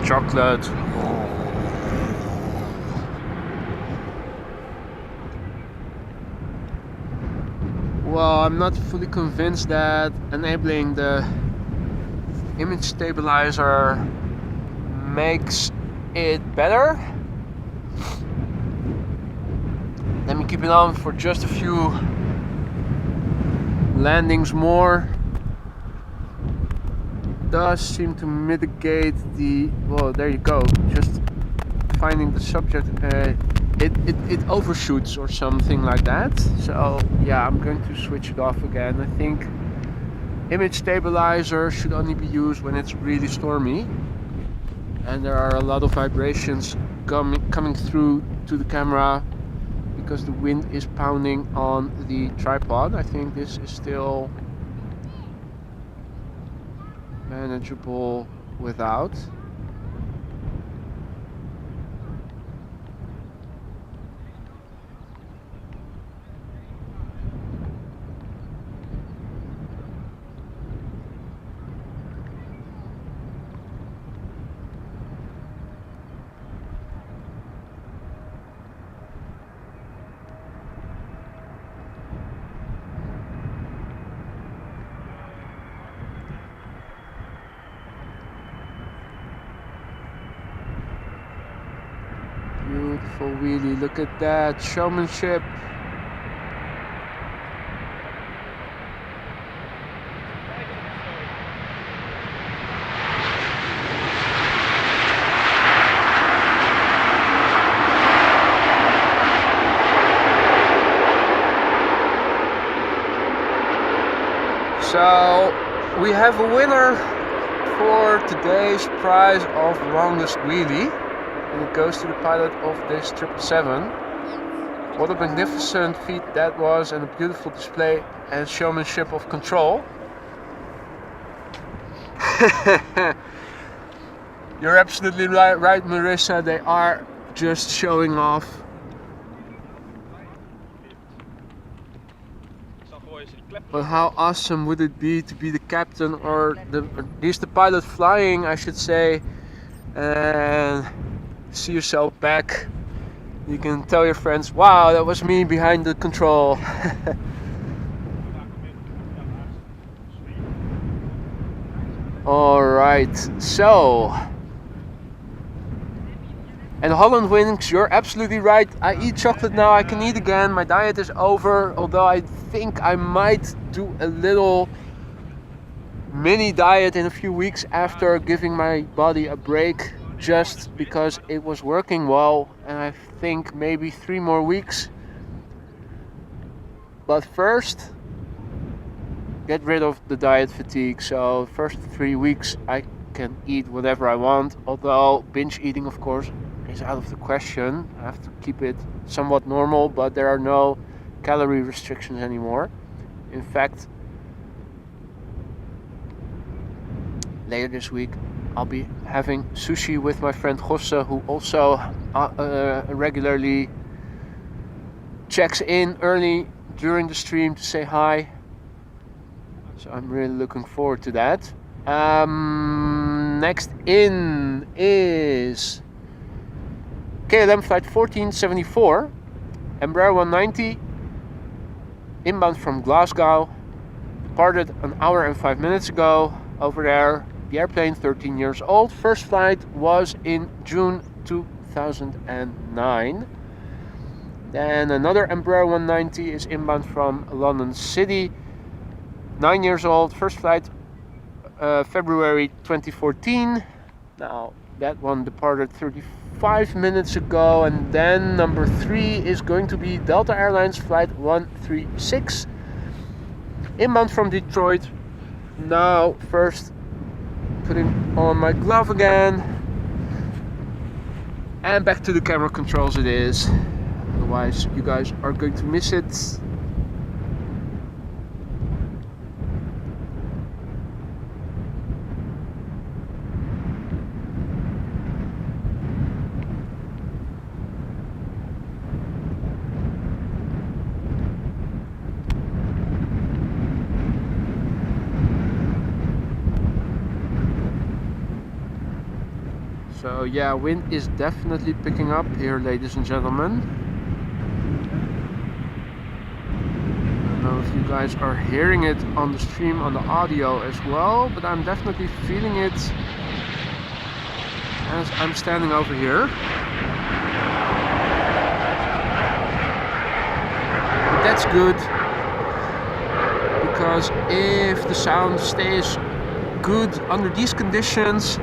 Chocolate. Well, I'm not fully convinced that enabling the image stabilizer makes it better. Let me keep it on for just a few landings more. Does seem to mitigate the, well, there you go, just finding the subject, it overshoots or something like that. So yeah, I'm going to switch it off again. I think image stabilizer should only be used when it's really stormy and there are a lot of vibrations coming through to the camera because the wind is pounding on the tripod. I think this is still manageable without. Beautiful wheelie, look at that showmanship. So we have a winner for today's prize of longest wheelie, and it goes to the pilot of this 777. What a magnificent feat that was, and a beautiful display and showmanship of control. You're absolutely right, Marissa, they are just showing off. But how awesome would it be to be the captain, or at least the pilot flying, I should say, and see yourself back. You can tell your friends, wow, that was me behind the control. Alright, so. And Holland wins, you're absolutely right. I eat chocolate now, I can eat again. My diet is over, although I think I might do a little mini diet in a few weeks after giving my body a break, just because it was working well, and I think maybe 3 more weeks. But first, get rid of the diet fatigue. So first 3 weeks I can eat whatever I want, although binge eating, of course, is out of the question. I have to keep it somewhat normal, but there are no calorie restrictions anymore. In fact, later this week I'll be having sushi with my friend Gosse, who also regularly checks in early during the stream to say hi. So I'm really looking forward to that. Next in is KLM flight 1474, Embraer 190, inbound from Glasgow, departed an hour and 5 minutes ago. Over there, the airplane 13 years old. First flight was in June 2009. Then another Embraer 190 is inbound from London City, 9 years old. First flight February 2014. Now that one departed 35 minutes ago. And then number 3 is going to be Delta Airlines flight 136, inbound from Detroit. Now first putting on my glove again, and back to the camera controls it is, otherwise you guys are going to miss it. So yeah, wind is definitely picking up here, ladies and gentlemen. I don't know if you guys are hearing it on the stream on the audio as well, but I'm definitely feeling it as I'm standing over here. But that's good, because if the sound stays good under these conditions,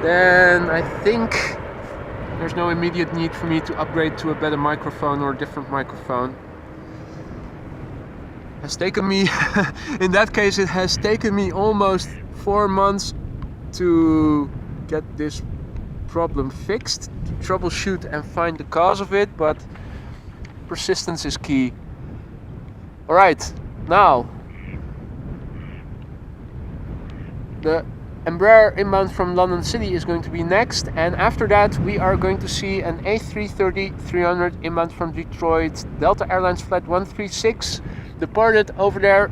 then I think there's no immediate need for me to upgrade to a better microphone or a different microphone. It has taken me, in that case, it has taken me almost 4 months to get this problem fixed, to troubleshoot and find the cause of it, but persistence is key. Alright, now the Embraer inbound from London City is going to be next, and after that we are going to see an A330-300 inbound from Detroit, Delta Airlines flight 136, departed over there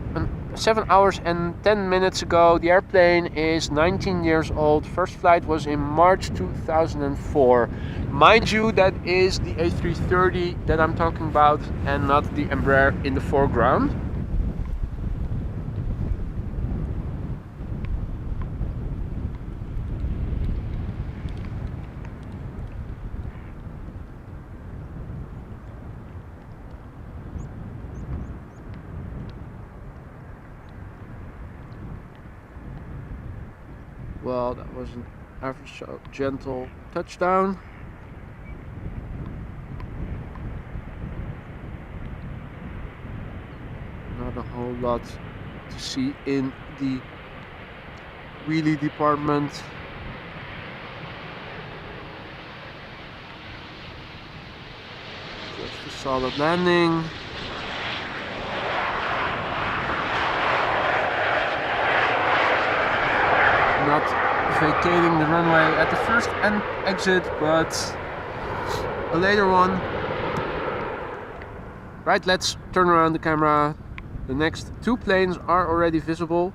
7 hours and 10 minutes ago. The airplane is 19 years old. First flight was in March 2004. Mind you, that is the A330 that I'm talking about, and not the Embraer in the foreground. Well, that was an ever so gentle touchdown. Not a whole lot to see in the wheelie department. Just a solid landing. Not vacating the runway at the first exit, but a later one. Right, let's turn around the camera. The next two planes are already visible.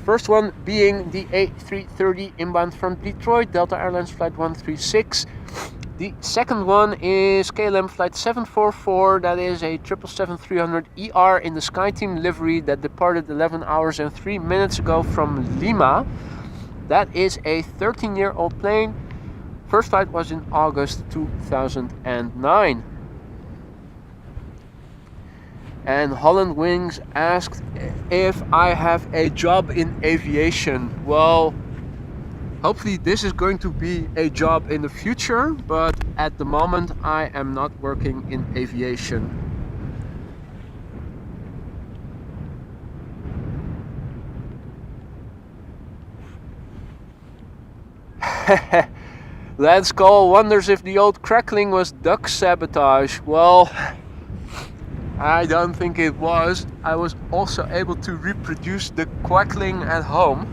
First one being the A330 inbound from Detroit, Delta Airlines flight 136. The second one is KLM flight 744, that is a 777-300ER in the SkyTeam livery that departed 11 hours and 3 minutes ago from Lima. That is a 13-year-old plane. First flight was in August 2009. And Holland Wings asked if I have a job in aviation. Well, hopefully this is going to be a job in the future, but at the moment I am not working in aviation. Lance Cole wonders if the old crackling was duck sabotage. Well, I don't think it was. I was also able to reproduce the quackling at home.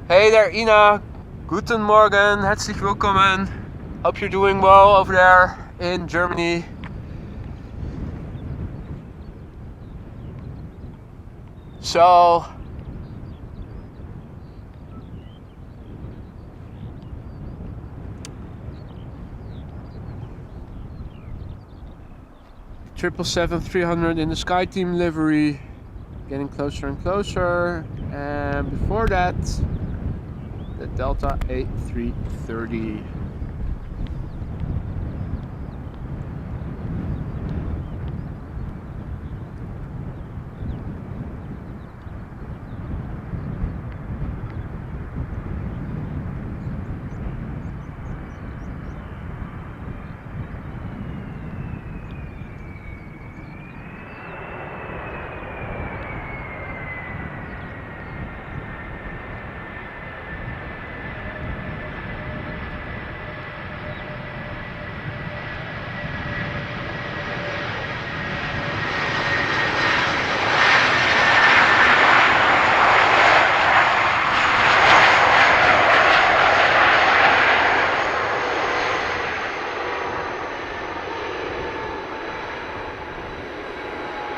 Hey there, Ina. Guten Morgen, herzlich willkommen. Hope you're doing well over there in Germany. So, Triple 7-300 in the SkyTeam livery, getting closer and closer. And before that, the Delta A330.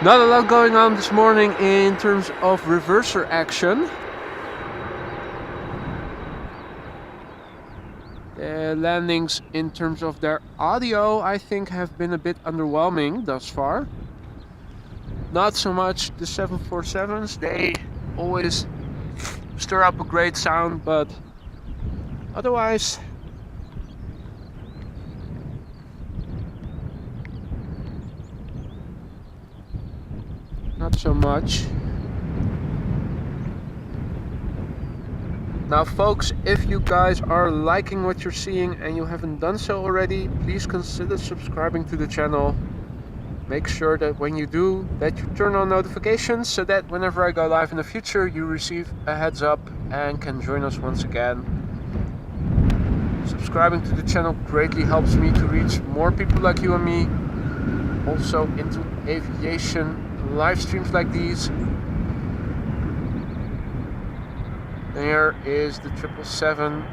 Not a lot going on this morning in terms of reverser action. The landings in terms of their audio, I think, have been a bit underwhelming thus far. Not so much the 747s, they always stir up a great sound, but otherwise not so much. Now folks, if you guys are liking what you're seeing and you haven't done so already, please consider subscribing to the channel. Make sure that when you do, that you turn on notifications so that whenever I go live in the future, you receive a heads up and can join us once again. Subscribing to the channel greatly helps me to reach more people like you and me, also into aviation live streams like these. There is the 777-300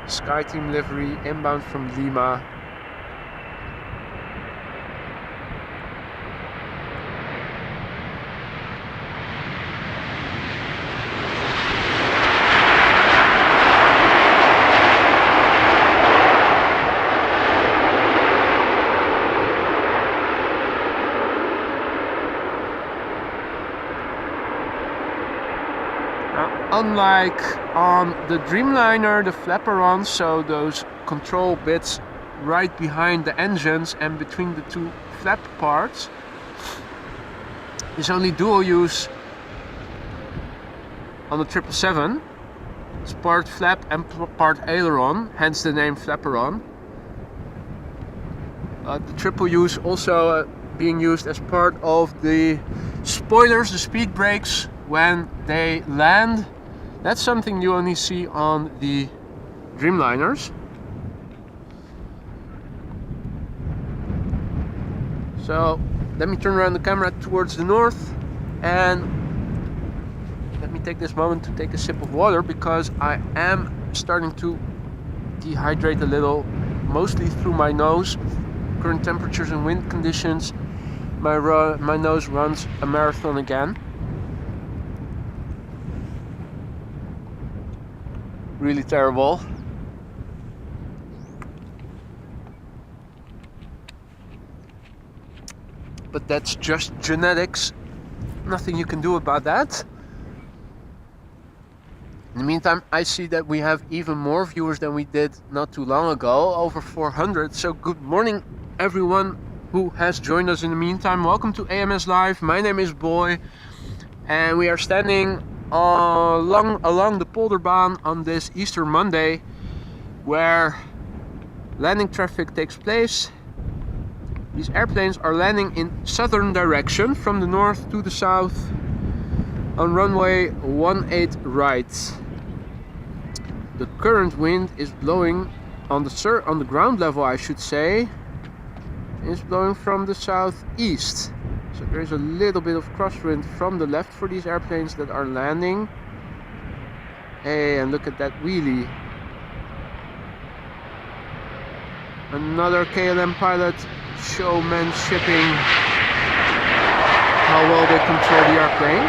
SkyTeam livery inbound from Lima. Unlike on the Dreamliner, the flaperon, so those control bits right behind the engines and between the two flap parts, is only dual use on the 777. It's part flap and part aileron, hence the name flaperon. The triple use also being used as part of the spoilers, the speed brakes when they land. That's something you only see on the Dreamliners. So let me turn around the camera towards the north and let me take this moment to take a sip of water because I am starting to dehydrate a little, mostly through my nose. Current temperatures and wind conditions, my nose runs a marathon again. Really terrible. But that's just genetics. Nothing you can do about that. In the meantime, I see that we have even more viewers than we did not too long ago, over 400. So good morning everyone who has joined us in the meantime. Welcome to AMS Live. My name is Boy and we are standing along the Polderbaan on this Easter Monday where landing traffic takes place. These airplanes are landing in southern direction from the north to the south on runway 18 right. The current wind is blowing on the ground level, I should say, is blowing from the southeast. So there is a little bit of crosswind from the left for these airplanes that are landing. Hey, and look at that wheelie. Another KLM pilot showmanshipping how well they control the airplane.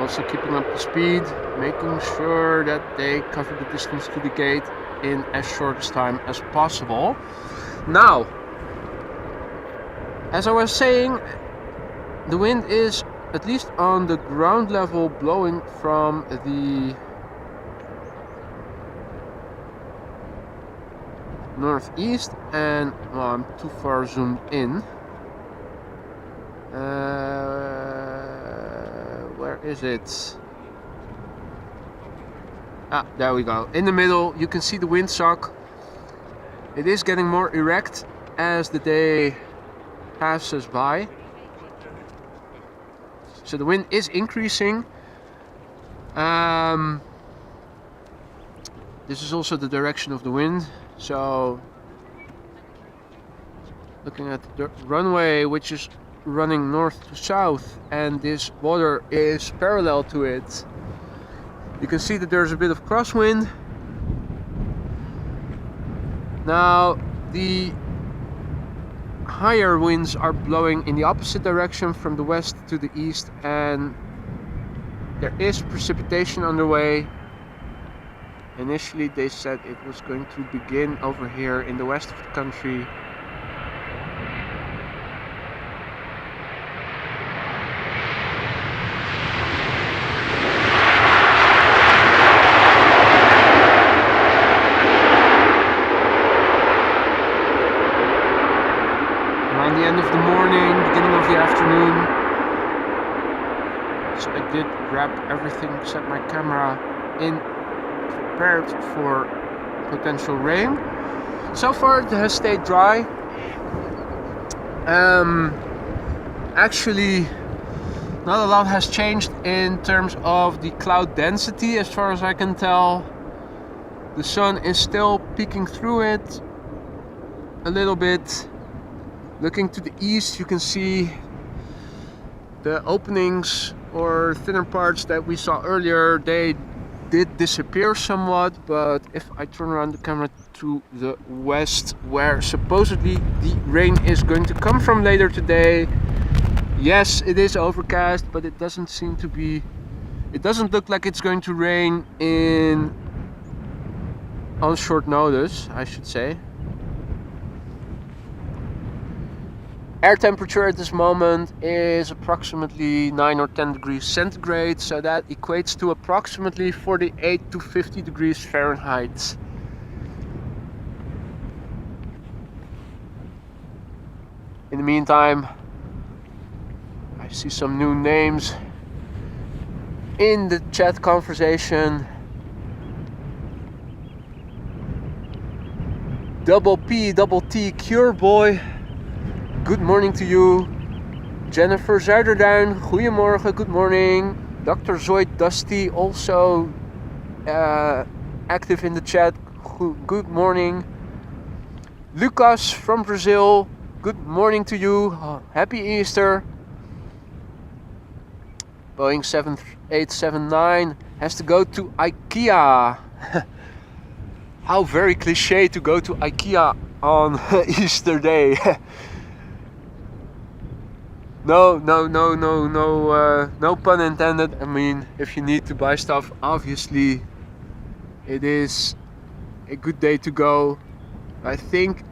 Also keeping up the speed, making sure that they cover the distance to the gate in as short a time as possible. Now, as I was saying, the wind is, at least on the ground level, blowing from the northeast, and well, I'm too far zoomed in. Where is it? Ah, there we go. In the middle, you can see the windsock. It is getting more erect as the day passes by. So the wind is increasing. This is also the direction of the wind. So looking at the runway, which is running north to south, and this water is parallel to it, you can see that there's a bit of crosswind. Now the higher winds are blowing in the opposite direction from the west to the east, and there is precipitation underway. Initially they said it was going to begin over here in the west of the country. Around the end of the morning, beginning of the afternoon. So I did grab everything, set my camera in, prepared for potential rain. So far it has stayed dry. Actually, not a lot has changed in terms of the cloud density as far as I can tell. The sun is still peeking through it a little bit. Looking to the east, you can see the openings or thinner parts that we saw earlier. They did disappear somewhat, but if I turn around the camera to the west, where supposedly the rain is going to come from later today, yes, it is overcast, but it doesn't seem to be, it doesn't look like it's going to rain on short notice, I should say. Air temperature at this moment is approximately 9 or 10 degrees centigrade, so that equates to approximately 48 to 50 degrees Fahrenheit. In the meantime, I see some new names in the chat conversation. Double P, double T, Cure Boy. Good morning to you. Jennifer Zuiderduin, goedemorgen, good morning. Dr. Zoid Dusty, also active in the chat. Good morning. Lucas from Brazil, good morning to you. Happy Easter. Boeing 7879 has to go to IKEA. How very cliche to go to IKEA on Easter Day. No pun intended. I mean, if you need to buy stuff, obviously it is a good day to go. I think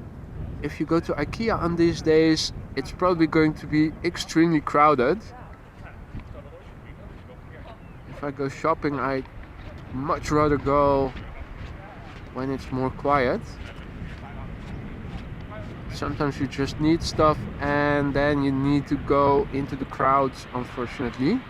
if you go to IKEA on these days, it's probably going to be extremely crowded. If I go shopping, I'd much rather go when it's more quiet. Sometimes you just need stuff and then you need to go into the crowds, unfortunately.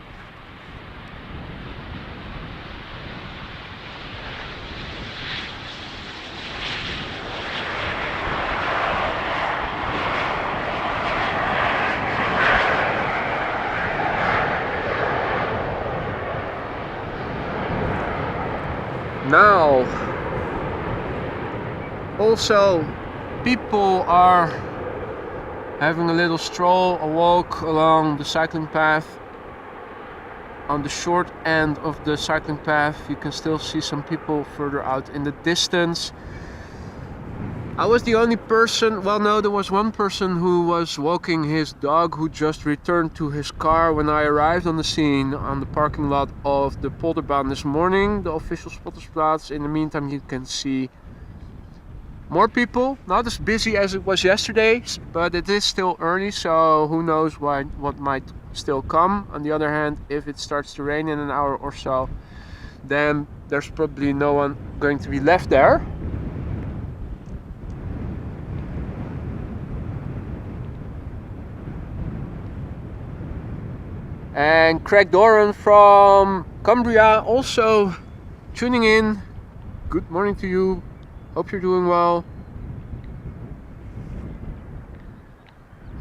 Now, also, people are having a little stroll, a walk along the cycling path. On the short end of the cycling path, you can still see some people further out in the distance. I was the only person, well no, there was one person who was walking his dog who just returned to his car when I arrived on the scene on the parking lot of the Polderbaan this morning, the official Spottersplaats. In the meantime, you can see more people, not as busy as it was yesterday, but it is still early, so who knows what might still come. On the other hand, if it starts to rain in an hour or so, then there's probably no one going to be left there. And Craig Doran from Cumbria also tuning in. Good morning to you. Hope you're doing well.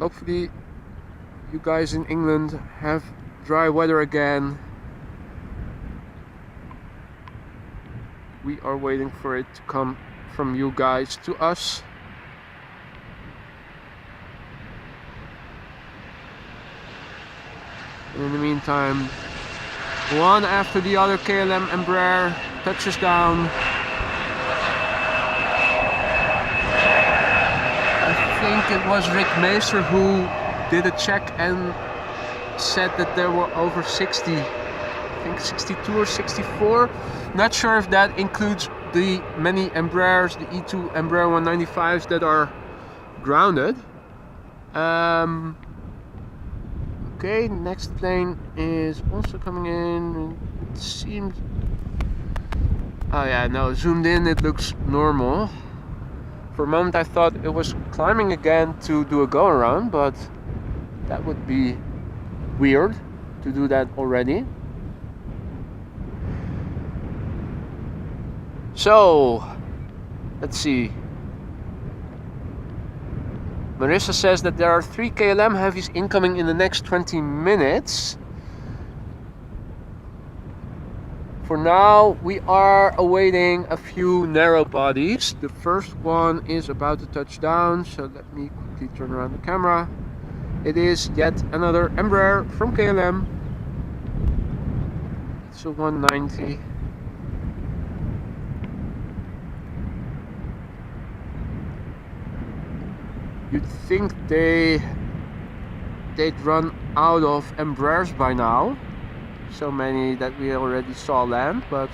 Hopefully you guys in England have dry weather again. We are waiting for it to come from you guys to us. In the meantime, one after the other KLM Embraer touches down. I think it was Rick Meester who did a check and said that there were over 60, I think 62 or 64. Not sure if that includes the many Embraers, the E2 Embraer 195s that are grounded. Okay, next plane is also coming in. It seems... Oh yeah, no, zoomed in it looks normal. For a moment I thought it was climbing again to do a go around, but that would be weird to do that already. So, let's see. Marissa says that there are 3 KLM heavies incoming in the next 20 minutes. For now, we are awaiting a few narrow bodies. The first one is about to touch down, so let me quickly turn around the camera. It is yet another Embraer from KLM. It's a 190. You'd think they'd run out of Embraers by now. So many that we already saw land, but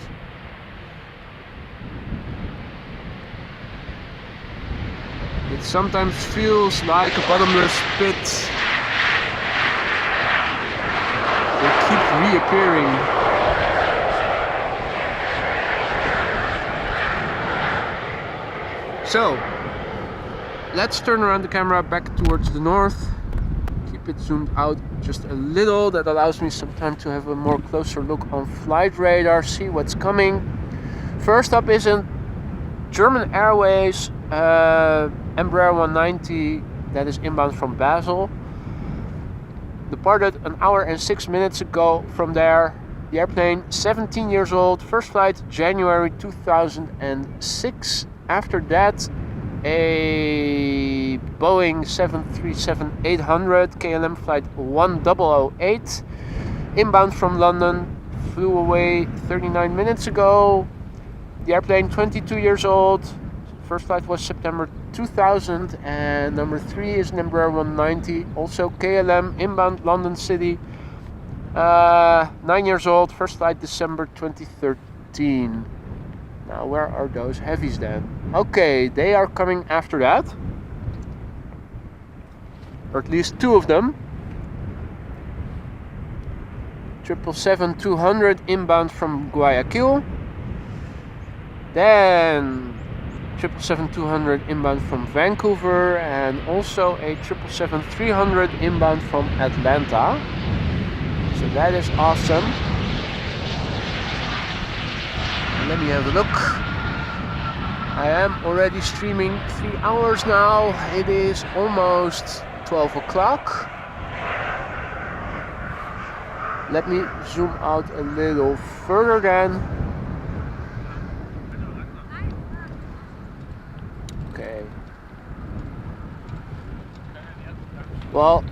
it sometimes feels like a bottomless pit. They keep reappearing. So, let's turn around the camera back towards the north. Keep it zoomed out just a little. That allows me some time to have a more closer look on flight radar, see what's coming. First up is a German Airways Embraer 190 that is inbound from Basel. Departed an hour and 6 minutes ago from there. The airplane, 17 years old, first flight January 2006. After that, a Boeing 737-800 KLM flight 1008, inbound from London, flew away 39 minutes ago. The airplane, 22 years old, first flight was September 2000, and number 3 is an Embraer 190, also KLM, inbound London City, 9 years old, first flight December 2013. Now where are those heavies then? Okay, they are coming after that, or at least 2 of them. 777-200 inbound from Guayaquil, then 777-200 inbound from Vancouver, and also a 777-300 inbound from Atlanta. So that is awesome. Let me have a look. I am already streaming 3 hours now. It is almost 12 o'clock. Let me zoom out a little further then. Okay. Well,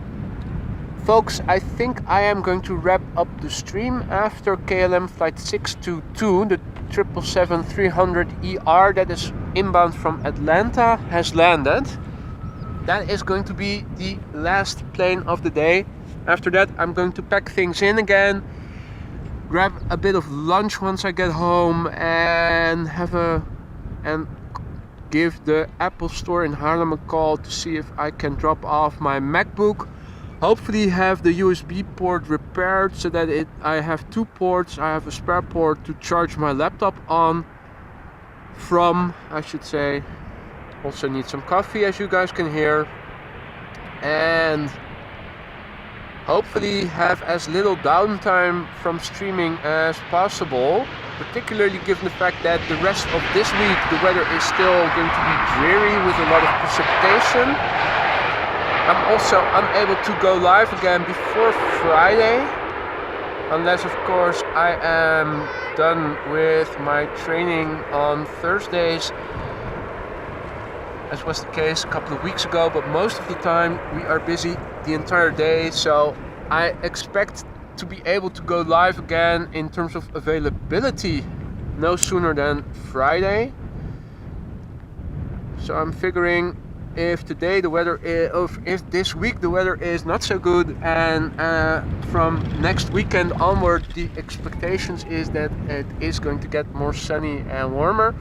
folks, I think I am going to wrap up the stream after KLM flight 622, the 777-300ER that is inbound from Atlanta has landed. That is going to be the last plane of the day. After that, I'm going to pack things in again, grab a bit of lunch once I get home, and give the Apple store in Haarlem a call to see if I can drop off my MacBook. Hopefully have the USB port repaired so that I have 2 ports. I have a spare port to charge my laptop on from, I should say. Also need some coffee, as you guys can hear, and hopefully have as little downtime from streaming as possible, particularly given the fact that the rest of this week the weather is still going to be dreary with a lot of precipitation. I'm also unable to go live again before Friday, unless of course I am done with my training on Thursdays, as was the case a couple of weeks ago, but most of the time we are busy the entire day, so I expect to be able to go live again in terms of availability no sooner than Friday. So I'm figuring if today the weather is, if this week the weather is not so good, and from next weekend onward the expectations is that it is going to get more sunny and warmer,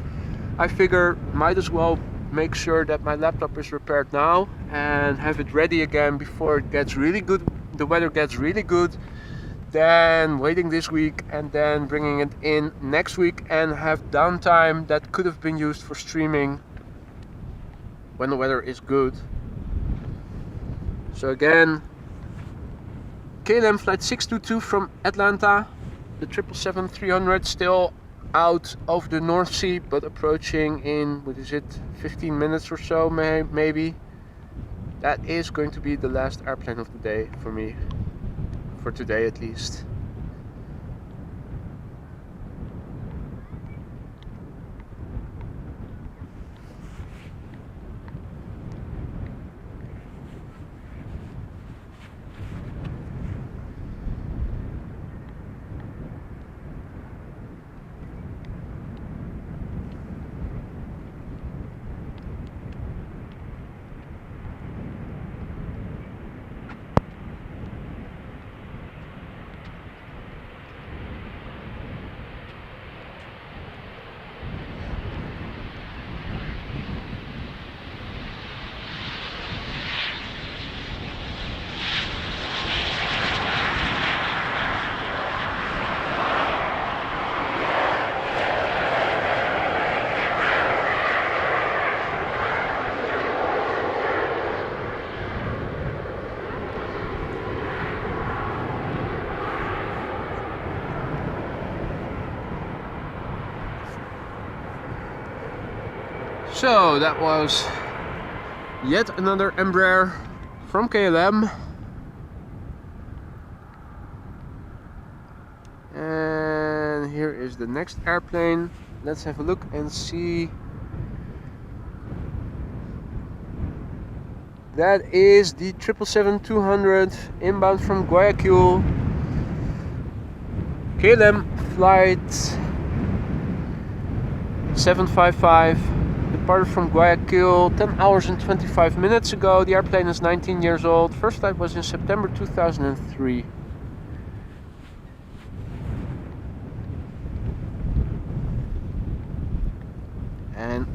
I figure might as well make sure that my laptop is repaired now and have it ready again before it gets really good, the weather gets really good, than waiting this week and then bringing it in next week and have downtime that could have been used for streaming when the weather is good. So again, KLM flight 622 from Atlanta, the 777-300 still out of the North Sea, but approaching in, what is it, 15 minutes or so maybe. That is going to be the last airplane of the day for me, for today at least. So that was yet another Embraer from KLM. And here is the next airplane. Let's have a look and see. That is the 777-200 inbound from Guayaquil. KLM flight 755. Departed from Guayaquil 10 hours and 25 minutes ago. The airplane is 19 years old. First flight was in September 2003. And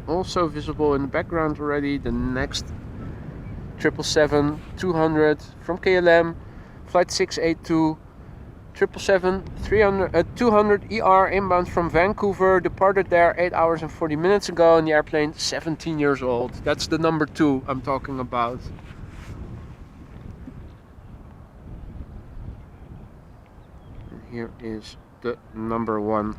also visible in the background already the next 777-200 from KLM, flight 682, 777-200 ER inbound from Vancouver, departed there 8 hours and 40 minutes ago, and the airplane 17 years old. That's the number 2 I'm talking about. And here is the number 1.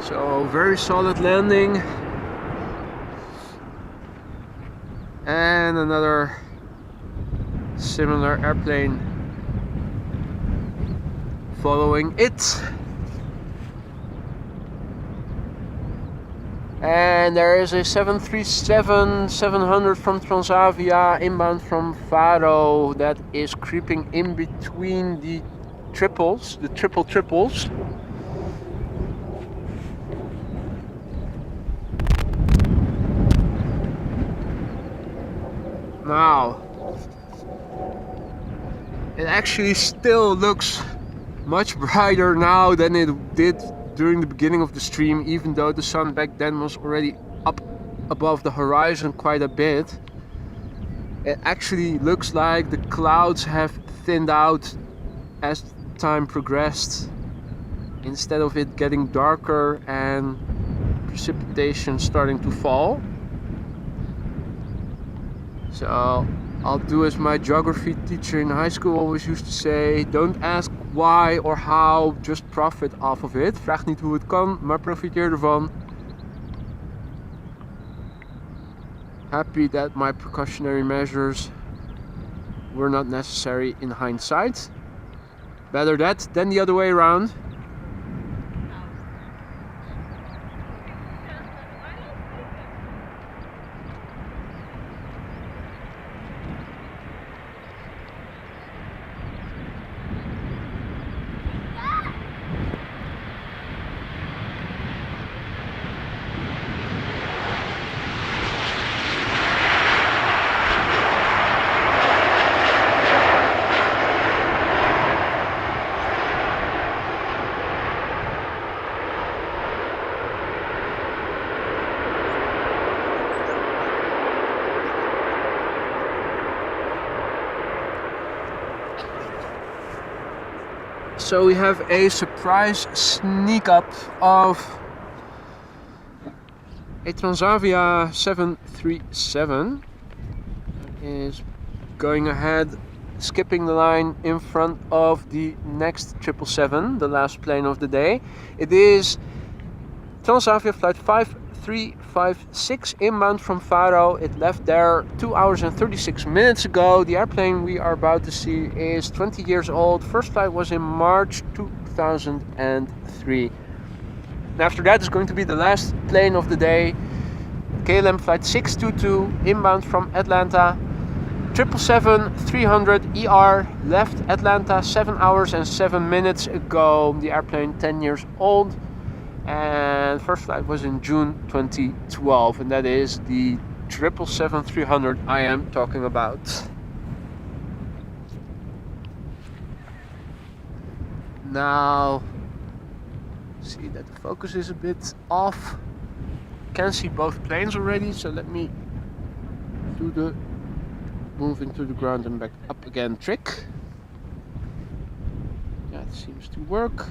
So very solid landing, and another similar airplane following it. And there is a 737-700 from Transavia inbound from Faro that is creeping in between the triples, the triples. Now, it actually still looks much brighter now than it did during the beginning of the stream, even though the sun back then was already up above the horizon quite a bit. It actually looks like the clouds have thinned out as time progressed, instead of it getting darker and precipitation starting to fall. So I'll do as my geography teacher in high school always used to say: don't ask why or how, just profit off of it. Vraag niet hoe het kan, maar profiteer ervan. Happy that my precautionary measures were not necessary in hindsight. Better that than the other way around. So we have a surprise sneak up of a Transavia 737. Is going ahead, skipping the line in front of the next 777, the last plane of the day. It is Transavia flight A356 inbound from Faro. It left there 2 hours and 36 minutes ago. The airplane we are about to see is 20 years old. First flight was in March 2003. And after that is going to be the last plane of the day. KLM flight 622 inbound from Atlanta. 777-300 left Atlanta 7 hours and 7 minutes ago. The airplane 10 years old. And first flight was in June 2012, and that is the 777-300 I am talking about. Now, see that the focus is a bit off. Can see both planes already, so let me do the moving to the ground and back up again trick. That seems to work.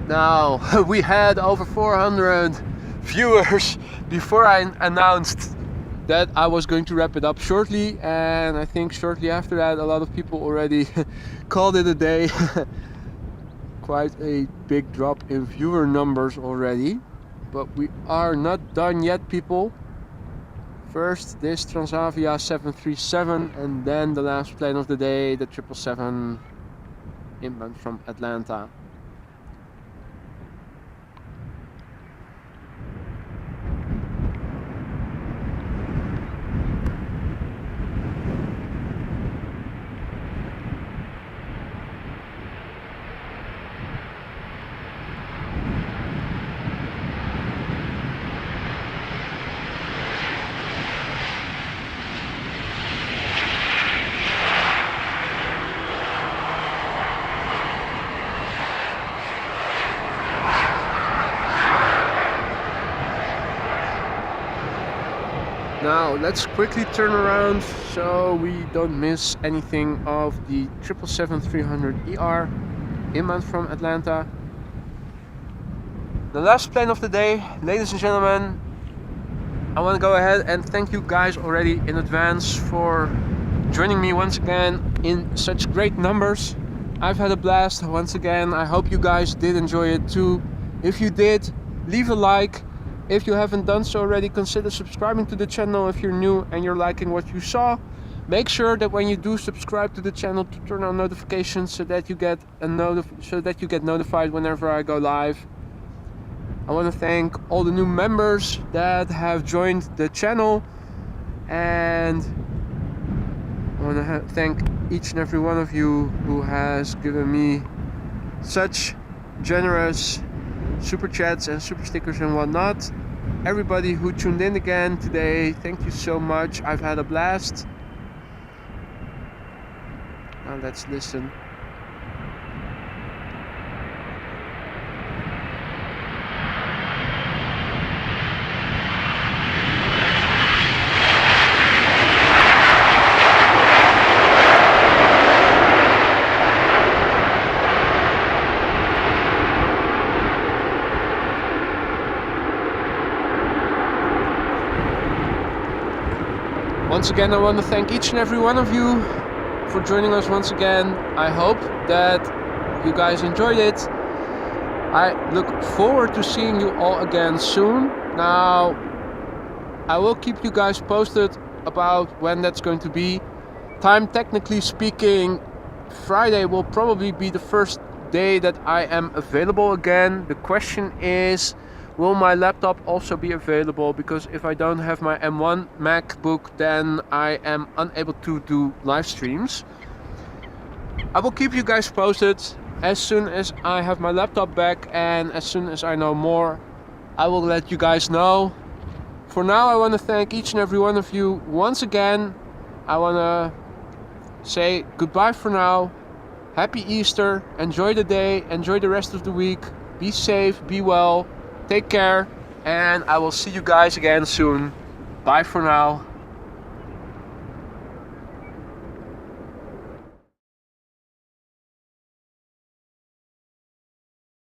Now, we had over 400 viewers before I announced that I was going to wrap it up shortly, and I think shortly after that a lot of people already called it a day. Quite a big drop in viewer numbers already, but we are not done yet, people. First this Transavia 737 and then the last plane of the day, the 777 inbound from Atlanta. Now let's quickly turn around so we don't miss anything of the 777-300 inbound from Atlanta. The last plane of the day, ladies and gentlemen. I want to go ahead and thank you guys already in advance for joining me once again in such great numbers. I've had a blast once again. I hope you guys did enjoy it too. If you did, leave a like. If you haven't done so already, consider subscribing to the channel if you're new and you're liking what you saw. Make sure that when you do subscribe to the channel to turn on notifications so that you get notified whenever I go live. I want to thank all the new members that have joined the channel, and I want to thank each and every one of you who has given me such generous super chats and super stickers and whatnot. Everybody who tuned in again today, thank you so much. I've had a blast. Now let's listen. Once again, I want to thank each and every one of you for joining us once again. I hope that you guys enjoyed it. I look forward to seeing you all again soon. Now, I will keep you guys posted about when that's going to be. Time, technically speaking, Friday will probably be the first day that I am available again. The question is, will my laptop also be available? Because if I don't have my M1 MacBook, then I am unable to do live streams. I will keep you guys posted as soon as I have my laptop back, and as soon as I know more, I will let you guys know. For now, I want to thank each and every one of you once again. I want to say goodbye for now. Happy Easter. Enjoy the day. Enjoy the rest of the week. Be safe. Be well. Take care, and I will see you guys again soon. Bye for now.